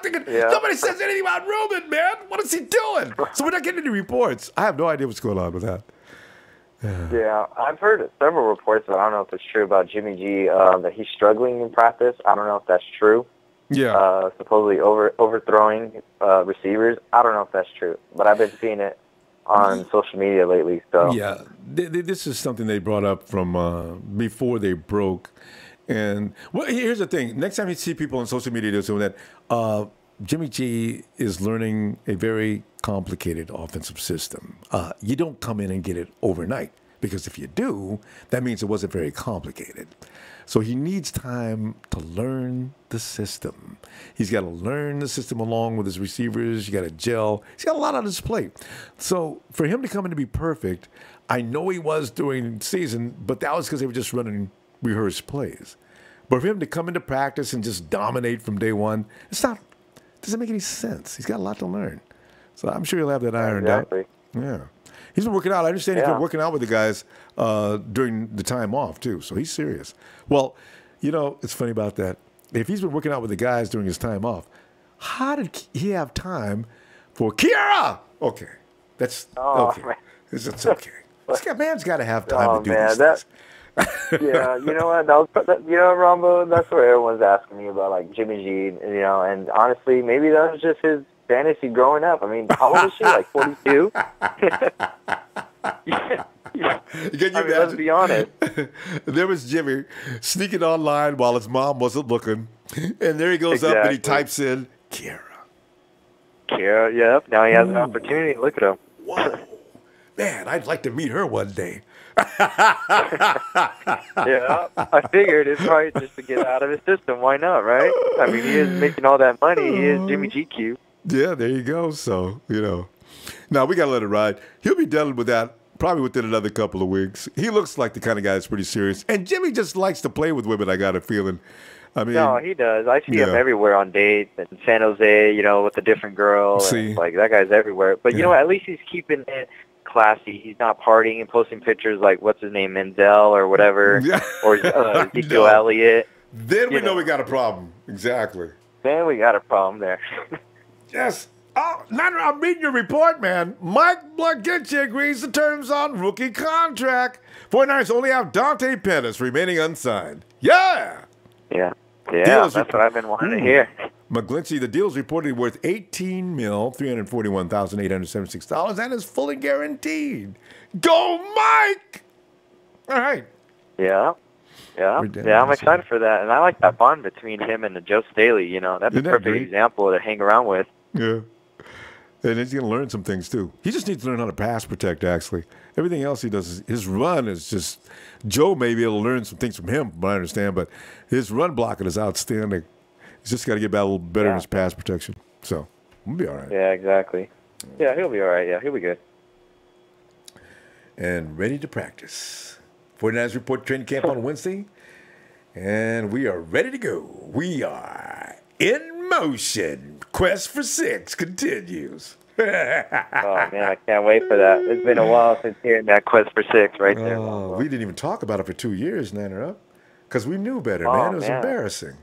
thinking, nobody says anything about Ruben, man. What is he doing? So we're not getting any reports. I have no idea what's going on with that. Yeah, I've heard several reports, but I don't know if it's true about Jimmy G, that he's struggling in practice. I don't know if that's true. Yeah. Supposedly overthrowing receivers. I don't know if that's true, but I've been seeing it on social media lately. So yeah, this is something they brought up from before they broke. And here's the thing: next time you see people on social media doing that, Jimmy G is learning a very complicated offensive system. You don't come in and get it overnight, because if you do, that means it wasn't very complicated. So he needs time to learn the system. He's got to learn the system along with his receivers. You got to gel. He's got a lot on his plate. So for him to come in to be perfect, I know he was during season, but that was because they were just running rehearsed plays. But for him to come into practice and just dominate from day one, doesn't make any sense. He's got a lot to learn. So I'm sure he'll have that ironed out. Yeah. He's been working out. I understand he's been working out with the guys during the time off, too. So he's serious. Well, it's funny about that. If he's been working out with the guys during his time off, how did he have time for Kiara? Okay. That's okay. It's okay. This man's got to have time to do these things. Yeah, you know what? Ronbo, that's what everyone's asking me about, like Jimmy G, and honestly, maybe that was just his fantasy growing up. I mean, how old is she? Like 42? Let's be honest. There was Jimmy sneaking online while his mom wasn't looking, and there he goes up and he types in Kiara. Yep. Now he has an opportunity. Look at him. Whoa. Man, I'd like to meet her one day. Yeah, I figured it's probably just to get out of his system. Why not, right? I mean, he is making all that money. He is Jimmy GQ. Yeah, there you go. So, now we got to let it ride. He'll be done with that probably within another couple of weeks. He looks like the kind of guy that's pretty serious. And Jimmy just likes to play with women, I got a feeling. I mean, no, he does. I see him everywhere on dates in San Jose, with a different girl. See? And, that guy's everywhere. But, at least he's keeping it classy. He's not partying and posting pictures like, what's his name, Menzel or whatever, or Ezekiel Elliott. Then we know we got a problem. Exactly. Then we got a problem there. Yes. Oh, I'm reading your report, man. Mike Blaginchi agrees to terms on rookie contract. 49ers only have Dante Pettis remaining unsigned. Yeah. Yeah, that's what I've been wanting to hear. McGlinchey, the deal is reportedly worth $18,341,876 and is fully guaranteed. Go, Mike! All right. Yeah, I'm excited for that. And I like that bond between him and Joe Staley. That's a perfect example to hang around with. Yeah. And he's going to learn some things, too. He just needs to learn how to pass protect, actually. Everything else he does, his run is just, Joe may be able to learn some things from him, from what I understand, but his run blocking is outstanding. He's just got to get a little better in his pass protection. So, we'll be all right. Yeah, exactly. Yeah, he'll be all right. Yeah, he'll be good. And ready to practice. 49ers report training camp on Wednesday, and we are ready to go. We are in motion. Quest for 6 continues. Oh, man, I can't wait for that. It's been a while since hearing that Quest for 6 right there. Oh, we didn't even talk about it for 2 years, Nana, because we knew better, man. It was embarrassing.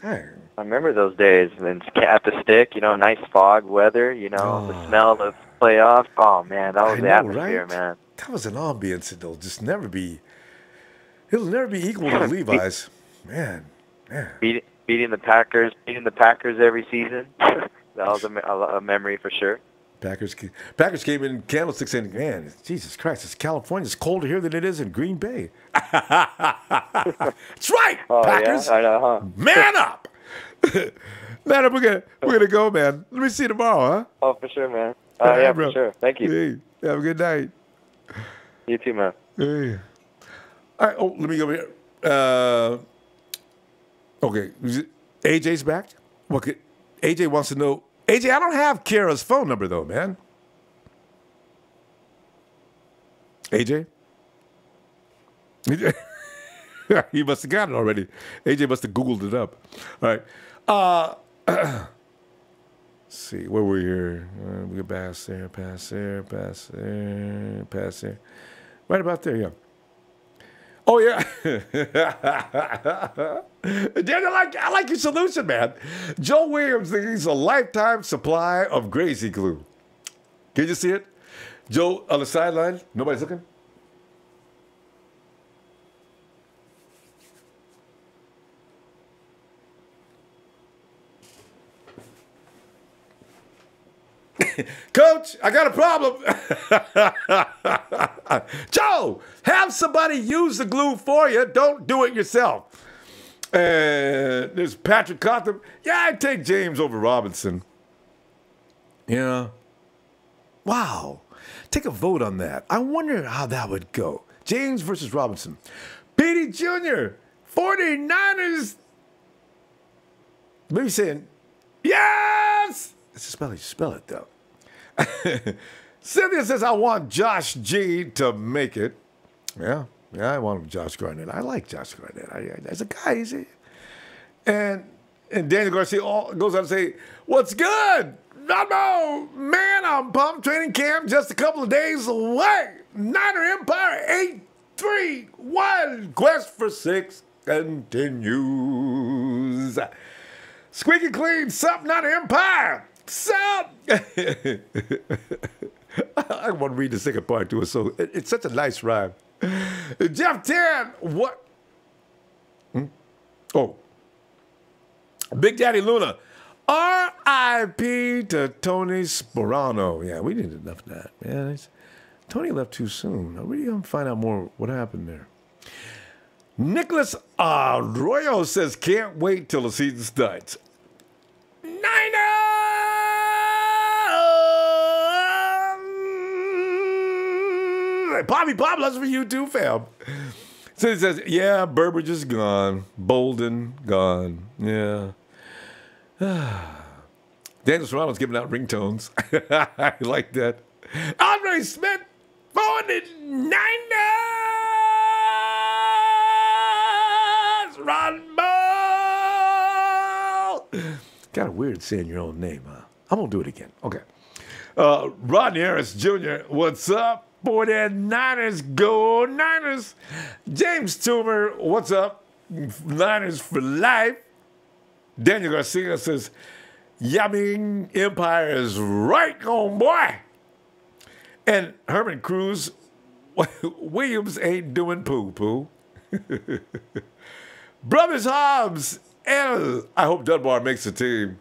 I remember those days. And at the stick, nice fog weather, the smell of playoffs. Oh man, that was the atmosphere, right? man. That was an ambience that'll just never be. It'll never be equal to Levi's. Man. Beating the Packers every season. That was a memory for sure. Packers came in candlestick saying, man, Jesus Christ, it's California. It's colder here than it is in Green Bay. That's right, Packers. Yeah? I know, huh? Man up. Man up, we're gonna go, man. Let me see you tomorrow, huh? Oh, for sure, man. Yeah, bro. for sure. Thank you. Hey, have a good night. You too, man. Hey. All right, let me go over here. Okay, AJ's back. AJ wants to know. AJ, I don't have Kara's phone number, though, man. AJ? He must have got it already. AJ must have Googled it up. All right. Let's see, where were we here? We go pass there. Right about there, yeah. Oh, yeah. Daniel, I like your solution, man. Joe Williams thinks he's a lifetime supply of Gracie glue. Can you see it? Joe on the sideline. Nobody's looking? Coach, I got a problem. Joe, have somebody use the glue for you. Don't do it yourself. And there's Patrick Cotham. Yeah, I'd take James over Robinson. Yeah. Wow. Take a vote on that. I wonder how that would go. James versus Robinson. Petey Jr., 49ers. Maybe saying, yes! Spell it, though. Cynthia says, I want Josh G to make it. Yeah, I want Josh Garnett. I like Josh Garnett. As a guy, is he? And Daniel Garcia goes on to say, what's good? Ronbo, man, I'm pumped. Training camp just a couple of days away. Niner Empire 8-3-1. Quest for 6 continues. Squeaky clean, sup, Niner Empire. Sup? I want to read the second part to it, so it's such a nice rhyme. Jeff 10, what? Oh. Big Daddy Luna. R.I.P. to Tony Sparano. Yeah, we didn't enough of that, man. Tony left too soon. I really want to find out more what happened there. Nicholas Arroyo says, can't wait till the season starts. Bobby Bob, that's for you too, fam. So he says, yeah, Burbridge is gone. Bolden, gone. Yeah. Daniel Serrano's giving out ringtones. I like that. Andre Smith for the Niners! Ronbo! Kind of weird saying your own name, huh? I'm going to do it again. Okay. Rodney Harris Jr., what's up? Boy, that Niners, go Niners. James Toomer, what's up? Niners for life. Daniel Garcia says, Yamming Empire is right on, boy. And Herman Cruz, Williams ain't doing poo-poo. Brothers Hobbs, L. I hope Dunbar makes the team.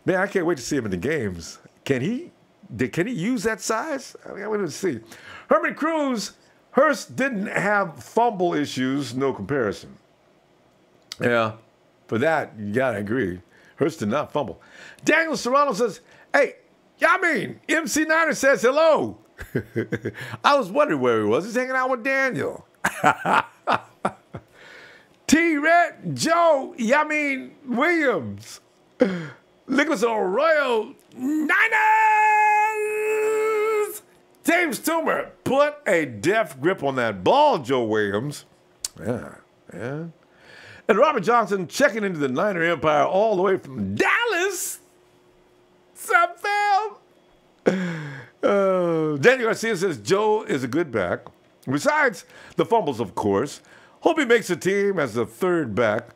Man, I can't wait to see him in the games. Can he use that size? I want to see. Herman Cruz, Hurst didn't have fumble issues, no comparison. Yeah, for that, you got to agree. Hurst did not fumble. Daniel Serrano says, hey, MC Niner says hello. I was wondering where he was. He's hanging out with Daniel. T-Red Joe, Williams. Nicholas Arroyo, Niners! James Toomer, put a deft grip on that ball, Joe Williams. Yeah. And Robert Johnson checking into the Niner Empire all the way from Dallas. Sup, fam? Daniel Garcia says Joe is a good back. Besides the fumbles, of course. Hope he makes the team as the third back.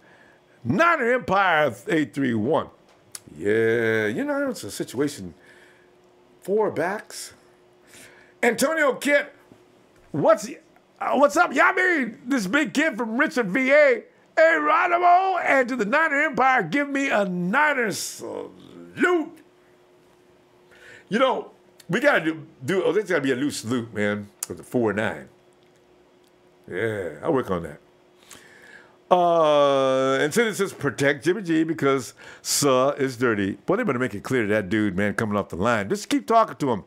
Niner Empire 8-3-1. Yeah, it's a situation. 4 backs. Antonio Kent, what's up? Yeah, I mean, this big kid from Richard, VA. Hey, Ronbo, and to the Niner Empire, give me a Niner salute. You know, we got to there's got to be a loose salute, man, for the 4-9. Yeah, I'll work on that. And so it says protect Jimmy G because is dirty. Boy, they better make it clear to that dude, man, coming off the line. Just keep talking to him.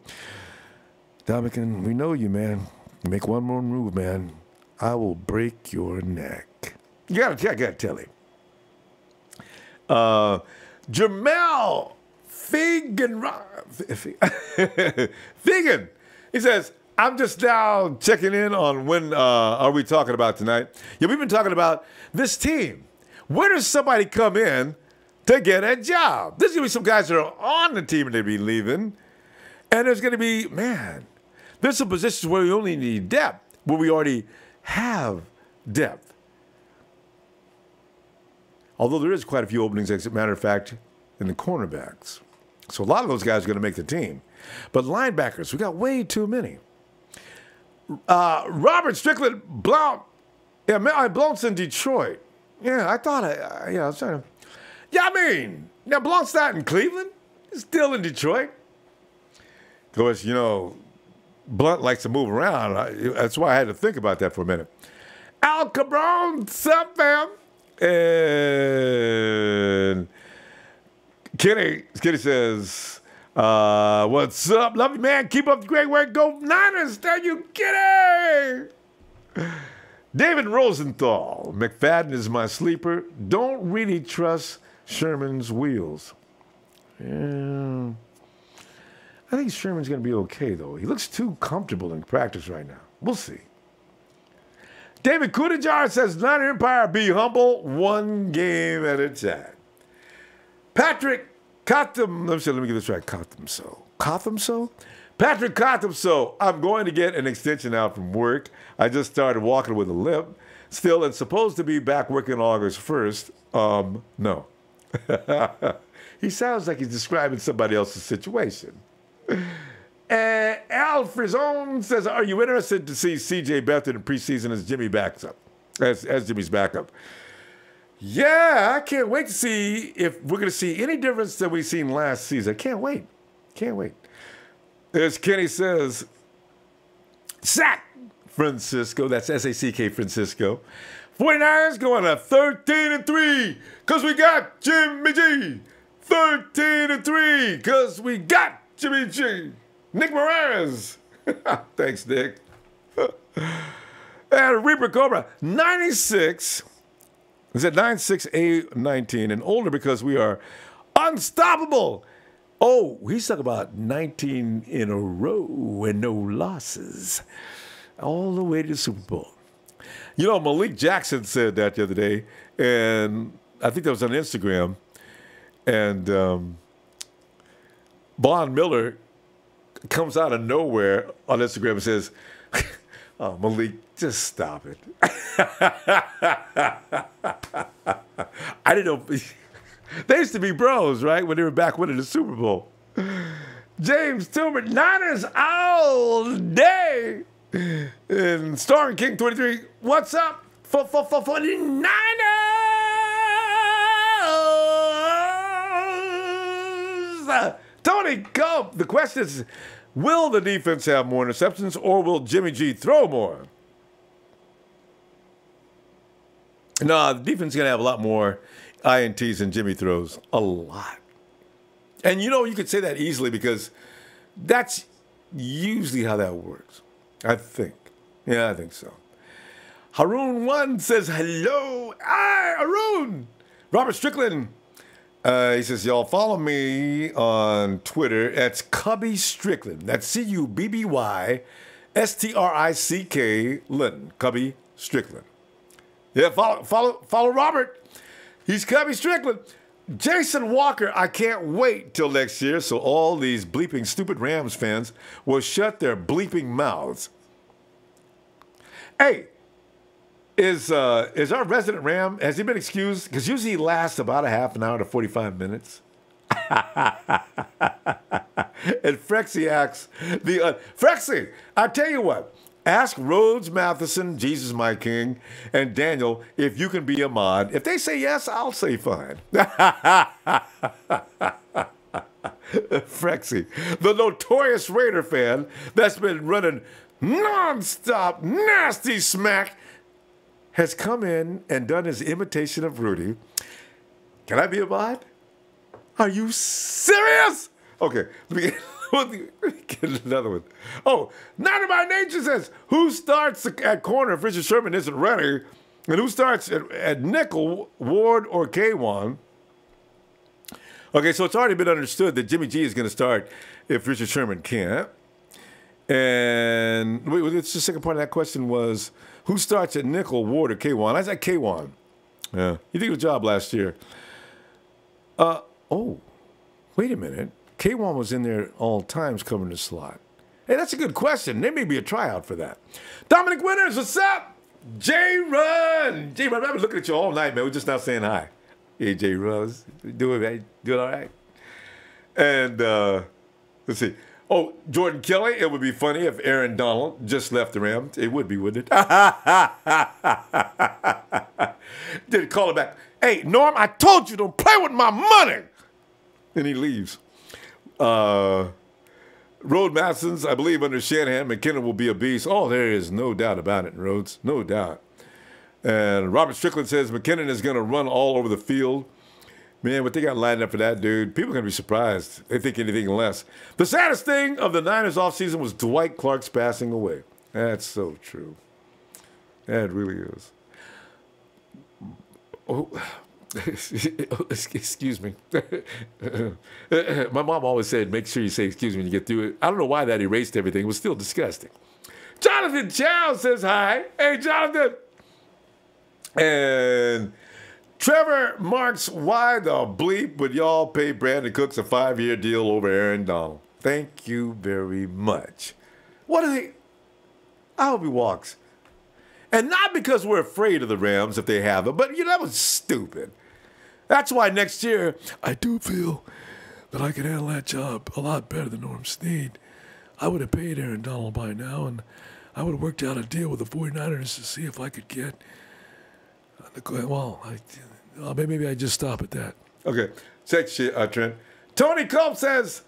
Dominican, we know you, man. You make one more move, man, I will break your neck. I gotta tell him. Jamel Fegan. He says, I'm just now checking in on when are we talking about tonight. Yeah, we've been talking about this team. Where does somebody come in to get a job? There's going to be some guys that are on the team and they'll be leaving. And there's going to be, man, there's some positions where we only need depth, where we already have depth. Although there is quite a few openings, as a matter of fact, in the cornerbacks. So a lot of those guys are going to make the team. But linebackers, we got way too many. Robert Strickland, Blount. Yeah, Blount's in Detroit. Yeah, I thought I was trying to. Yeah, I mean, now Blount's not in Cleveland. He's still in Detroit. Of course, you know, Blount likes to move around. That's why I had to think about that for a minute. Al Cabron, what's up, fam? And Kenny says, what's up? Love you, man. Keep up the great work. Go Niners. Thank you, Kenny. David Rosenthal. McFadden is my sleeper. Don't really trust Sherman's wheels. Yeah. I think Sherman's going to be okay, though. He looks too comfortable in practice right now. We'll see. David Kudajar says, Niner Empire, be humble, one game at a time. Patrick Cotham, let me get this right, Cothamso? Patrick Cothamso, I'm going to get an extension out from work. I just started walking with a limp. Still, it's supposed to be back working August 1st. No. He sounds like he's describing somebody else's situation. Al Frizone says, are you interested to see C.J. Beathard in preseason as Jimmy backs up? As Jimmy's backup? Yeah, I can't wait to see if we're going to see any difference that we've seen last season. I can't wait. As Kenny says, sack Francisco. That's S-A-C-K Francisco. 49ers going to 13-3 because we got Jimmy G. 13-3 because we got Jimmy G. Nick Moraes. Thanks, Nick. And Reaper Cobra, 96. Is at 96A19 and older because we are unstoppable. Oh, he's talking about 19 in a row and no losses. All the way to the Super Bowl. You know, Malik Jackson said that the other day, and I think that was on Instagram. And Von Miller comes out of nowhere on Instagram and says, oh, Malik, just stop it. I didn't know. They used to be bros, right, when they were back winning the Super Bowl. James Tilbert, Niners all day. And Storm King 23, what's up for the Niners? Tony Cope, the question is, will the defense have more interceptions or will Jimmy G throw more? No, the defense is going to have a lot more INTs than Jimmy throws. A lot. And you know, you could say that easily because that's usually how that works. I think. Yeah, I think so. Haroon 1 says, hello. Hi, Haroon. Robert Strickland. He says, y'all follow me on Twitter. That's Cubby Strickland. That's C-U-B-B-Y-S-T-R-I-C-K Linton. Cubby Strickland. Yeah, follow Robert. He's Cubby Strickland. Jason Walker, I can't wait till next year so all these bleeping stupid Rams fans will shut their bleeping mouths. Hey, is our resident Ram, has he been excused? Because usually he lasts about a half an hour to 45 minutes. And Frexy asks, Frexy, I tell you what, ask Rhodes Matheson, Jesus my King, and Daniel if you can be a mod. If they say yes, I'll say fine. Frexy, the notorious Raider fan that's been running nonstop nasty smack, has come in and done his imitation of Rudy. Can I be a mod? Are you serious? Okay, let me get another one. Oh, Nine by Nature says, who starts at corner if Richard Sherman isn't ready? And who starts at nickel, Ward or K1? Okay, so it's already been understood that Jimmy G is going to start if Richard Sherman can't. And wait, the second part of that question was, who starts at nickel, Ward, or K1? I said K1. Yeah, he did a good job last year. Oh, wait a minute. K1 was in there all times covering the slot. Hey, that's a good question. There may be a tryout for that. Dominic Winters, what's up? J-Run. J-Run, I've been looking at you all night, man. We're just not saying hi. Hey, J-Run, doing all right? And let's see. Oh, Jordan Kelly, it would be funny if Aaron Donald just left the Rams. It would be, wouldn't it? Did call it back. Hey, Norm, I told you don't play with my money. And he leaves. Road Massons, I believe under Shanahan, McKinnon will be a beast. Oh, there is no doubt about it, Rhodes. No doubt. And Robert Strickland says McKinnon is going to run all over the field. Man, what they got lined up for that dude, people are going to be surprised. They think anything less. The saddest thing of the Niners offseason was Dwight Clark's passing away. That's so true. That really is. Oh, excuse me. My mom always said, make sure you say excuse me when you get through it. I don't know why that erased everything. It was still disgusting. Jonathan Chow says hi. Hey, Jonathan. And Trevor marks, why the bleep would y'all pay Brandon Cooks a 5-year deal over Aaron Donald? Thank you very much. What are they? I hope he walks. And not because we're afraid of the Rams if they have him, but, that was stupid. That's why next year, I do feel that I can handle that job a lot better than Norm Snead. I would have paid Aaron Donald by now, and I would have worked out a deal with the 49ers to see if I could get... Well, maybe I just stop at that. Okay, check shit, Trent. Tony Culp says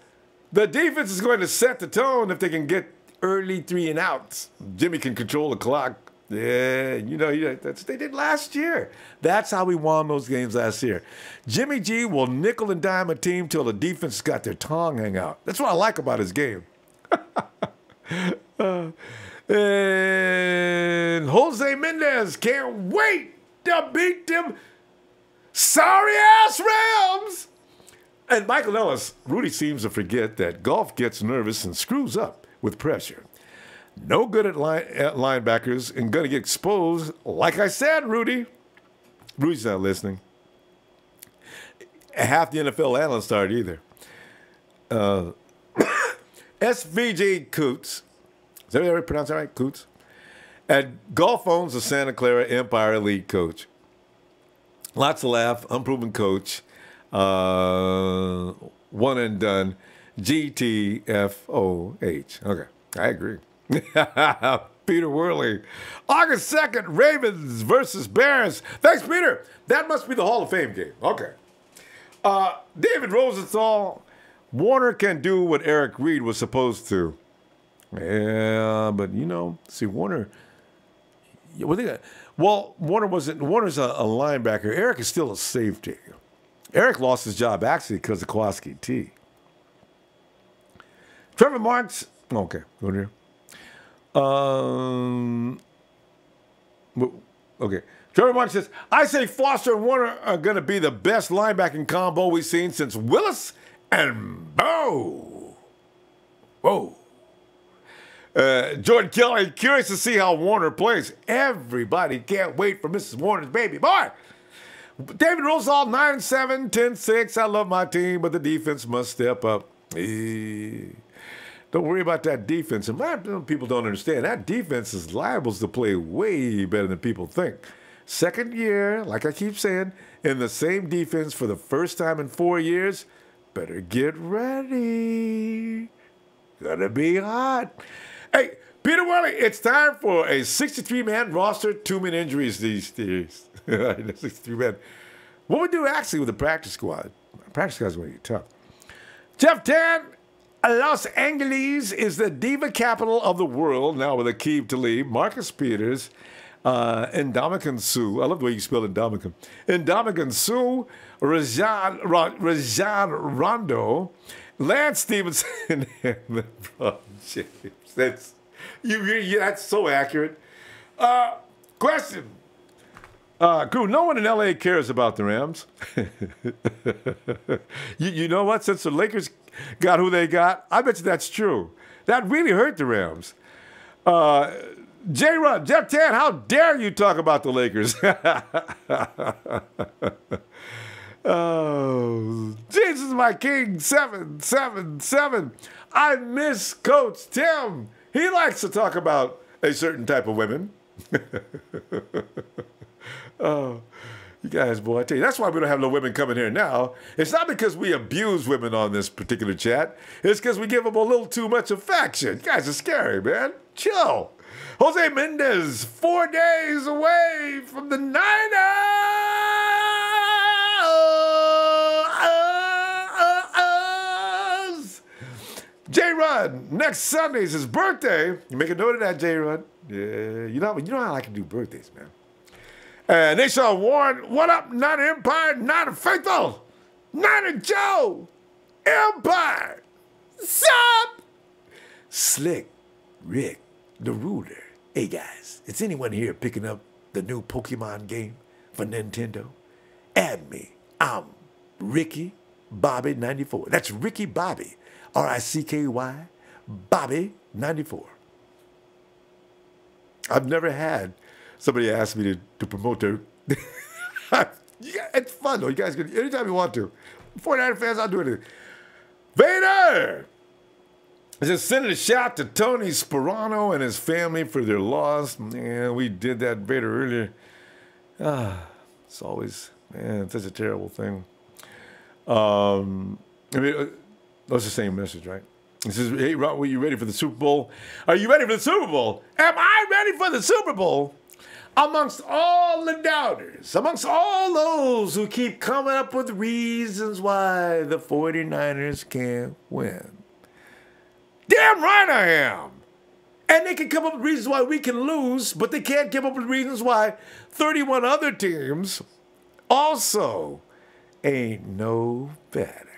the defense is going to set the tone if they can get early 3 and outs. Jimmy can control the clock. Yeah, that's what they did last year. That's how we won those games last year. Jimmy G will nickel and dime a team till the defense has got their tongue hang out. That's what I like about his game. And Jose Mendez can't wait to beat them sorry-ass Rams. And Michael Ellis, Rudy seems to forget that golf gets nervous and screws up with pressure. No good at linebackers and going to get exposed. Like I said, Rudy. Rudy's not listening. Half the NFL analysts aren't either. SVG Coots. Is that how I pronounce that right? Coots. At Golf owns the Santa Clara Empire Elite coach. Lots of laugh. Unproven coach. One and done. GTFOH. Okay. I agree. Peter Worley. August 2nd, Ravens versus Bears. Thanks, Peter. That must be the Hall of Fame game. Okay. David Rosenthal. Warner can do what Eric Reed was supposed to. Yeah, but see, Warner. Warner's a linebacker. Eric is still a safety. Eric lost his job actually because of Kowalski T. Trevor Marks. Okay, go here. Okay. Trevor Marks says, I say Foster and Warner are going to be the best linebacking combo we've seen since Willis and Bo. Whoa. Jordan Kelly, curious to see how Warner plays. Everybody can't wait for Mrs. Warner's baby boy. David Rosal, 9-7, 10-6. I love my team, but the defense must step up. Don't worry about that defense. And people don't understand. That defense is liable to play way better than people think. Second year, like I keep saying, in the same defense for the first time in 4 years, better get ready. Gonna be hot. Hey, Peter Worley, it's time for a 63-man roster, 2-man injuries these days. 63 men. What we do actually with the practice squad? Practice squad's going to be tough. Jeff Tan, Los Angeles is the diva capital of the world, now with Aqib Talib, Marcus Peters, Ndamukong Suh. I love the way you spell Ndamukong. Ndamukong Suh, Rajan Rondo, Lance Stevenson, and LeBron James. That's so accurate. Question. Crew, no one in L.A. cares about the Rams. you know what? Since the Lakers got who they got, I bet you that's true. That really hurt the Rams. J-Run, Jeff Tan, how dare you talk about the Lakers? Oh, Jesus, my King, 777. I miss Coach Tim. He likes to talk about a certain type of women. Oh, you guys, boy, I tell you, that's why we don't have no women coming here now. It's not because we abuse women on this particular chat. It's because we give them a little too much affection. You guys are scary, man. Chill. Jose Mendez, 4 days away from the Niners. J-Run, next Sunday is his birthday. You make a note of that, J-Run. Yeah, you know how I like to do birthdays, man. And they saw Warren, what up, not Empire, not a Faithful, not a Joe, Empire, sup? Slick, Rick, the ruler. Hey guys, is anyone here picking up the new Pokemon game for Nintendo? Add me. I'm Ricky Bobby 94. That's Ricky Bobby, R-I-C-K-Y, Bobby 94. I've never had somebody ask me to promote their... It's fun, though. You guys can, anytime you want to. 49er fans, I'll do anything. Vader! Just sending a shout to Tony Sparano and his family for their loss. Man, we did that, Vader, earlier. It's always, man, it's such a terrible thing. I mean, that's the same message, right? He says, hey, Ron, are you ready for the Super Bowl? Are you ready for the Super Bowl? Am I ready for the Super Bowl? Amongst all the doubters, amongst all those who keep coming up with reasons why the 49ers can't win. Damn right I am. And they can come up with reasons why we can lose, but they can't come up with reasons why 31 other teams also ain't no better.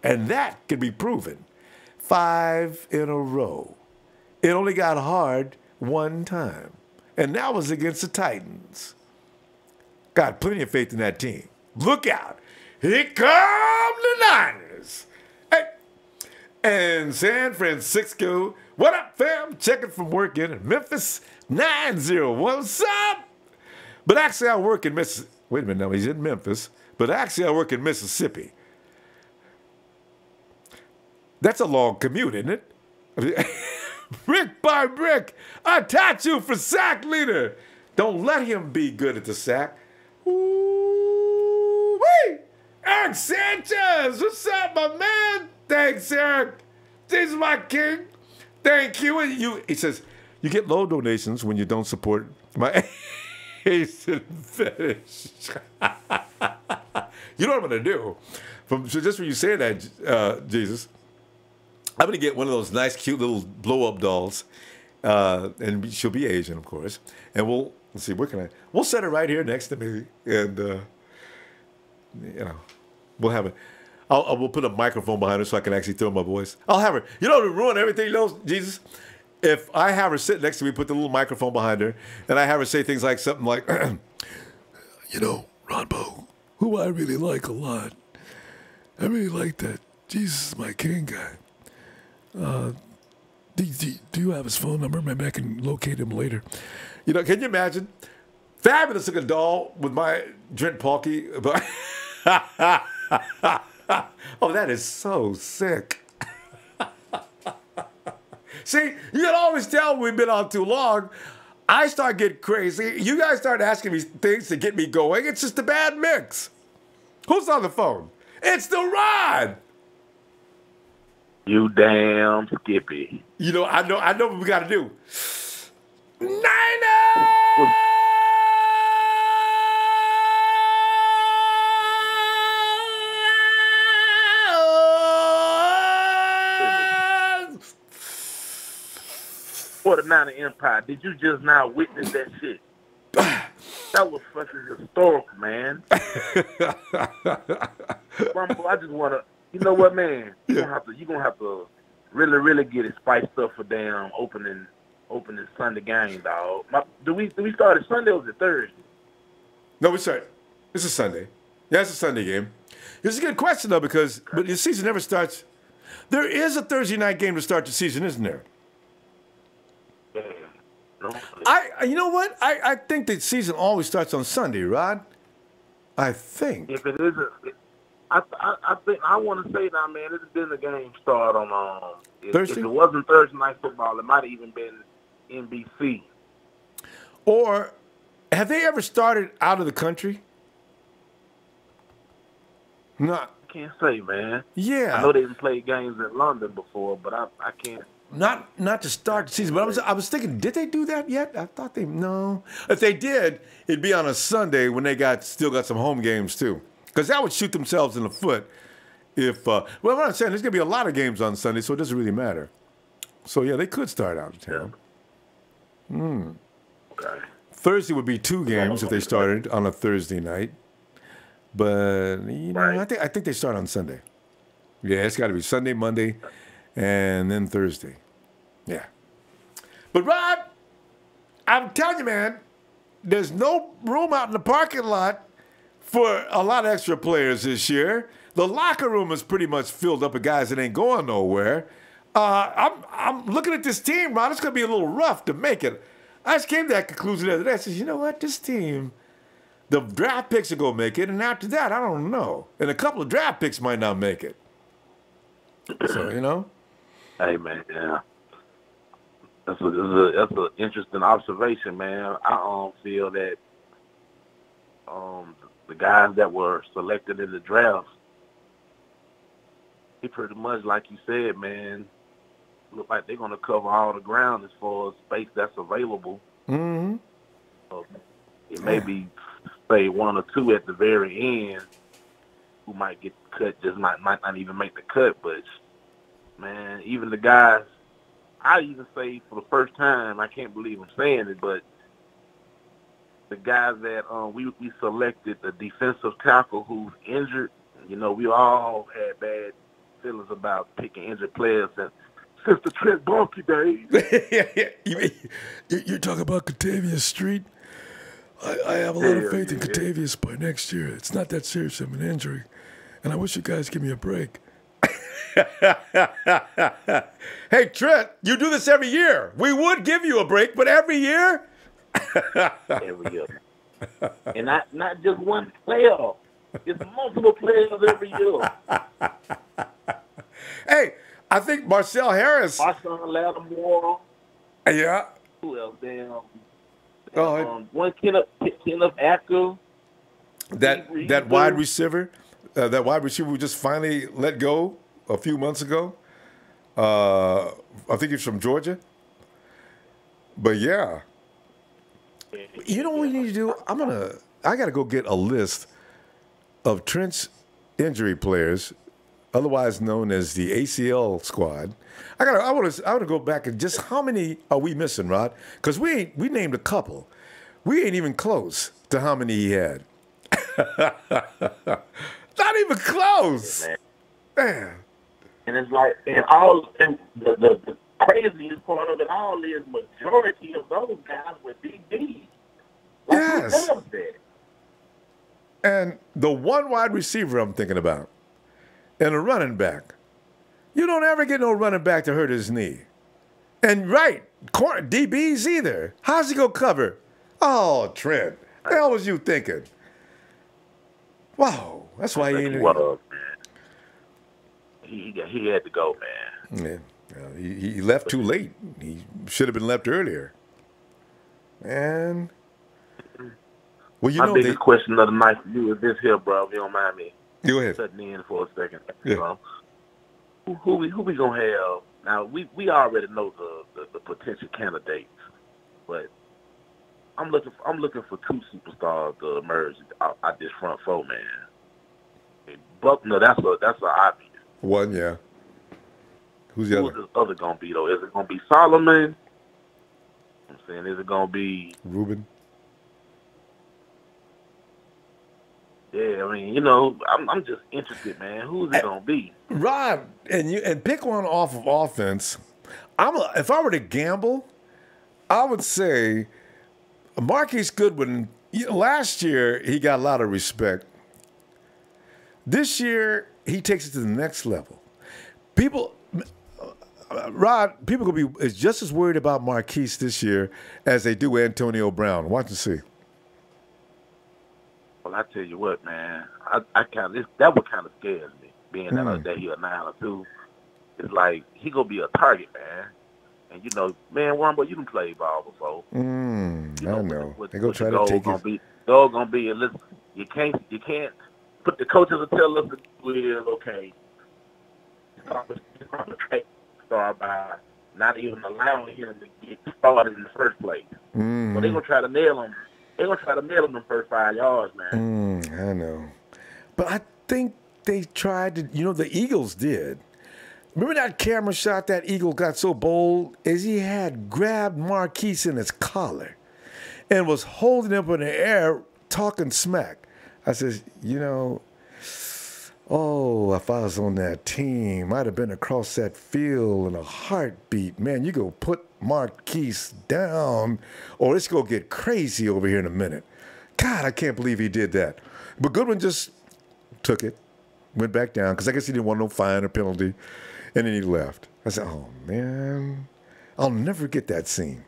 And that can be proven 5 in a row. It only got hard one time. And that was against the Titans. Got plenty of faith in that team. Look out. Here come the Niners. Hey. And San Francisco. What up, fam? Checking from work in Memphis 9-0. What's up? But actually, I work in Mississippi. Wait a minute now. He's in Memphis. But actually, I work in Mississippi. That's a long commute, isn't it? Brick by brick, I taught you for sack leader. Don't let him be good at the sack. Ooh-wee! Eric Sanchez, what's up, my man? Thanks, Eric. Jesus, my king. Thank you. And you, he says, you get low donations when you don't support my Asian fetish. You know what I'm going to do? So just when you say that, Jesus, I'm going to get one of those nice, cute little blow-up dolls, and she'll be Asian, of course. And let's see, we'll set her right here next to me, and, we'll have it. We'll put a microphone behind her so I can actually throw my voice. I'll have her. You know, to ruin everything, Jesus? If I have her sit next to me, put the little microphone behind her, and I have her say things like something like, Ronbo, who I really like a lot. I really like that Jesus is my king guy. Do you have his phone number? Maybe I can locate him later. Can you imagine? Fabulous looking doll with my Trent Palky. Oh, that is so sick. See, you can always tell we've been on too long. I start getting crazy. You guys start asking me things to get me going. It's just a bad mix. Who's on the phone? It's the Rod. You damn Skippy. You know, I know what we got to do. Niners! For the Niner Empire, did you just now witness that shit? That was fucking historical, man. Rumble, I just wanna, you know what, man? You gonna have to really, really get it spiced up for damn opening Sunday game, dog. Do we start at Sunday or was it Thursday? No, we start. It's a Sunday. Yeah, it's a Sunday game. It's a good question though but the season never starts. There is a Thursday night game to start the season, isn't there? You know what? I think the season always starts on Sunday, Rod. I think. If it isn't, I think I want to say now, man. It's been the game start on Thursday. If it wasn't Thursday night football, it might have even been NBC. Or have they ever started out of the country? No. I can't say, man. Yeah. I know they've played games in London before, but I can't. Not to start the season, but I was thinking, did they do that yet? I thought no. If they did, it'd be on a Sunday when they still got some home games too, because that would shoot themselves in the foot. If what I'm saying, there's gonna be a lot of games on Sunday, so it doesn't really matter. So yeah, they could start out of town. Okay. Thursday would be 2 games if they started on a Thursday night, but right. I think they start on Sunday. Yeah, it's got to be Sunday, Monday, and then Thursday. Yeah. But, Rod, I'm telling you, man, there's no room out in the parking lot for a lot of extra players this year. The locker room is pretty much filled up with guys that ain't going nowhere. I'm looking at this team, Rod. It's going to be a little rough to make it. I just came to that conclusion the other day. I said, you know what? This team, the draft picks are going to make it, and after that, I don't know. And a couple of draft picks might not make it. So, Hey, man, yeah. That's an interesting observation, man. I feel that the guys that were selected in the draft, he pretty much, like you said, man, look like they're going to cover all the ground as far as space that's available. Mm-hmm. It may be, say, 1 or 2 at the very end who might get cut, just might not even make the cut, but, man, even the guys, I even say for the first time, I can't believe I'm saying it, but the guys that we selected, the defensive tackle who's injured, we all had bad feelings about picking injured players since the Trent Baalke days. You're talking about Katavius Street? I have a lot of faith in Katavius by next year. It's not that serious of an injury, and I wish you guys give me a break. Hey, Trent, you do this every year. We would give you a break, but every year? Every year. And not just one player. It's multiple players every year. Hey, I think Marcel Harris. Marshawn Lattimore. Yeah. Who else? One Kenneth Acker. That wide receiver. That wide receiver we just finally let go a few months ago. I think he's from Georgia. But yeah. You know what we need to do? I gotta go get a list of Trent's injury players, otherwise known as the ACL squad. I want to go back and just how many are we missing, Rod? Because we named a couple. We ain't even close to how many he had. Not even close. Man. And it's like, the craziest part of it all is majority of those guys were DBs. Yes. And the one wide receiver I'm thinking about, and a running back. You don't ever get no running back to hurt his knee. And DBs either. How's he going to cover? Oh, Trent. What the hell was you thinking? Wow. That's why he ain't. He had to go, man. Yeah. He left too late. He should have been left earlier. And, well, my biggest question of the night for you is this here, bro, if you don't mind me. Go ahead. Cutting in for a second. Yeah. Who we gonna have? Now we already know the potential candidates, but I'm looking for two superstars to emerge out this front four, man. And Buckner, that's an obvious one. Yeah. Who's the other? Who's the other gonna be though? Is it gonna be Solomon? I'm saying, is it gonna be Ruben? Yeah, I mean, you know, I'm just interested, man. Who's it gonna be? Rod, and pick one off of offense. If I were to gamble, I would say Marquise Goodwin. Last year he got a lot of respect. This year he takes it to the next level. Rod, people gonna be just as worried about Marquise this year as they do Antonio Brown. Watch and see. Well, I tell you what, man, that what kind of scares me. Being that he a 9 or 2, it's like he gonna be a target, man. And you know, man, Ronbo, you can play ball before. I know. They go try to take it. Goal gonna be. Listen, you can't put the coaches will tell us okay. Start by not even allowing him to get started in the first place. So they're gonna try to nail him. They're gonna try to nail him the first 5 yards, man. I know, but I think they tried to. You know, the Eagles did. Remember that camera shot that Eagle got so bold as he had grabbed Marquise in his collar and was holding him in the air, talking smack. I said, you know, oh, if I was on that team, I'd have been across that field in a heartbeat. Man, you go put Marquise down, or it's going to get crazy over here in a minute. God, I can't believe he did that. But Goodwin just took it, went back down, because I guess he didn't want no fine or penalty, and then he left. I said, oh, man, I'll never get that scene.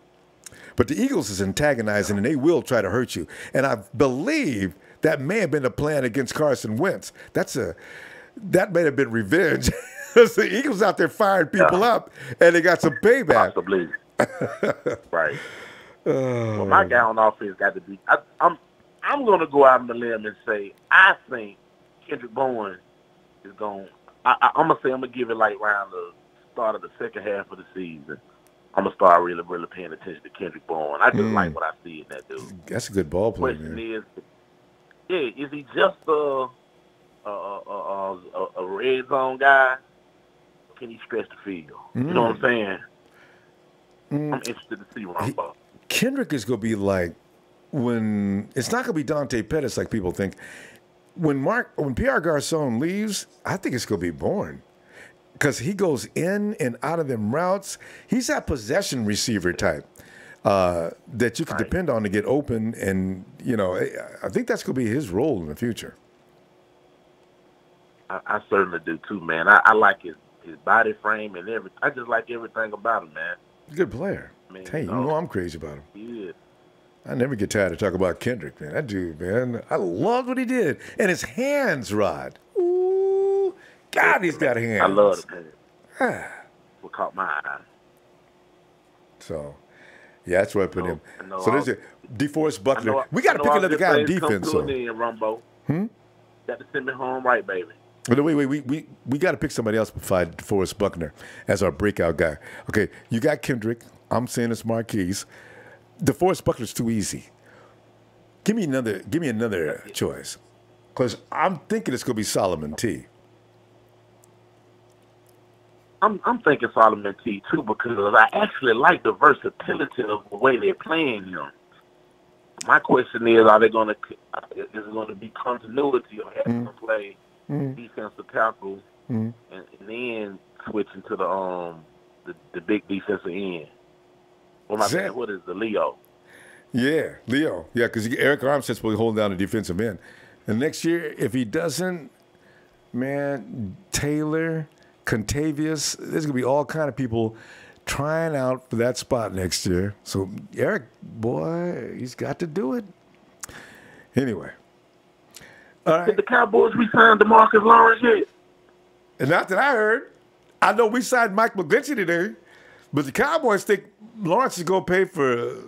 But the Eagles is antagonizing, and they will try to hurt you. And I believe that may have been a plan against Carson Wentz. That may have been revenge. The Eagles out there firing people up, and they got some payback. Possibly. Right. Well, my guy on offense got to be. I'm going to go out on the limb and say I think Kendrick Bourne is going. I'm gonna say I'm gonna give it like around the start of the second half of the season. I'm gonna start really paying attention to Kendrick Bourne. I just like what I see in that dude. That's a good ball player. Question is he just a red zone guy? Or can he stretch the field? You know what I'm saying? I'm interested to see Ronbo. Kendrick is gonna be like when it's not gonna be Dante Pettis like people think. When Pierre Garçon leaves, I think it's gonna be Bourne. Because he goes in and out of them routes. He's that possession receiver type that you can depend on to get open. And, you know, I think that's going to be his role in the future. I certainly do, too, man. I like his body frame and everything. I just like everything about him, man. He's a good player. I mean, hey, you know I'm crazy about him. He is. I never get tired of talking about Kendrick, man. That dude, man. I love what he did. And his hands, Rod. Ooh. God, he's got hands. I love it. What caught my eye. So, yeah, that's where I put him. So there's a DeForest Buckner. We got to pick another guy on defense. So. Ronbo. Got to send me home right, baby. Wait. We got to pick somebody else besides DeForest Buckner as our breakout guy. Okay, you got Kendrick. I'm saying it's Marquise. DeForest Buckner's too easy. Give me another choice, because I'm thinking it's going to be Solomon T. I'm thinking Solomon T too, because I actually like the versatility of the way they're playing him. My question is, is it going to be continuity of having to play defensive tackle and then switching to the big defensive end? What is the Leo? Yeah, Leo. Yeah, because Eric Armstead's supposed to hold down the defensive end. And next year, if he doesn't, man, Taylor, Contavious, there's going to be all kind of people trying out for that spot next year. So Eric, boy, he's got to do it. Anyway. All right. Did the Cowboys re-sign DeMarcus Lawrence yet? And not that I heard. I know we signed Mike McGlinchey today, but the Cowboys think Lawrence is going to pay for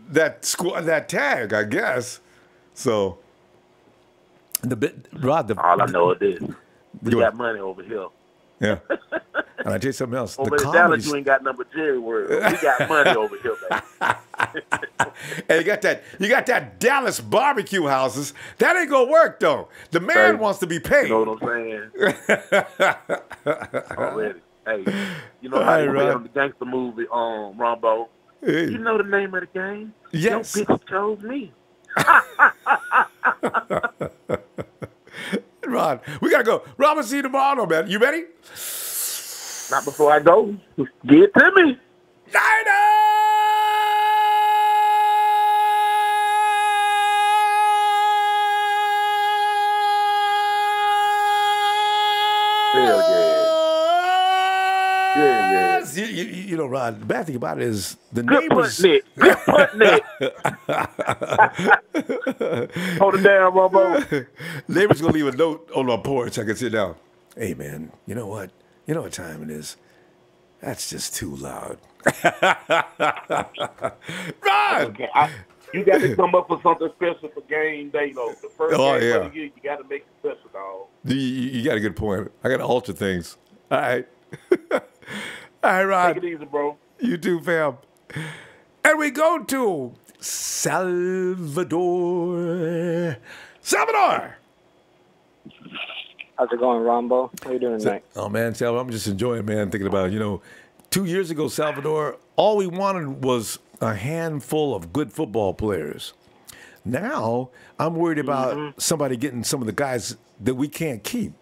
that tag, I guess. So Rod. All I know is this: we got money over here. Yeah. And I tell you something else. Over in Dallas, you ain't got number Jerry word. We got money over here, baby. Hey, you got that Dallas barbecue houses. That ain't gonna work though. The man wants to be paid. You know what I'm saying? Already. Hey, you know how they play on the gangster movie on Ronbo? Hey. You know the name of the game? Yes. Your bitch chose me. Ron, we gotta go. Ron, we'll see you tomorrow, man. You ready? Not before I go. Get to me. Hell yeah. Yeah. You know, Ron, the bad thing about it is the Good neighbors. Good putting it. Hold it down, Ronbo. Neighbors gonna leave a note on our porch. I can sit down. Hey, man, you know what? You know what time it is? That's just too loud. Ron! Okay, you got to come up with something special for game day, though. The first game of the year, you got to make it special, dog. You got a good point. I got to alter things. All right. All right, Ron. Take it easy, bro. You too, fam. And we go to Salvador. Salvador! How's it going, Ronbo? How you doing tonight? Oh, man, Salvador, I'm just enjoying, man, thinking about, 2 years ago, Salvador, all we wanted was a handful of good football players. Now, I'm worried about somebody getting some of the guys that we can't keep.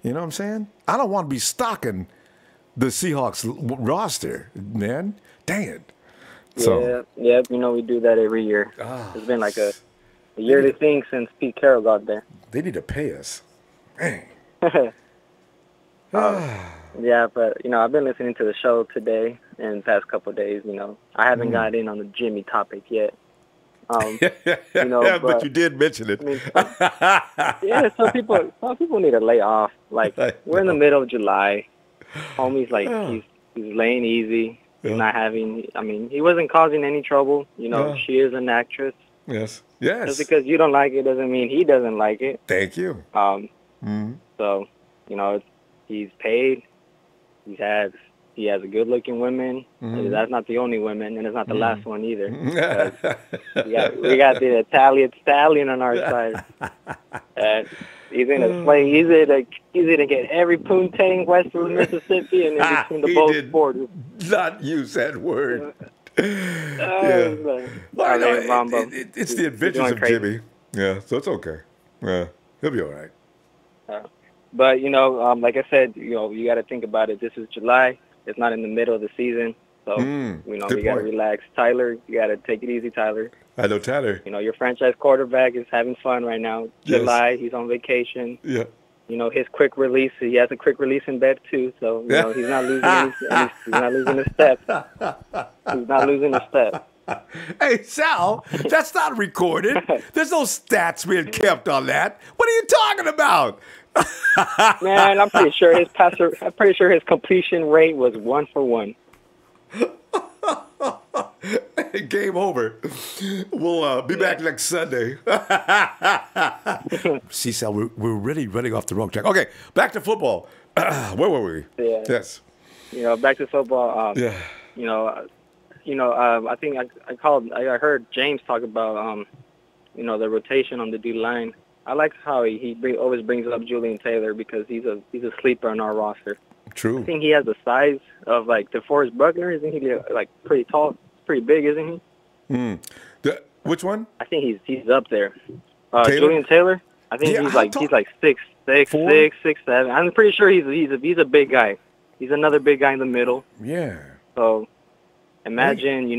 You know what I'm saying? I don't want to be stocking the Seahawks roster, man. Dang it. So, yeah, we do that every year. It's been like a yearly thing since Pete Carroll got there. They need to pay us. Dang. Yeah, but, I've been listening to the show today and the past couple of days, I haven't got in on the Jimmy topic yet. But you did mention it. Some people need to lay off. Like, we're in the middle of July. Homie's like, he's laying easy. He's not having, he wasn't causing any trouble. She is an actress. Yes. Just because you don't like it doesn't mean he doesn't like it. Thank you. So, he's paid. He has a good-looking woman. And that's not the only woman, and it's not the last one either. we got the Italian stallion on our side. He's gonna play. He's gonna get every poontang west of Mississippi and in between the both borders. Not use that word. It's the adventures of Jimmy. Yeah, so it's okay. Yeah, he'll be all right. But like I said, you got to think about it. This is July. It's not in the middle of the season, so we got to relax. Tyler, you got to take it easy, Tyler. I know Tyler. Your franchise quarterback is having fun right now. July, he's on vacation. Yeah. His quick release. He has a quick release in bed too, so he's not losing. He's not losing a step. He's not losing a step. Hey, Sal, that's not recorded. There's no stats being kept on that. What are you talking about? Man, I'm pretty sure his completion rate was 1 for 1. Game over. We'll be back next Sunday. See, Sal, we're really running off the wrong track. Okay, back to football. Where were we? Yeah. Yes. Back to football. I think I heard James talk about the rotation on the D line. I like how he always brings up Julian Taylor because he's a sleeper on our roster. True. I think he has the size of like DeForest Buckner. Isn't he like pretty tall, pretty big? Isn't he? Which one? I think he's up there. Julian Taylor. I think he's like 6'6", 6'7". I'm pretty sure he's a big guy. He's another big guy in the middle. Yeah. So imagine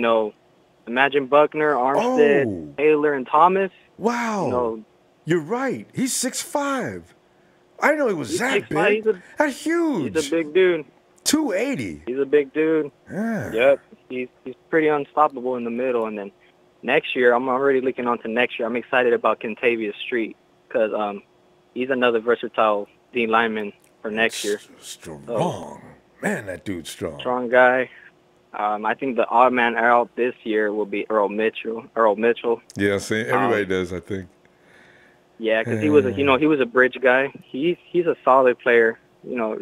imagine Buckner, Armstead, Taylor, and Thomas. Wow. You're right. He's 6'5". I didn't know he was that big. That's huge. He's a big dude. 280. He's a big dude. Yeah. Yep. He's pretty unstoppable in the middle. And then next year, I'm already looking on to next year. I'm excited about Kentavious Street because he's another versatile D lineman for next year. Strong. Man, that dude's strong. Strong guy. I think the odd man out this year will be Earl Mitchell. Yeah, everybody does, I think. Yeah, because he was a bridge guy. He's a solid player. You know,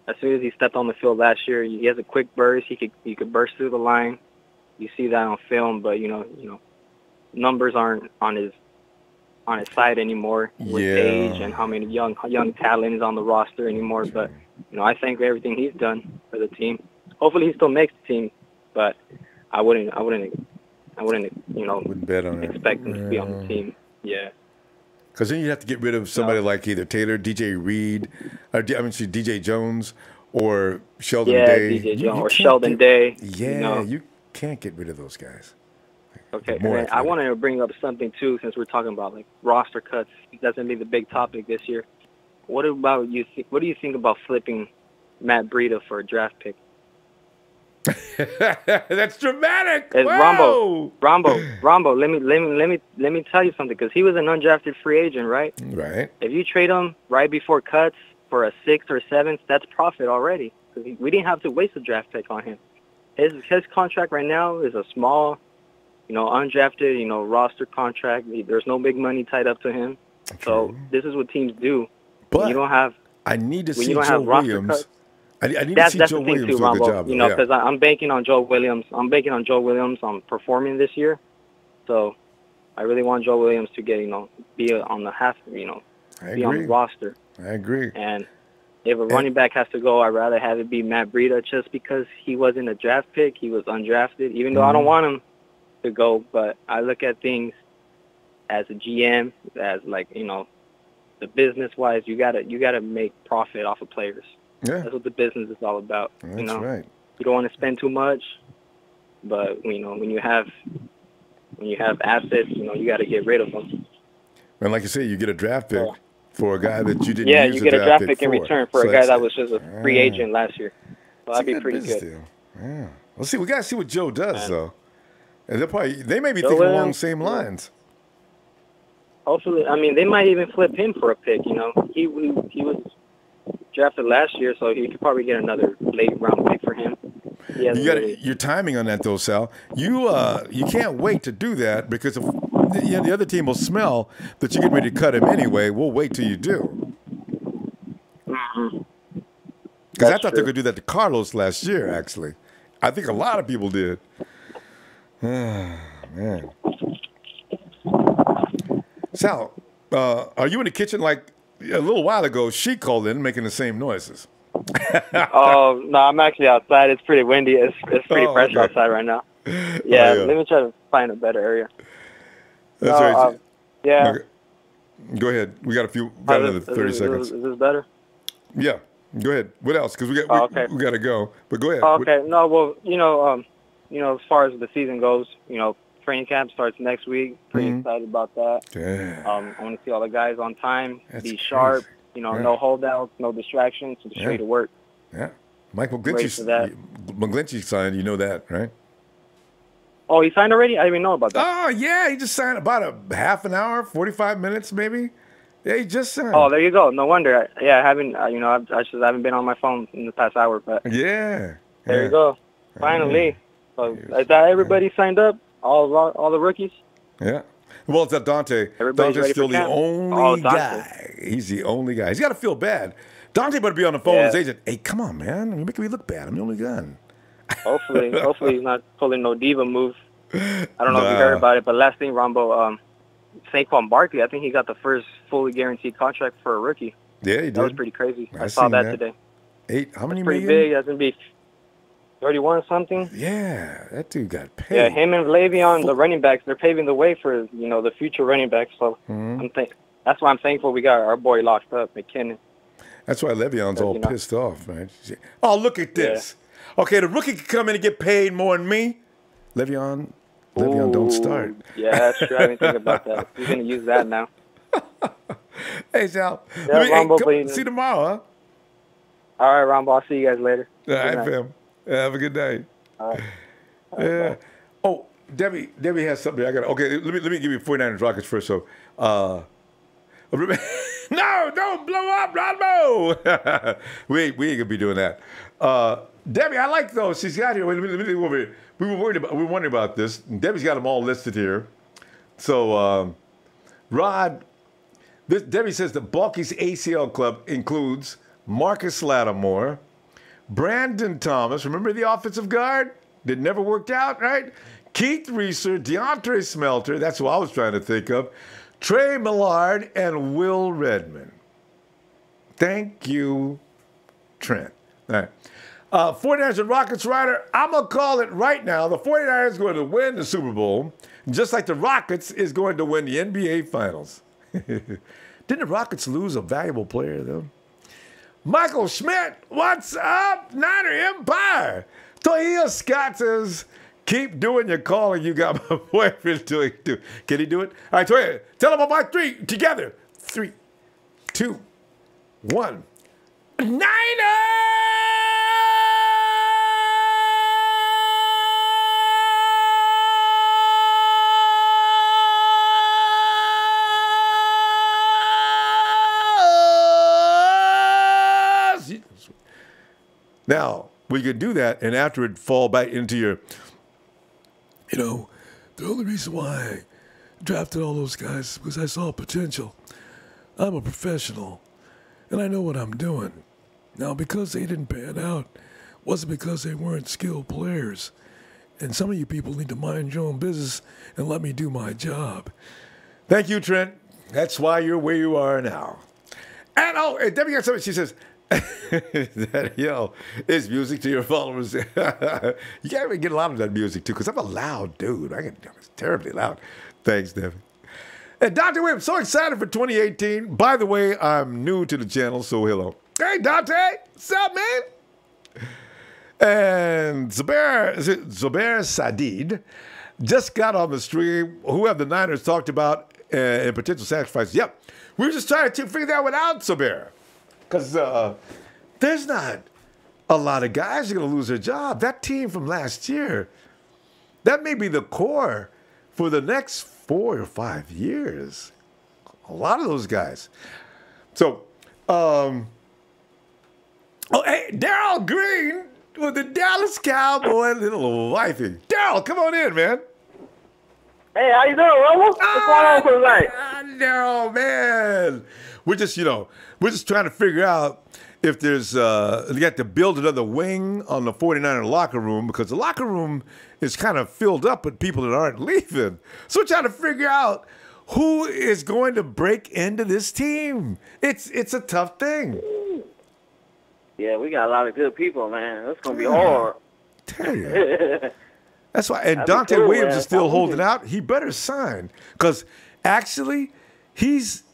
as soon as he stepped on the field last year, he has a quick burst. He could burst through the line. You see that on film, but you know, numbers aren't on his side anymore with age and how many young talent is on the roster anymore. But you know, I thank everything he's done for the team. Hopefully, he still makes the team, but I wouldn't bet on expect him to be on the team. Yeah. Because then you have to get rid of somebody like either Taylor, DJ Jones, or Sheldon Day. DJ Jones or Sheldon Day. Yeah, you can't get rid of those guys. Okay, and I wanted to bring up something too, since we're talking about like roster cuts. That's gonna be the big topic this year. What about you? What do you think about flipping Matt Breida for a draft pick? That's dramatic. Ronbo. Let me tell you something, because he was an undrafted free agent, right? Right. If you trade him right before cuts for a 6th or 7th, that's profit already. Because we didn't have to waste a draft pick on him. His contract right now is a small, undrafted, roster contract. There's no big money tied up to him. Okay. So this is what teams do. But you don't have. I need to see Joe Williams. I need to see Joe Williams do a good job. Because I'm banking on Joe Williams. I'm banking on Joe Williams on performing this year. So I really want Joe Williams to get, be on the be on the roster. I agree. And if a running back has to go, I'd rather have it be Matt Breida, just because he wasn't a draft pick. He was undrafted, even though I don't want him to go. But I look at things as a GM, as the business-wise, you gotta make profit off of players. Yeah. That's what the business is all about. That's right. You don't want to spend too much, but when you have assets, you got to get rid of them. And like you say, you get a draft pick for a guy that you didn't. Yeah, use you get a draft pick in for. return for a guy that was just a free agent last year. So that'd be pretty good. Deal. Yeah. Well, see, we got to see what Joe does, though. And they may be Joe thinking Williams, along the same lines. Hopefully, they might even flip him for a pick. He was drafted last year, so he could probably get another late round pick for him. Your timing on that though, Sal. You can't wait to do that, because if the other team will smell that you're getting ready to cut him anyway. We'll wait till you do. Because I thought they were going to do that to Carlos last year. Actually, I think a lot of people did. Man, Sal, are you in the kitchen like? A little while ago, she called in making the same noises. Oh, no, I'm actually outside. It's pretty windy. It's pretty fresh outside right now. Yeah, let me try to find a better area. That's right. Yeah. Okay. Go ahead. We got another 30 seconds. Is this better? Yeah. Go ahead. What else? Because we got to go. But go ahead. Okay. No, well, as far as the season goes, training camp starts next week. Pretty excited about that. Yeah. I want to see all the guys on time, be sharp, no holdouts, no distractions, just straight to work. Yeah. Mike McGlinchey signed, you know that, right? Oh, he signed already? I didn't even know about that. Oh, yeah. He just signed about a half an hour, 45 minutes maybe. Yeah, he just signed. Oh, there you go. No wonder. I haven't, I haven't been on my phone in the past hour, but. Yeah. There you go. Finally. So, is that everybody signed up? All the rookies? Yeah. Well, it's Dante. Dante's still the only guy. He's the only guy. He's got to feel bad. Dante better be on the phone with his agent. Hey, come on, man. You're making me look bad. I'm the only gun. Hopefully he's not pulling no diva move. I don't know if you heard about it, but last thing, Ronbo, Saquon Barkley, I think he got the first fully guaranteed contract for a rookie. Yeah, he did. That was pretty crazy. I saw that today. How many pretty million? Big. That's going to be 31 something. Yeah, that dude got paid. Yeah, him and Le'Veon, the running backs, they're paving the way for the future running backs. So that's why I'm thankful we got our boy locked up, McKinnon. That's why Le'Veon's all pissed off, man. Oh, look at this. Yeah. Okay, the rookie can come in and get paid more than me. Le'Veon don't start. Yeah, that's true. I didn't think about that. He's gonna use that now. Hey, Sal. See you tomorrow, huh? All right, Ronbo. I'll see you guys later. All right, fam. Have a good night. All right. Yeah. Oh, Debbie has something. Okay, let me give you 49ers Rockets first. So, no, don't blow up, Ronbo. we ain't gonna be doing that. Debbie, I like those. She's got here. Let me go over here. We were wondering about this. Debbie's got them all listed here. So, Rod, Debbie says the Balky's ACL club includes Marcus Lattimore, Brandon Thomas, remember the offensive guard that never worked out, right? Keith Reeser, DeAndre Smelter, that's who I was trying to think of, Trey Millard, and Will Redmond. Thank you, Trent. All right. 49ers and Rockets, Ryder, I'm going to call it right now. The 49ers are going to win the Super Bowl, just like the Rockets is going to win the NBA Finals. Didn't the Rockets lose a valuable player, though? Michael Schmidt, what's up, Niner Empire? Toya Scott says, keep doing your calling. You got my boyfriend doing too. Can he do it? All right, Toya, tell him about 3 together. 3, 2, 1. Niners! Now, we could do that and after it fall back into your, the only reason why I drafted all those guys is because I saw potential. I'm a professional, and I know what I'm doing. Now, because they didn't pan out, wasn't because they weren't skilled players. And some of you people need to mind your own business and let me do my job. Thank you, Trent. That's why you're where you are now. And Debbie got something. She says, that yell is music to your followers. You can't even get a lot of that music too, because I'm a loud dude. I'm terribly loud. Thanks, Devin. And Dr. Wim, so excited for 2018. By the way, I'm new to the channel, so hello. Hey, Dante, what's up, man? And Zubair Sadid just got on the stream. Who have the Niners talked about in potential sacrifices? Yep, we were just trying to figure that one out, Zubair. Because there's not a lot of guys who are going to lose their job. That team from last year, that may be the core for the next 4 or 5 years. A lot of those guys. So, hey, Daryl Green with the Dallas Cowboy little wifey. Daryl, come on in, man. Hey, how you doing, Ronbo? What's going on for tonight? Daryl, man. We're just trying to figure out if there's, you have to build another wing on the 49er locker room because the locker room is kind of filled up with people that aren't leaving. So we're trying to figure out who is going to break into this team. It's a tough thing. Yeah, we got a lot of good people, man. It's going to be hard. Tell you. That's why. And Dante Williams is still holding out. He better sign because actually he's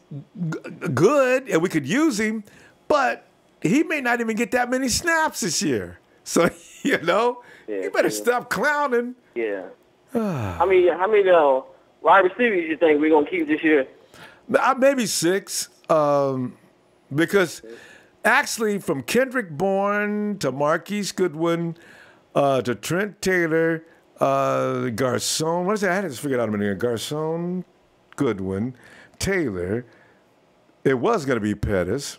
good and we could use him, but he may not even get that many snaps this year. So, you better stop clowning. Yeah. How many wide receivers you think we're going to keep this year? Maybe 6. Because actually from Kendrick Bourne to Marquise Goodwin to Trent Taylor, Garcon, what is that? I had to figure out a minute. Garcon, Goodwin, Taylor. It was going to be Pettis,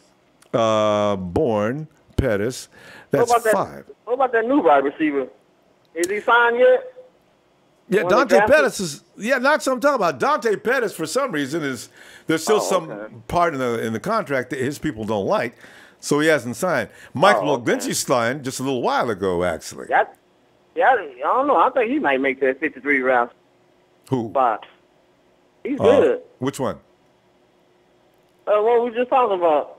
Bourne, Pettis. That's 5. What about that new wide receiver? Is he signed yet? Yeah, Dante Pettis is. Yeah, that's what I'm talking about. Dante Pettis, for some reason, there's still some part in the contract that his people don't like, so he hasn't signed. Michael McGlinchey signed just a little while ago, actually. I don't know. I think he might make that 53 round. Who? Spot. He's good. Which one? What we just talking about?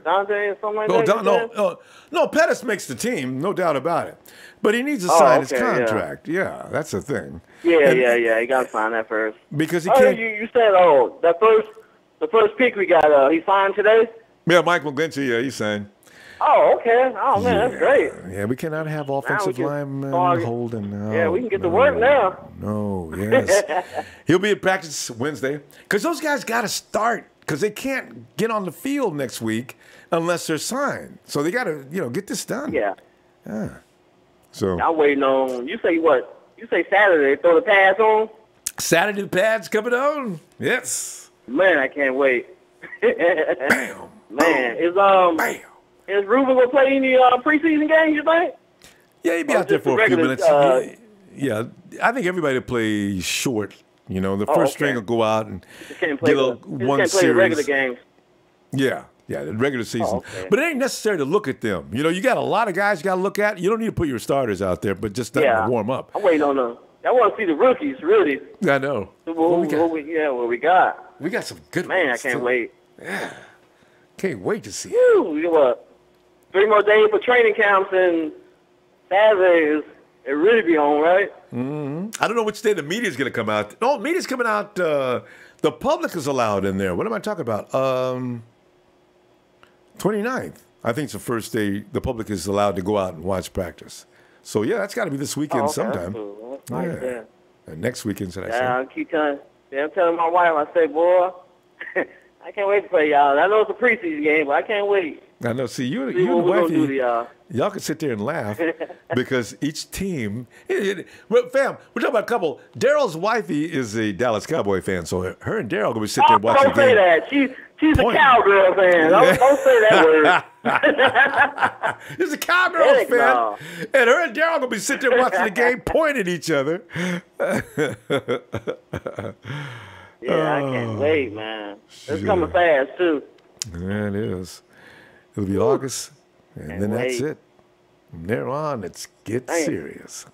Dante and something like that? No, Pettis makes the team, no doubt about it. But he needs to sign his contract. Yeah, that's the thing. Yeah. He got to sign that first. Because he can't. You said, the first pick we got, he signed today? Yeah, Mike McGlinchey, yeah, he signed. Oh, okay. Oh, man, that's great. Yeah, we cannot have offensive linemen holding. Yeah, we can get to work now. No, yes. He'll be at practice Wednesday. Because those guys got to start. Because they can't get on the field next week unless they're signed. So they got to, get this done. Yeah. So I'm waiting on. You say what? You say Saturday? Throw the pads on. Saturday the pads coming on. Yes. Man, I can't wait. Bam. Man, is Ruben gonna play any preseason games? You think? Yeah, he'd be out there for a few minutes. Yeah, I think everybody plays short You know, the first string will go out and get one series. The regular games. Yeah, the regular season. But it ain't necessary to look at them. You know, you got a lot of guys you got to look at. You don't need to put your starters out there, but just to warm up. I'm waiting on them. I want to see the rookies, really. I know. What we got. We got some good ones. Man, I can't wait. Yeah. Can't wait to see it. We got 3 more days for training camps, and Saturday it really be on, right? Mm-hmm. I don't know which day the media is going to come out. No, media's coming out. The public is allowed in there. What am I talking about? 29th. I think it's the first day the public is allowed to go out and watch practice. So, yeah, that's got to be this weekend sometime. That's cool. That's nice, And next weekend, should I say? I keep telling, I'm telling my wife, I say, boy, I can't wait to play y'all. I know it's a preseason game, but I can't wait. I know. See, you and the wifey, y'all can sit there and laugh because each team. Well, fam, we're talking about a couple. Daryl's wifey is a Dallas Cowboy fan, so her and Daryl going to be sitting there watching the game. Don't say that. She's a cowgirl fan. Don't say that word. She's a cowgirl fan. And her and Daryl going to be sitting there watching the game, pointing at each other. I can't wait, man. It's coming fast, too. Yeah, it is. It'll be August, and then that's it. From there on, it's serious.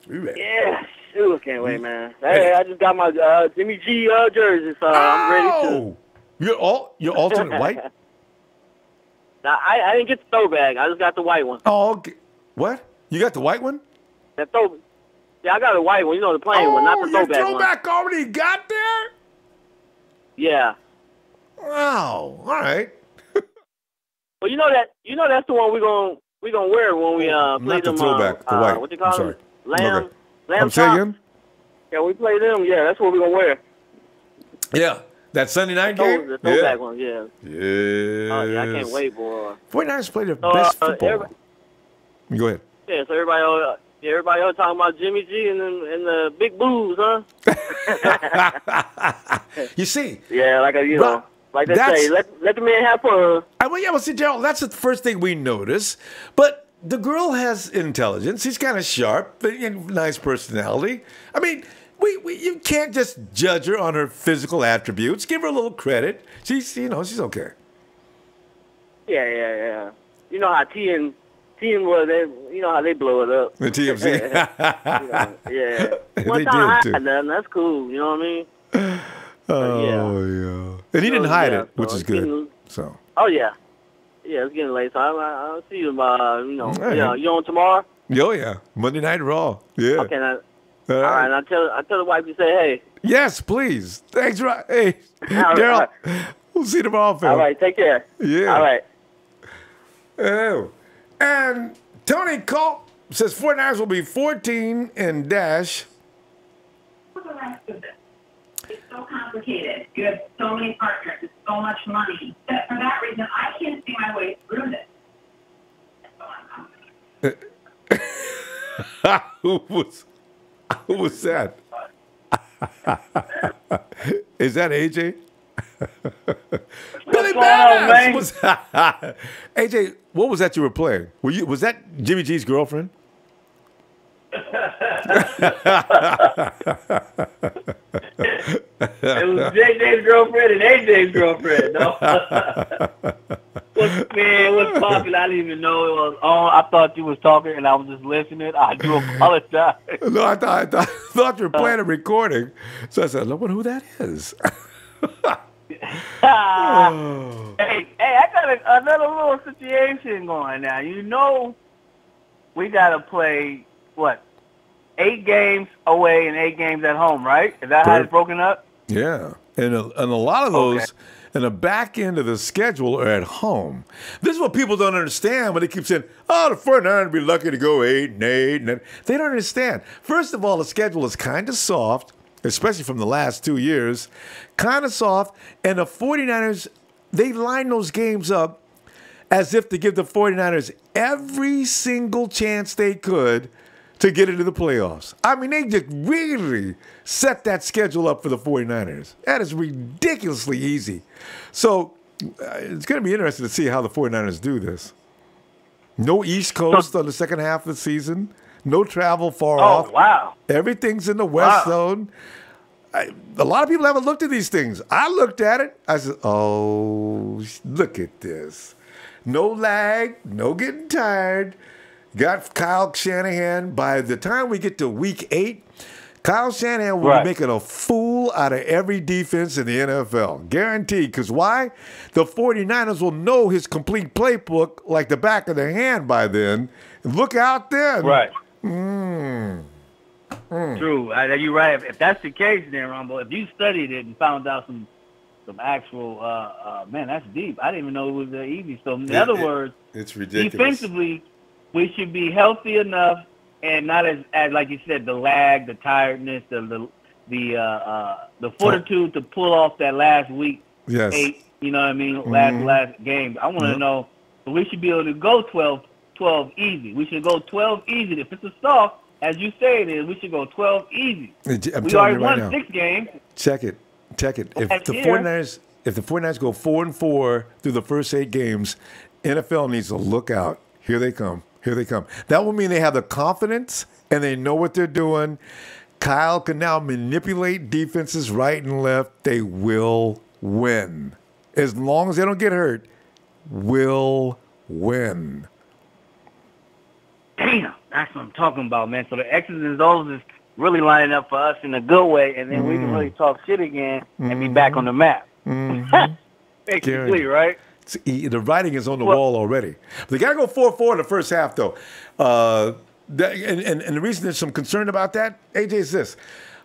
We ready? Yeah, sure, can't wait, man. Hey, I just got my Jimmy G jersey, so I'm ready to. Your alternate white? Now, I didn't get the throwback. I just got the white one. Oh, okay. What? You got the white one? Yeah, I got the white one. You know, the plain one, not the throwback one. Your throwback already got there? Yeah. Wow. All right. Well, you know that's the one we're gonna wear when we play not them. The throwback, the white. What you call them? Lamb. Okay. Lamb say again? Yeah, we play them. Yeah, that's what we're gonna wear. Yeah, that Sunday night game. The throwback one. Yeah. Yeah. Oh yeah, I can't wait, boy. 49ers play their best football. Go ahead. Yeah, so everybody else talking about Jimmy G and the big boos, huh? You see? Yeah, like they say, let the man have fun. See, Daryl, that's the first thing we notice. But the girl has intelligence. She's kind of sharp, nice personality. I mean, you can't just judge her on her physical attributes. Give her a little credit. She's okay. Yeah. You know how team was, you know how they blow it up. The TMZ. Yeah. One time I had nothing. That's cool. You know what I mean? Yeah. And he didn't hide it, which is good. So. Oh yeah. Yeah, it's getting late, so I'll see you. You on tomorrow? Oh yeah, Monday Night Raw. Yeah. Okay. All right. And I tell the wife to say hey. Yes, please. Thanks, right. Hey, Daryl. We'll see you tomorrow, Phil. All right. Take care. Yeah. All right. Oh. And Tony Culp says 49ers will be 14 and dash. It's so complicated. You have so many partners. It's so much money. That for that reason, I can't see my way through this. Who was that? Is that AJ? Billy Badass! AJ, what was that you were playing? Was that Jimmy G's girlfriend? It was JJ's girlfriend and AJ's girlfriend. No. What's popping? I didn't even know it was on. I thought you was talking and I was just listening. I do apologize. No, I thought you were playing a recording. So I said, I wonder who that is. Hey, I got another little situation going now. You know, we got to play, 8 games away and 8 games at home, right? Is that how it's broken up? Yeah. And a lot of those in the back end of the schedule are at home. This is what people don't understand when they keep saying, the 49ers would be lucky to go 8 and 8. And they don't understand. First of all, the schedule is kind of soft, especially from the last 2 years. Kind of soft. And the 49ers, they line those games up as if to give the 49ers every single chance they could to get into the playoffs. I mean, they just really set that schedule up for the 49ers. That is ridiculously easy. So it's going to be interesting to see how the 49ers do this. No East Coast on the second half of the season. No travel far off. Oh, wow. Everything's in the West Zone. A lot of people haven't looked at these things. I looked at it. I said, oh, look at this. No lag, no getting tired. Got Kyle Shanahan. By the time we get to week 8, Kyle Shanahan will be making a fool out of every defense in the NFL. Guaranteed. Because why? The 49ers will know his complete playbook like the back of their hand by then. Look out then. Right. True. You're right. If that's the case, then Ronbo, if you studied it and found out some actual, man, that's deep. I didn't even know it was that easy. So in other words, it's ridiculous. Defensively, we should be healthy enough and not as like you said, the lag, the tiredness, the fortitude to pull off that last week. Yes. 8. You know what I mean? Last game. I want to know. So we should be able to go 12 easy. We should go 12 easy. If it's a soft, as you say it is, we should go 12 easy. We already won 6 games. Check it. If the 49ers go 4-4 through the first 8 games, NFL needs to look out. Here they come. That will mean they have the confidence and they know what they're doing. Kyle can now manipulate defenses right and left. They will win. As long as they don't get hurt, will win. Damn, that's what I'm talking about, man. So the X's and O's is really lining up for us in a good way, and then we can really talk shit again and be back on the map. Basically, right? The writing is on the wall already. They got to go 4-4 in the first half, though. And the reason there's some concern about that, AJ, is this.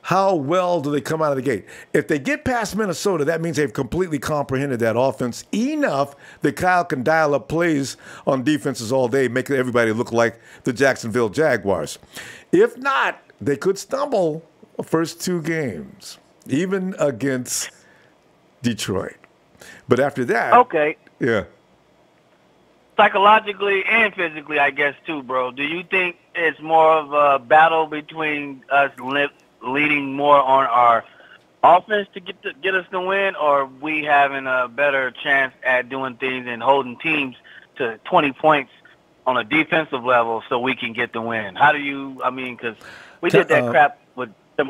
How well do they come out of the gate? If they get past Minnesota, that means they've completely comprehended that offense enough that Kyle can dial up plays on defenses all day, make everybody look like the Jacksonville Jaguars. If not, they could stumble the first 2 games, even against Detroit. But after that... Okay. Yeah. Psychologically and physically, I guess, too, bro. Do you think it's more of a battle between us leading more on our offense to get us to win, or we having a better chance at doing things and holding teams to 20 points on a defensive level so we can get the win? How do you, because we did that crap with Jim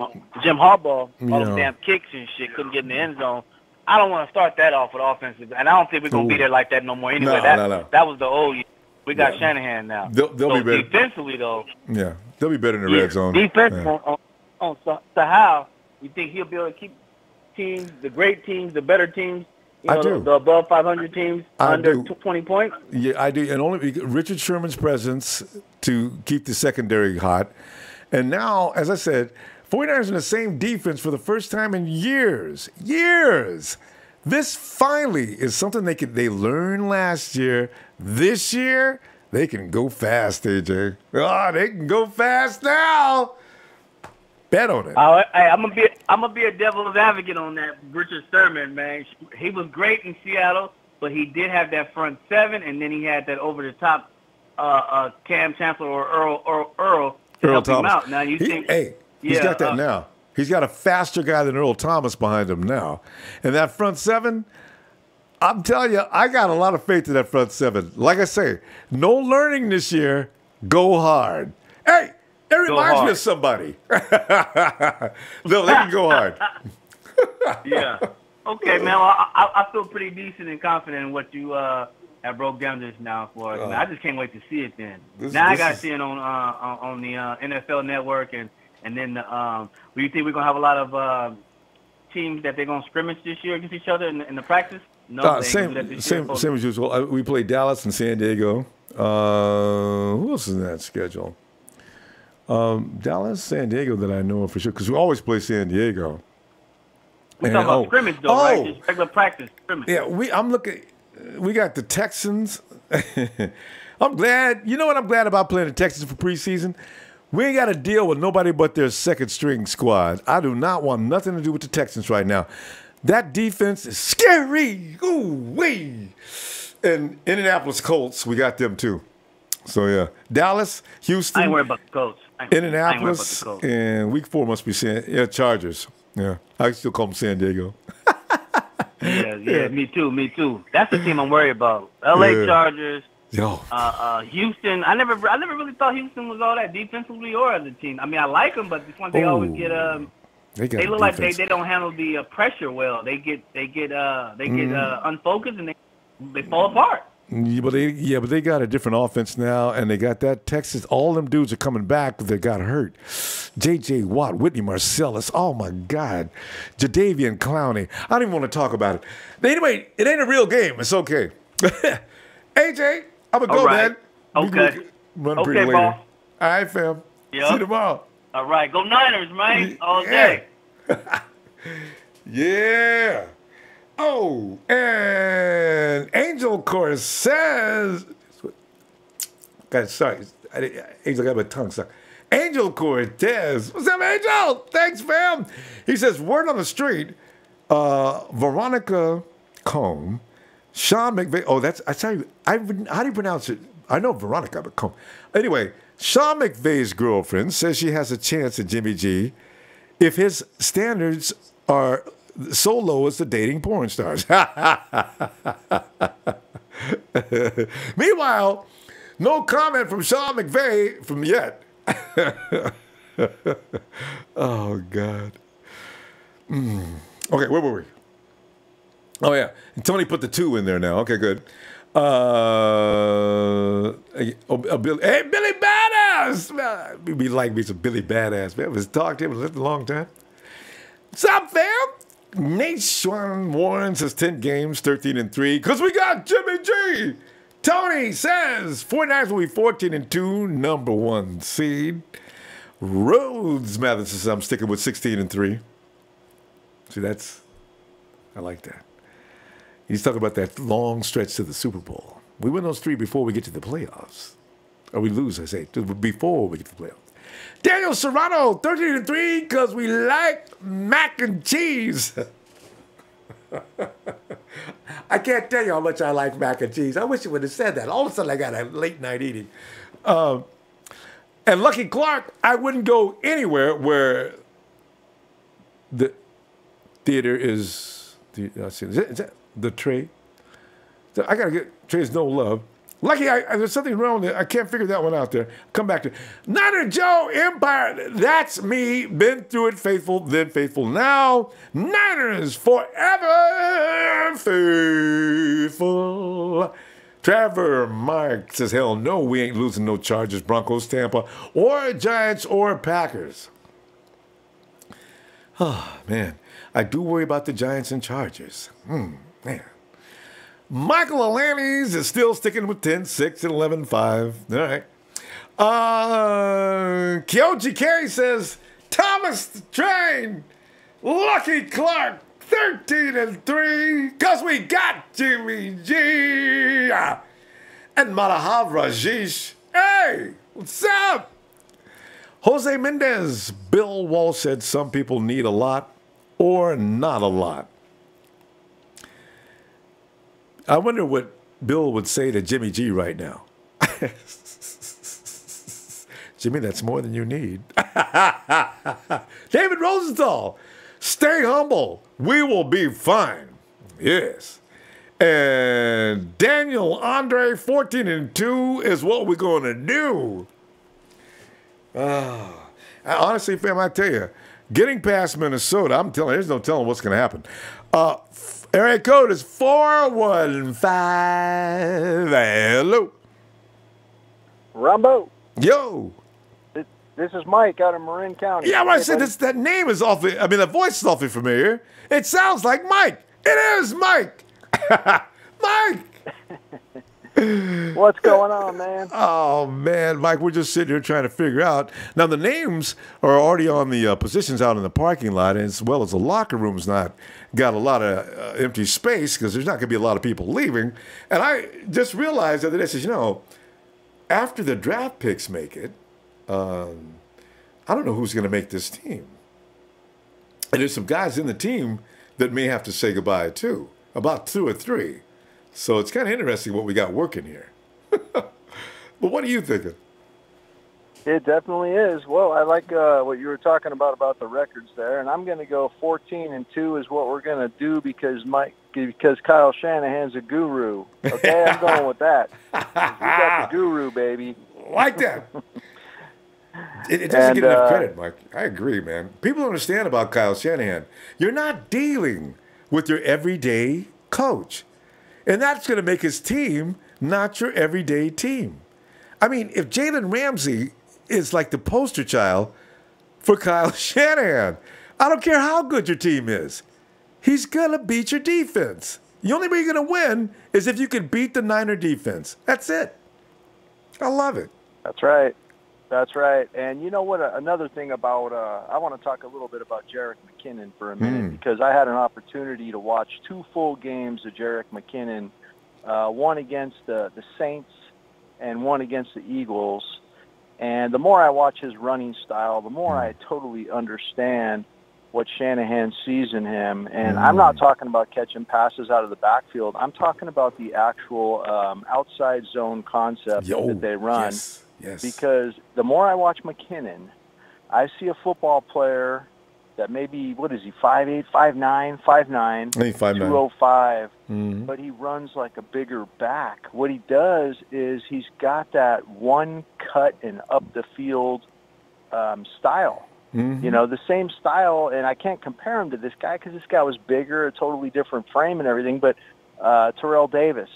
Harbaugh, all those damn kicks and shit, couldn't get in the end zone. I don't want to start that off with offensive, and I don't think we're going to be there like that no more anyway. No. That was the old year. We got Shanahan now. They'll be better. Defensively, though. Yeah, they'll be better in the red zone. Defensively, so how you think he'll be able to keep teams, the great teams, the better teams, I do. The above 500 teams under 20 points? Yeah, I do. And only Richard Sherman's presence to keep the secondary hot. And now, as I said, 49ers in the same defense for the first time in years. This finally is something they learned last year. This year, they can go fast, AJ. Oh, they can go fast now. Bet on it. I'm gonna be a devil's advocate on that. Richard Sherman, man, he was great in Seattle, but he did have that front 7, and then he had that over the top Cam Chancellor or Earl to help him out. Now you think? He's got that now. He's got a faster guy than Earl Thomas behind him now. And that front 7, I'm telling you, I got a lot of faith in that front 7. Like I say, no learning this year. Go hard. Hey, it reminds me of somebody. No, they can go hard. Yeah. Okay, man. Well, I feel pretty decent and confident in what you have broke down just now for us. Man, I just can't wait to see it then. I got to see it on the NFL Network and then, do you think we're going to have a lot of teams that they're going to scrimmage this year against each other in the practice? No, same as usual. We play Dallas and San Diego. Who else is in that schedule? Dallas, San Diego that I know of for sure, because we always play San Diego. We're talking about scrimmage, though, right? Just regular practice scrimmage. Yeah, I'm looking. We got the Texans. I'm glad. You know what I'm glad about playing the Texans for preseason? We ain't got to deal with nobody but their second-string squad. I do not want nothing to do with the Texans right now. That defense is scary. Ooh-wee. And Indianapolis Colts, we got them too. So, yeah. Dallas, Houston. I ain't worried about the Colts. Indianapolis, and week 4 must be Chargers. Yeah. I still call them San Diego. Yeah, me too. That's the team I'm worried about. L.A. Chargers, Yo. Houston, I never really thought Houston was all that defensively or as a team. I mean, I like them, but this one they always get they look like they don't handle the pressure well. They get unfocused and they fall apart. Yeah, but they got a different offense now, and they got that Texas. All them dudes are coming back that got hurt. J.J. Watt, Whitney Marcellus. Oh my God, Jadeveon Clowney. I don't even want to talk about it. But anyway, it ain't a real game. It's okay. AJ, I'm gonna go, man. Okay. Run pretty later. Boss. All right, fam. Yep. See you tomorrow. All right, go Niners, man, all day. Yeah. Oh, and Angel Course says, God, sorry, Angel got my tongue stuck. Angel Cortez, what's up, Angel? Thanks, fam. He says, word on the street, Veronica Combe, Sean McVay. Oh, I tell you, how do you pronounce it? I know Veronica, but Combe. Anyway, Sean McVay's girlfriend says she has a chance at Jimmy G if his standards are so low as the dating porn stars. Meanwhile, no comment from Sean McVay from yet. Oh, God. Okay, where were we? Oh, yeah. And Tony put the 2 in there now. Okay, good. Hey, Billy Badass! We like me some Billy Badass, man. I was talking to him a long time. What's up, fam? Nate Schwan Warren says 10 games, 13-3, because we got Jimmy G. Tony says 49ers will be 14-2, number 1 seed. Rhodes Mathis says I'm sticking with 16-3. See, I like that. He's talking about that long stretch to the Super Bowl. We win those 3 before we get to the playoffs. Or we lose, I say, before we get to the playoffs. Daniel Serrano, 13-3, because we like mac and cheese. I can't tell you how much I like mac and cheese. I wish you would have said that. All of a sudden, I got a late night eating. And Lucky Clark, I wouldn't go anywhere where the theater is. Is that the tray? I got to get Trey's No Love. Lucky, there's something wrong with it. I can't figure that one out there. Come back to it. Niner Joe Empire. That's me. Been through it. Faithful, then faithful now. Niners forever faithful. Trevor Mark says, hell no, we ain't losing no Chargers, Broncos, Tampa, or Giants, or Packers. Oh, man. I do worry about the Giants and Chargers. Man. Michael Alanis is still sticking with 10-6 and 11-5. All right. Kyoji Carey says, Thomas the Train, Lucky Clark, 13-3, because we got Jimmy G. And Madahav Rajesh, hey, what's up? Jose Mendez, Bill Walsh said some people need a lot or not a lot. I wonder what Bill would say to Jimmy G right now. Jimmy, that's more than you need. David Rosenthal, stay humble. We will be fine. Yes. And Daniel Andre, 14-2 is what we're going to do. Honestly, fam, I tell you, getting past Minnesota, I'm telling you, there's no telling what's going to happen. Area code is 415. Hello. Ronbo. Yo. This is Mike out of Marin County. Yeah, I said that name is awfully, that voice is awfully familiar. It sounds like Mike. It is Mike. Mike. What's going on, man? Oh, man, Mike, we're just sitting here trying to figure out. Now, the names are already on the positions out in the parking lot, as well as the locker room's not got a lot of empty space because there's not going to be a lot of people leaving. And I just realized that I says, after the draft picks make it, I don't know who's going to make this team. And there's some guys in the team that may have to say goodbye, too, about 2 or 3. So it's kind of interesting what we got working here. But what are you thinking? It definitely is. Well, I like what you were talking about the records there, and I'm going to go 14-2 is what we're going to do because because Kyle Shanahan's a guru. Okay, I'm going with that. We got the guru, baby. Like that. It doesn't get enough credit, Mike. I agree, man. People don't understand about Kyle Shanahan. You're not dealing with your everyday coach. And that's going to make his team not your everyday team. I mean, if Jalen Ramsey is like the poster child for Kyle Shanahan, I don't care how good your team is. He's going to beat your defense. The only way you're going to win is if you can beat the Niner defense. That's it. I love it. That's right. That's right. And you know what? Another thing about, I want to talk a little bit about Jerick McKinnon for a minute because I had an opportunity to watch 2 full games of Jerick McKinnon, one against the Saints and one against the Eagles. And the more I watch his running style, the more I totally understand what Shanahan sees in him. And I'm not talking about catching passes out of the backfield. I'm talking about the actual outside zone concept that they run. Yes. Because the more I watch McKinnon, I see a football player that maybe, what is he, 5'8", 5'9", 5'9", 205, but he runs like a bigger back. What he does is he's got that one cut and up the field style. You know, the same style, and I can't compare him to this guy because this guy was bigger, a totally different frame and everything, but Terrell Davis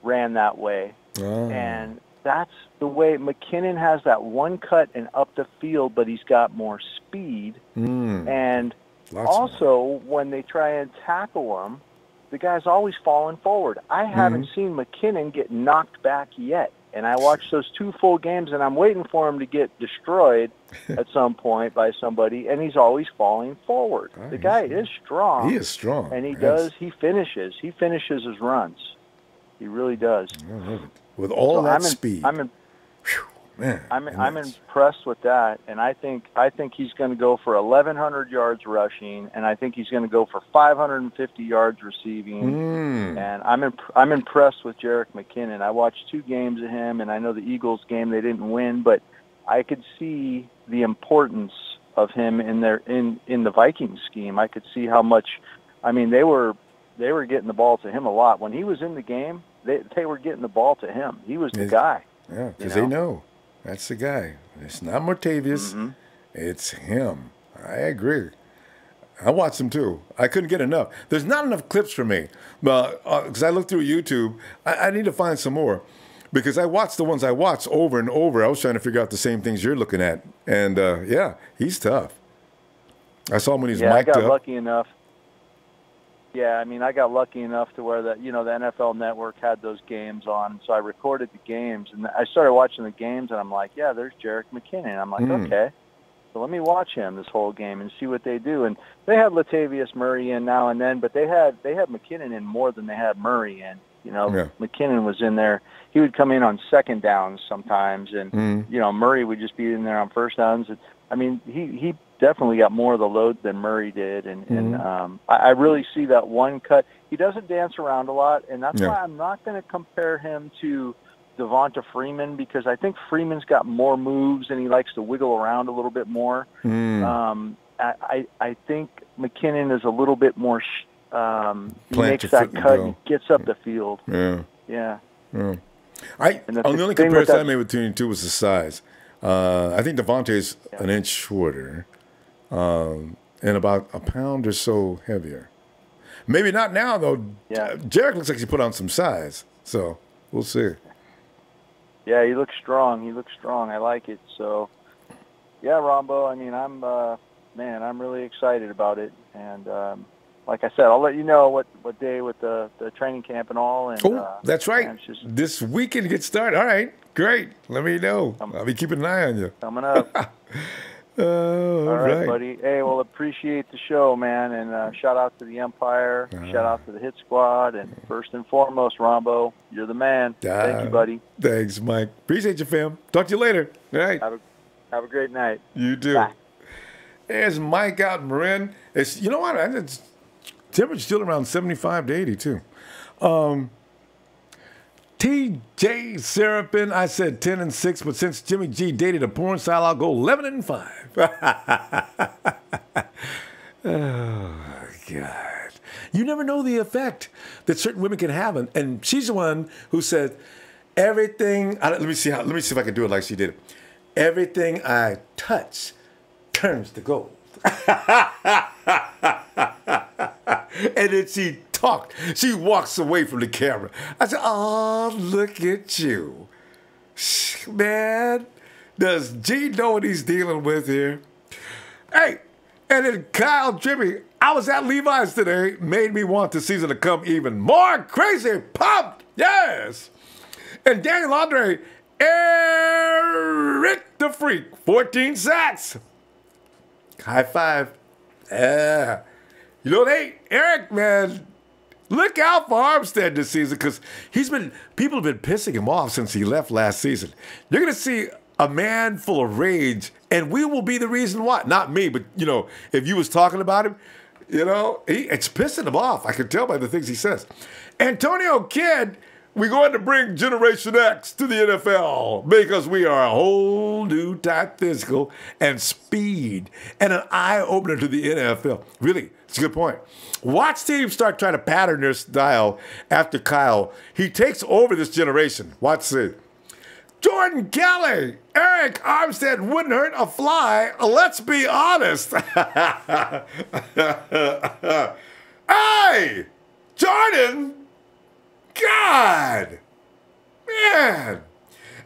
ran that way. And that's the way McKinnon has that one cut and up the field, but he's got more speed. And also, when they try and tackle him, the guy's always falling forward. I haven't seen McKinnon get knocked back yet. And I watched those 2 full games, and I'm waiting for him to get destroyed at some point by somebody, and he's always falling forward. The guy is strong. He is strong. And he finishes. He finishes his runs. He really does. I love it. With all that speed. I'm impressed with that, and I think he's going to go for 1,100 yards rushing, and I think he's going to go for 550 yards receiving. And I'm impressed with Jerick McKinnon. I watched 2 games of him, and I know the Eagles game they didn't win, but I could see the importance of him in the Vikings scheme. I could see how much. I mean, they were getting the ball to him a lot when he was in the game. They were getting the ball to him. He was the guy. Yeah, because they know. That's the guy. It's not Martavius. It's him. I agree. I watched him too. I couldn't get enough. There's not enough clips for me. Because I looked through YouTube. I need to find some more. Because I watched the ones I watched over and over. I was trying to figure out the same things you're looking at. And, yeah, he's tough. I saw him when he's mic'd up. I got lucky enough. Yeah, I mean, I got lucky enough to where the NFL Network had those games on, so I recorded the games, and I started watching the games, and I'm like, yeah, there's Jerick McKinnon. I'm like, okay, so let me watch him this whole game and see what they do. And they had Latavius Murray in now and then, but they had McKinnon in more than they had Murray in. McKinnon was in there. He would come in on second downs sometimes, and Murray would just be in there on first downs. I mean, he definitely got more of the load than Murray did, and I really see that one cut. He doesn't dance around a lot, and that's why I'm not going to compare him to Devonta Freeman, because I think Freeman's got more moves and he likes to wiggle around a little bit more. I think McKinnon is a little bit more. He makes that cut and gets up the field. Yeah. The only comparison I made between the two was the size. I think Devontae's an inch shorter and about a pound or so heavier. Maybe not now, though. Yeah. Jerick looks like he put on some size, so we'll see. Yeah, he looks strong. I like it. So, yeah, Ronbo, I mean, I'm really excited about it. And like I said, I'll let you know what day with the training camp and all. And, that's right. This weekend gets started. All right, great. Let me know. I'll be keeping an eye on you. Coming up. All right, buddy. Hey, well, appreciate the show, man. And shout out to the Empire. Shout out to the Hit Squad. And first and foremost, Ronbo, you're the man. Thank you, buddy. Thanks, Mike. Appreciate you, fam. Talk to you later. All right. Have a great night. You too. Bye. There's Mike out in Marin. You know what? It's temperature's still around 75 to 80, too. TJ Serapin, I said 10-6, but since Jimmy G dated a porn style, I'll go 11-5. Oh, God. You never know the effect that certain women can have. And she's the one who said, everything, let me see if I can do it like she did it. Everything I touch turns to gold. And then she talked. She walks away from the camera. I said, oh, look at you. Man, does G know what he's dealing with here? Hey, and then Kyle Jimmy, I was at Levi's today, made me want the season to come even more crazy, pumped, yes. And Daniel Andre, Eric the Freak, 14 sacks. High five. Yeah. You know, Eric, man, look out for Armstead this season because people have been pissing him off since he left last season. You're going to see a man full of rage, and we will be the reason why. Not me, but, you know, if you was talking about him, you know, it's pissing him off. I can tell by the things he says. Antonio Kidd, we're going to bring Generation X to the NFL because we are a whole new type physical and speed and an eye-opener to the NFL. Really, it's a good point. Watch teams start trying to pattern their style after Kyle. He takes over this generation. Watch this. Jordan Kelly, Eric Armstead wouldn't hurt a fly. Let's be honest. Hey, Jordan. God, man.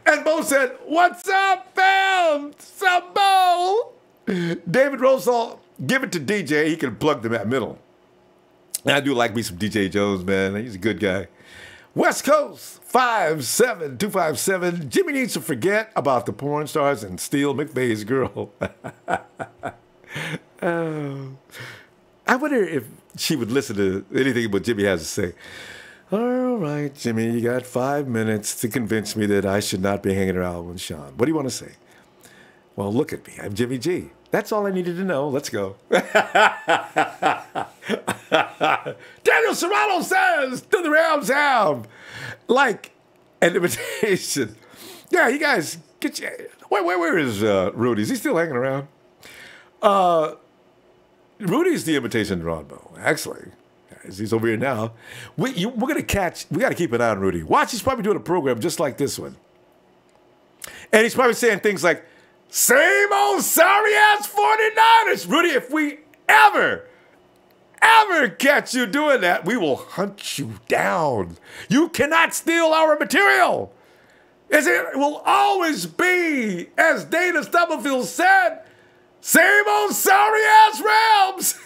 And Bo said, what's up, fam? Sup, Bo? David Rosal, give it to DJ. He can plug them at middle. And I do like me some DJ Jones, man. He's a good guy. West Coast, 57257. Jimmy needs to forget about the porn stars and steal McVay's girl. I wonder if she would listen to anything what Jimmy has to say. All right, Jimmy, you got 5 minutes to convince me that I should not be hanging around with Sean. What do you want to say? Well, look at me. I'm Jimmy G. That's all I needed to know. Let's go. Daniel Sparano says, do the Rams have like an invitation? Yeah, you guys, get you. Where is Rudy? Is he still hanging around? Rudy's the invitation to Ronbo, actually. He's over here now. We got to keep an eye on Rudy. Watch, he's probably doing a program just like this one. And he's probably saying things like, same old sorry-ass 49ers. Rudy, if we ever catch you doing that, we will hunt you down. You cannot steal our material. It will always be, as Dana Stubblefield said, same old sorry-ass Rams.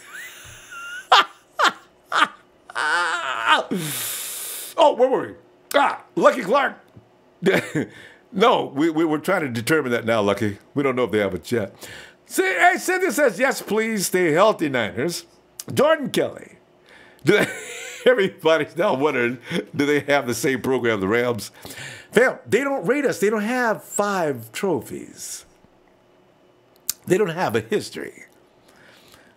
Oh, where were we? Lucky Clark. No, we were trying to determine that now, Lucky. We don't know if they have it yet. See, hey, Cynthia says, yes, please stay healthy, Niners. Jordan Kelly. Everybody's now wondering, do they have the same program, the Rams? Fam, they don't rate us. They don't have 5 trophies. They don't have a history.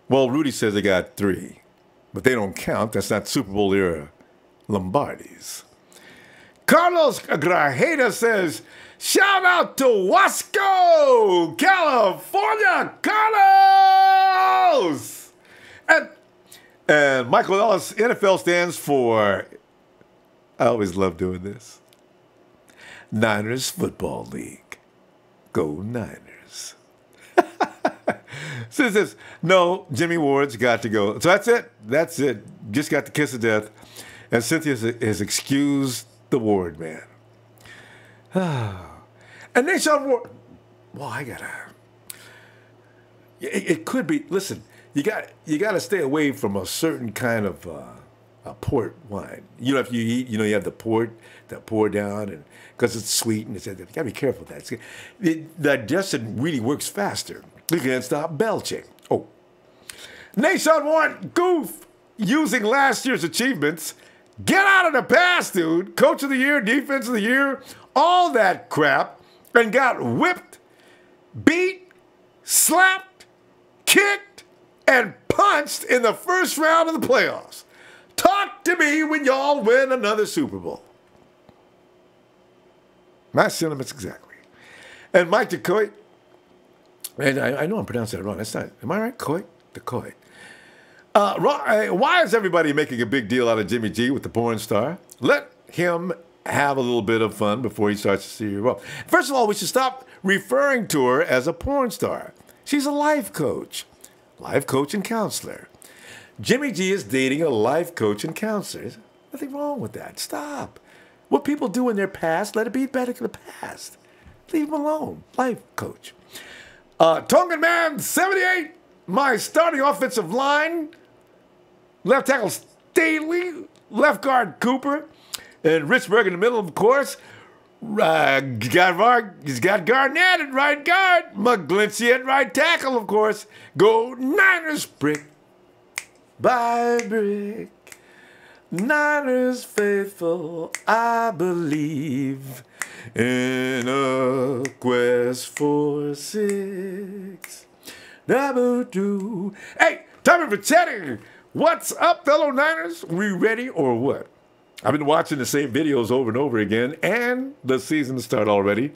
Well, Rudy says they got 3. But they don't count. That's not Super Bowl era Lombardis. Carlos Grajeda says, shout out to Wasco, California, Carlos! And Michael Ellis, NFL stands for, I always love doing this, Niners Football League. Go Niners. So it says, no, Jimmy Ward's got to go. So that's it. That's it. Just got the kiss of death. And Cynthia has excused the Ward man. And Nation Ward. Well, I gotta. It could be. Listen, you got to stay away from a certain kind of a port wine. You know, if you eat, you know, you have the pour down, and because it's sweet, and you got to be careful with that. The digestion really works faster. You can't stop belching. Oh. Nation Ward goof using last year's achievements. Get out of the past, dude. Coach of the year, defense of the year, all that crap, and got whipped, beat, slapped, kicked, and punched in the first round of the playoffs. Talk to me when y'all win another Super Bowl. My sentiments exactly. And Mike DeCoy, and I know I'm pronouncing it wrong. That's not, am I right? Coy? DeCoy. Why is everybody making a big deal out of Jimmy G with the porn star? Let him have a little bit of fun before he starts to see you. Well, first of all, we should stop referring to her as a porn star. She's a life coach and counselor. Jimmy G is dating a life coach and counselor. There's nothing wrong with that. Stop. What people do in their past, let it be better in the past. Leave them alone. Life coach. Tongan Man 78, my starting offensive line. Left tackle Staley, left guard Cooper, and Richburg in the middle, of course. He's got Garnett at right guard, McGlinchey at right tackle, of course. Go Niners, brick by brick. Niners faithful, I believe in a quest for 6. Double-do. Hey, Tommy Vercetti, what's up, fellow Niners? We ready or what? I've been watching the same videos over and over again, and the season start already.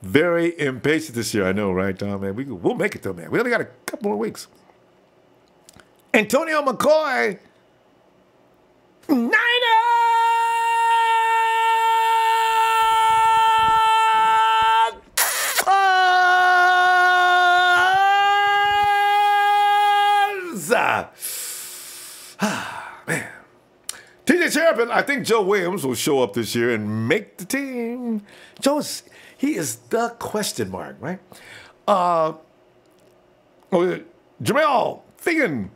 Very impatient this year, I know, right, Tom? Man, we'll make it though, man. We only got a couple more weeks. Antonio McCoy, Niners! Man. TJ Sherman, I think Joe Williams will show up this year and make the team. He is the question mark, right? Jamel Figan,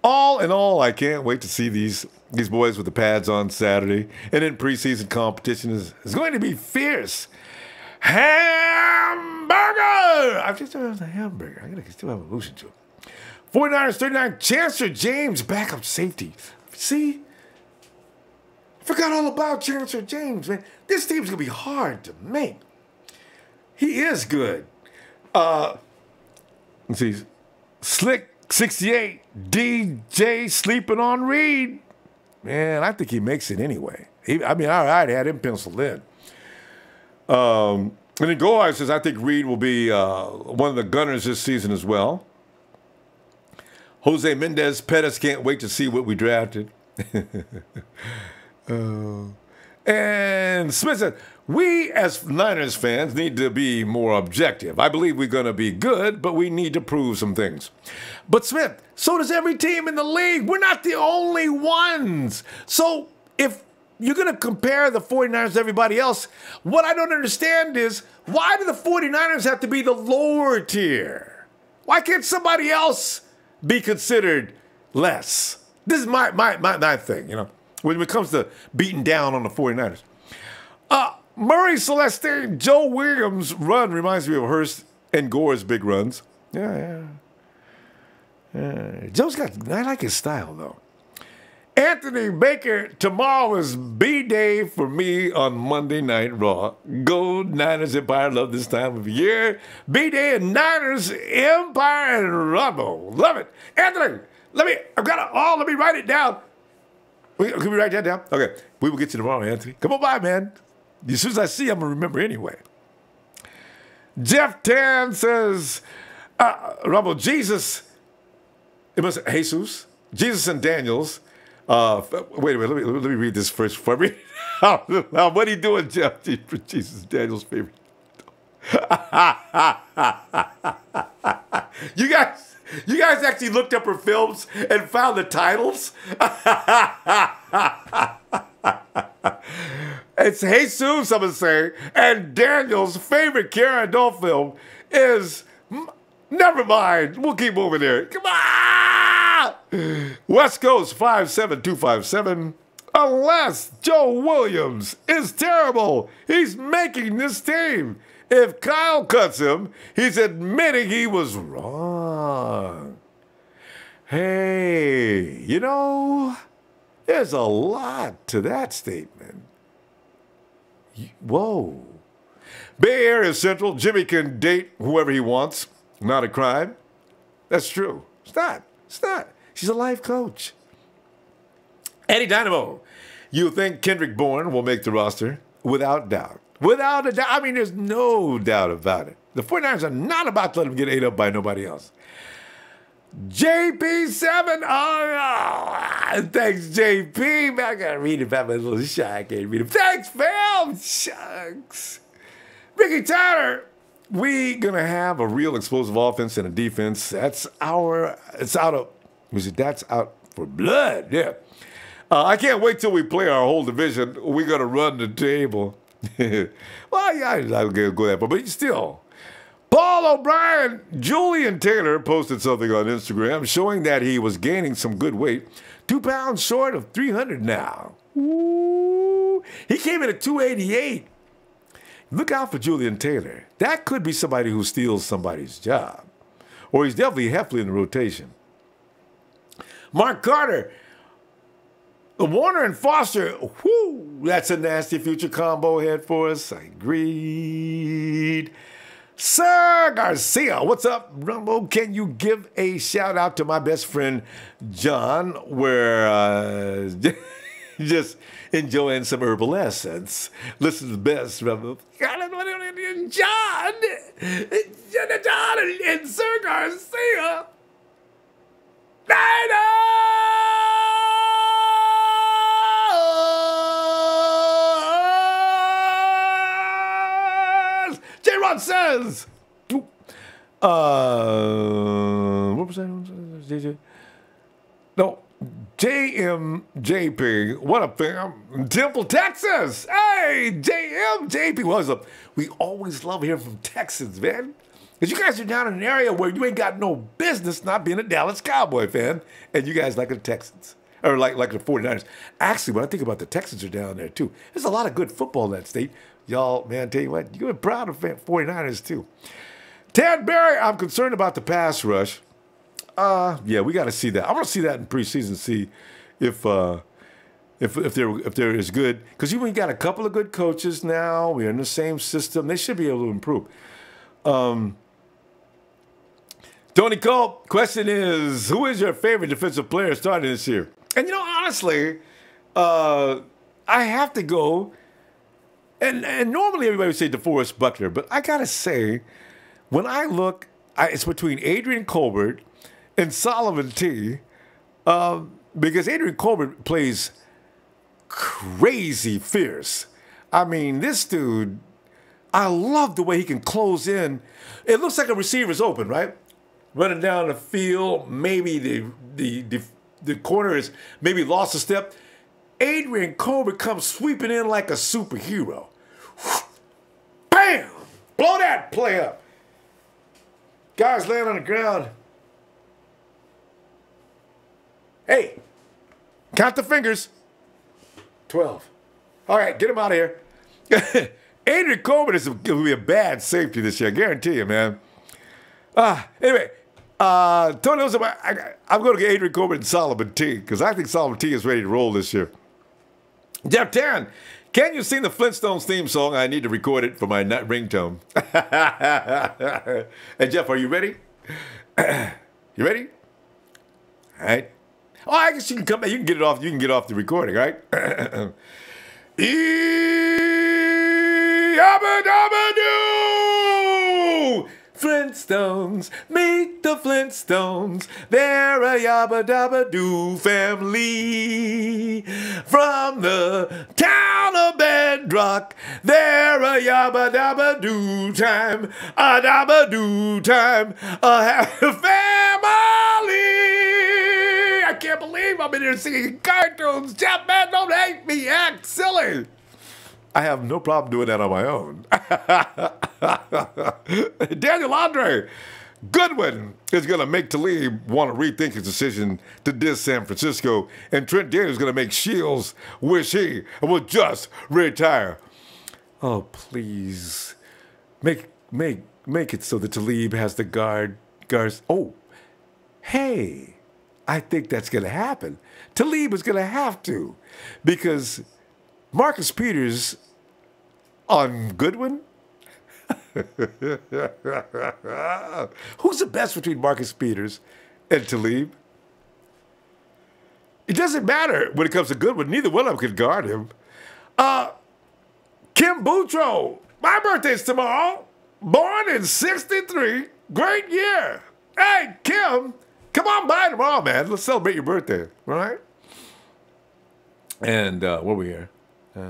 all in all, I can't wait to see these boys with the pads on Saturday. And then preseason competition is going to be fierce. Hamburger! I've just heard the hamburger. I gotta still have a illusion to it. 49ers 39, Chancellor James, backup safety. See? I forgot all about Chancellor James, man. This team's going to be hard to make. He is good. Let's see. Slick 68, DJ sleeping on Reed. Man, I think he makes it anyway. I already had him penciled in. And then Goai says, I think Reed will be one of the gunners this season as well. Jose Mendez Pettis can't wait to see what we drafted. And Smith said, we as Niners fans need to be more objective. I believe we're going to be good, but we need to prove some things. But Smith, so does every team in the league. We're not the only ones. So if you're going to compare the 49ers to everybody else, what I don't understand is, why do the 49ers have to be the lower tier? Why can't somebody else be considered less? This is my thing, you know, when it comes to beating down on the 49ers. Murray Celeste, Joe Williams' run reminds me of Hurst and Gore's big runs. Yeah. Joe's I like his style, though. Anthony Baker, tomorrow is B-Day for me on Monday Night Raw. Go Niners Empire, love this time of year. B-Day and Niners Empire and Ronbo. Love it. Anthony, let me write it down. Can we write that down? Okay. We will get you tomorrow, Anthony. Come on by, man. As soon as I see you, I'm going to remember anyway. Jeff Tan says, Ronbo, Jesus and Daniels. Wait a minute, let me read this first before I read it out. What are you doing, Jeff? Jesus, Daniel's favorite. You guys actually looked up her films and found the titles? It's Jesus, someone saying, and Daniel's favorite Karen Adult film is, never mind, we'll keep moving there. Come on! West Coast 57257. Unless Joe Williams is terrible, he's making this team. If Kyle cuts him, he's admitting he was wrong. Hey, you know, there's a lot to that statement. Whoa. Bay Area Central, Jimmy can date whoever he wants. Not a crime. That's true. It's not. She's a life coach. Eddie Dynamo, you think Kendrick Bourne will make the roster? Without doubt. Without a doubt. I mean, there's no doubt about it. The 49ers are not about to let him get ate up by nobody else. JP7. Oh, thanks, JP. Man, I got to read it about my little shy. I can't read it. Thanks, fam. Shucks. Ricky Tyler. We going to have a real explosive offense and a defense. That's out for blood. Yeah. I can't wait till we play our whole division. We're going to run the table. Well, yeah, I'll go that far, but still. Paul O'Brien, Julian Taylor posted something on Instagram showing that he was gaining some good weight. 2 pounds short of 300 now. Ooh. He came in at 288. Look out for Julian Taylor. That could be somebody who steals somebody's job. Or he's definitely heavily in the rotation. Mark Carter. Warner and Foster, whoo, that's a nasty future combo ahead for us. I agreed. Sir Garcia, what's up, Ronbo? Can you give a shout out to my best friend, John, where just enjoying some herbal essence. Listen to the best, Ronbo. John and Sir Garcia. J-Rod says, what was that? No, JMJP. What up, fam? Temple, Texas. Hey, JMJP. What's up? We always love hearing from Texans, man. Because you guys are down in an area where you ain't got no business not being a Dallas Cowboy fan, and you guys like the Texans, or like the 49ers. Actually, when I think about the Texans are down there, too. There's a lot of good football in that state. Y'all, man, tell you what, you're proud of 49ers, too. Ted Berry, I'm concerned about the pass rush. Yeah, we got to see that. I want to see that in preseason, see if they're as good. Because we got a couple of good coaches now. We're in the same system. They should be able to improve. Tony Cole, question is, who is your favorite defensive player starting this year? And, honestly, I have to go, and normally everybody would say DeForest Buckner, but I got to say, when I look, it's between Adrian Colbert and Solomon T, because Adrian Colbert plays crazy fierce. I mean, this dude, I love the way he can close in. It looks like a receiver's open, right? Running down the field, maybe the corner is maybe lost a step. Adrian Colbert comes sweeping in like a superhero. Bam! Blow that play up. Guys laying on the ground. Hey, count the fingers. 12. All right, get him out of here. Adrian Colbert is going to be a bad safety this year, I guarantee you, man. Anyway, Tony, I'm going to get Adrian Colbert and Solomon T, because I think Solomon T is ready to roll this year. Jeff Tan, can you sing the Flintstones theme song? I need to record it for my ringtone. And Jeff, are you ready? You ready? All right. Oh, I guess you can come back. You can get it off. You can get off the recording, right? Yabba-dabba-doo! Flintstones, meet the Flintstones. They're a yabba-dabba-doo family. From the town of Bedrock, they're a yabba-dabba-doo time. A dabba-doo time. A happy family. I can't believe I'm in here singing cartoons. Jeff, man, don't hate me. Act silly. I have no problem doing that on my own. Daniel Andre Goodwin is going to make Talib want to rethink his decision to diss San Francisco, and Trent Taylor is going to make Shields wish he would just retire. Oh, please. Make it so that Talib has the guards. Oh, hey. I think that's going to happen. Talib is going to have to, because Marcus Peters on Goodwin? Who's the best between Marcus Peters and Talib? It doesn't matter when it comes to Goodwin. Neither one of them can guard him. Kim Boutro. My birthday's tomorrow. Born in '63. Great year. Hey, Kim. Come on by tomorrow, man. Let's celebrate your birthday, all right? And what are we here? Wait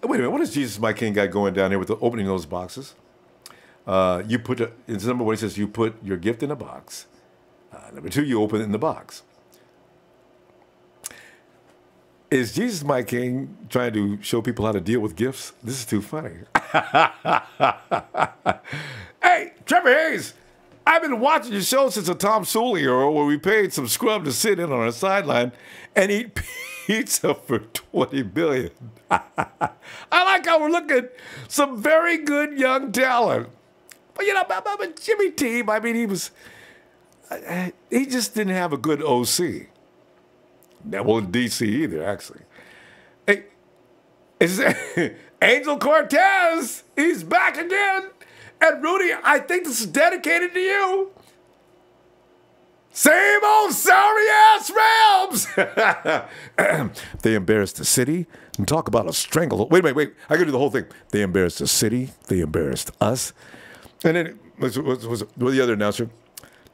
a minute, what is Jesus My King got going down here with opening those boxes? You put, it's number one, he says, you put your gift in a box. Number two, you open it in the box. Is Jesus My King trying to show people how to deal with gifts? This is too funny. Hey, Trevor Hayes, I've been watching your show since the Tom Sewell era where we paid some scrub to sit in on a sideline and eat pizza for $20 billion. I like how we're looking at some very good young talent. But, you know, but Jimmy T, I mean, he just didn't have a good OC. That wasn't DC either, actually. Hey, Angel Cortez, he's back again. And Rudy, I think this is dedicated to you. Same old sorry-ass Rams. They embarrassed the city and talk about a strangle. Wait. I got to do the whole thing. They embarrassed the city. They embarrassed us. And then, what's the other announcer?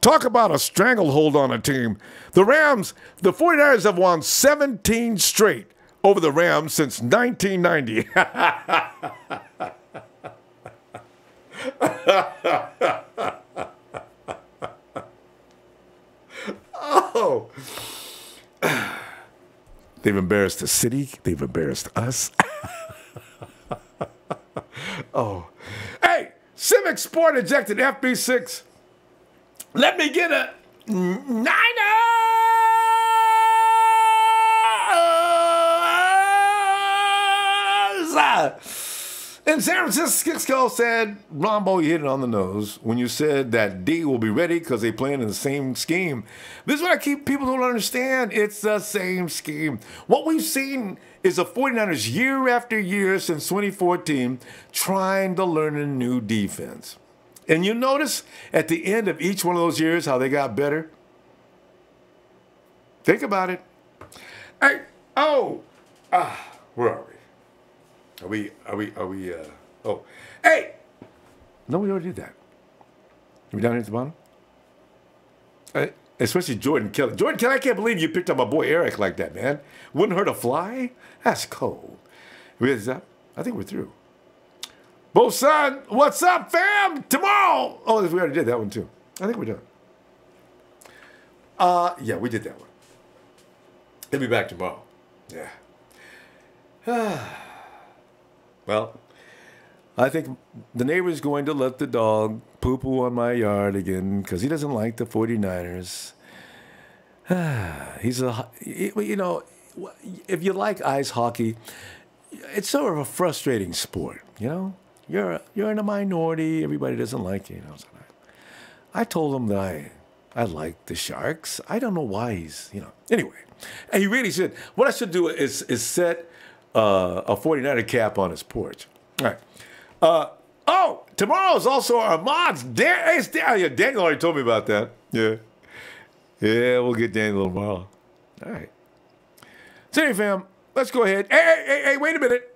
Talk about a stranglehold on a team. The 49ers have won 17 straight over the Rams since 1990. Oh. They've embarrassed the city. They've embarrassed us. Oh. Hey, Civic Sport ejected FB6. Let me get a Niners! And San Francisco said, Ronbo, you hit it on the nose when you said that D will be ready because they playing in the same scheme. This is what people don't understand. It's the same scheme. What we've seen is the 49ers year after year since 2014 trying to learn a new defense. And you notice at the end of each one of those years how they got better? Think about it. Hey, where are we? Hey! No, we already did that. Are we down here at the bottom? Especially Jordan Kelly. Jordan Kelly, I can't believe you picked up my boy Eric like that, man. Wouldn't hurt a fly? That's cold. I think we're through. Bo Son, what's up, fam? Tomorrow. Oh, we already did that one, too. I think we're done. Yeah, we did that one. He'll be back tomorrow. Yeah. Well, I think the neighbor's going to let the dog poo-poo on my yard again because he doesn't like the 49ers. You know, if you like ice hockey, it's sort of a frustrating sport, you know? You're in a minority. Everybody doesn't like you. You know. So I told him that I like the Sharks. I don't know why he's, you know. Anyway, and he really should. What I should do is set a 49er cap on his porch. All right. Tomorrow's also Ahmad's Daniel already told me about that. Yeah, we'll get Daniel tomorrow. All right. So anyway, fam, let's go ahead. Hey, wait a minute.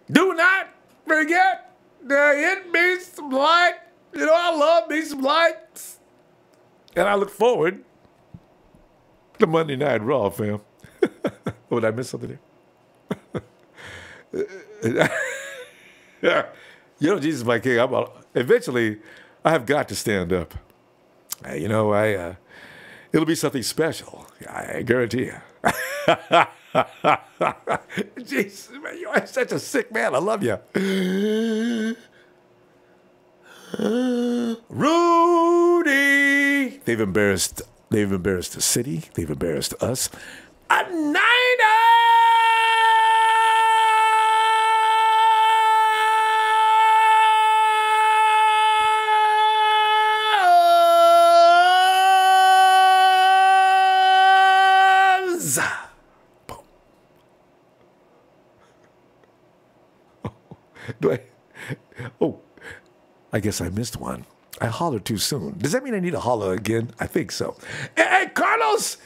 Do not forget to hit me some like. You know, I love me some likes. And I look forward to Monday Night Raw, fam. Would I miss something there? You know, Jesus My King, eventually I have got to stand up. You know, it'll be something special. I guarantee you. Jesus, man, you are such a sick man. I love you. Rudy! They've embarrassed the city. They've embarrassed us. A Niner! I guess I missed one. I hollered too soon. Does that mean I need to holler again? I think so. Hey, Carlos,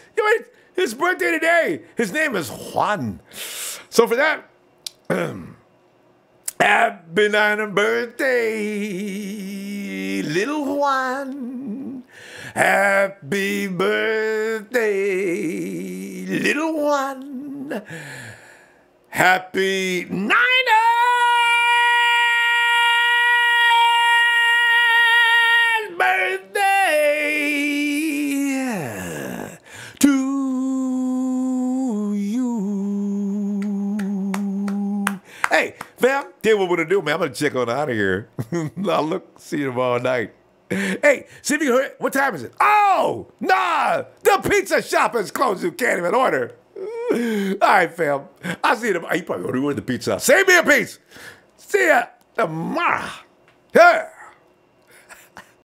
his birthday today. His name is Juan. So for that, happy 9th birthday. birthday, little one. Happy birthday, little one. Happy 90th birthday to you. Hey, fam, tell you what we're going to do, man. I'm going to check on out of here. I'll see you tomorrow night. Hey, see if you can hurry. What time is it? Oh, nah, the pizza shop is closed. You can't even order. All right, fam. I'll see you tomorrow. You probably already ordered the pizza. Save me a piece. See ya tomorrow. Yeah.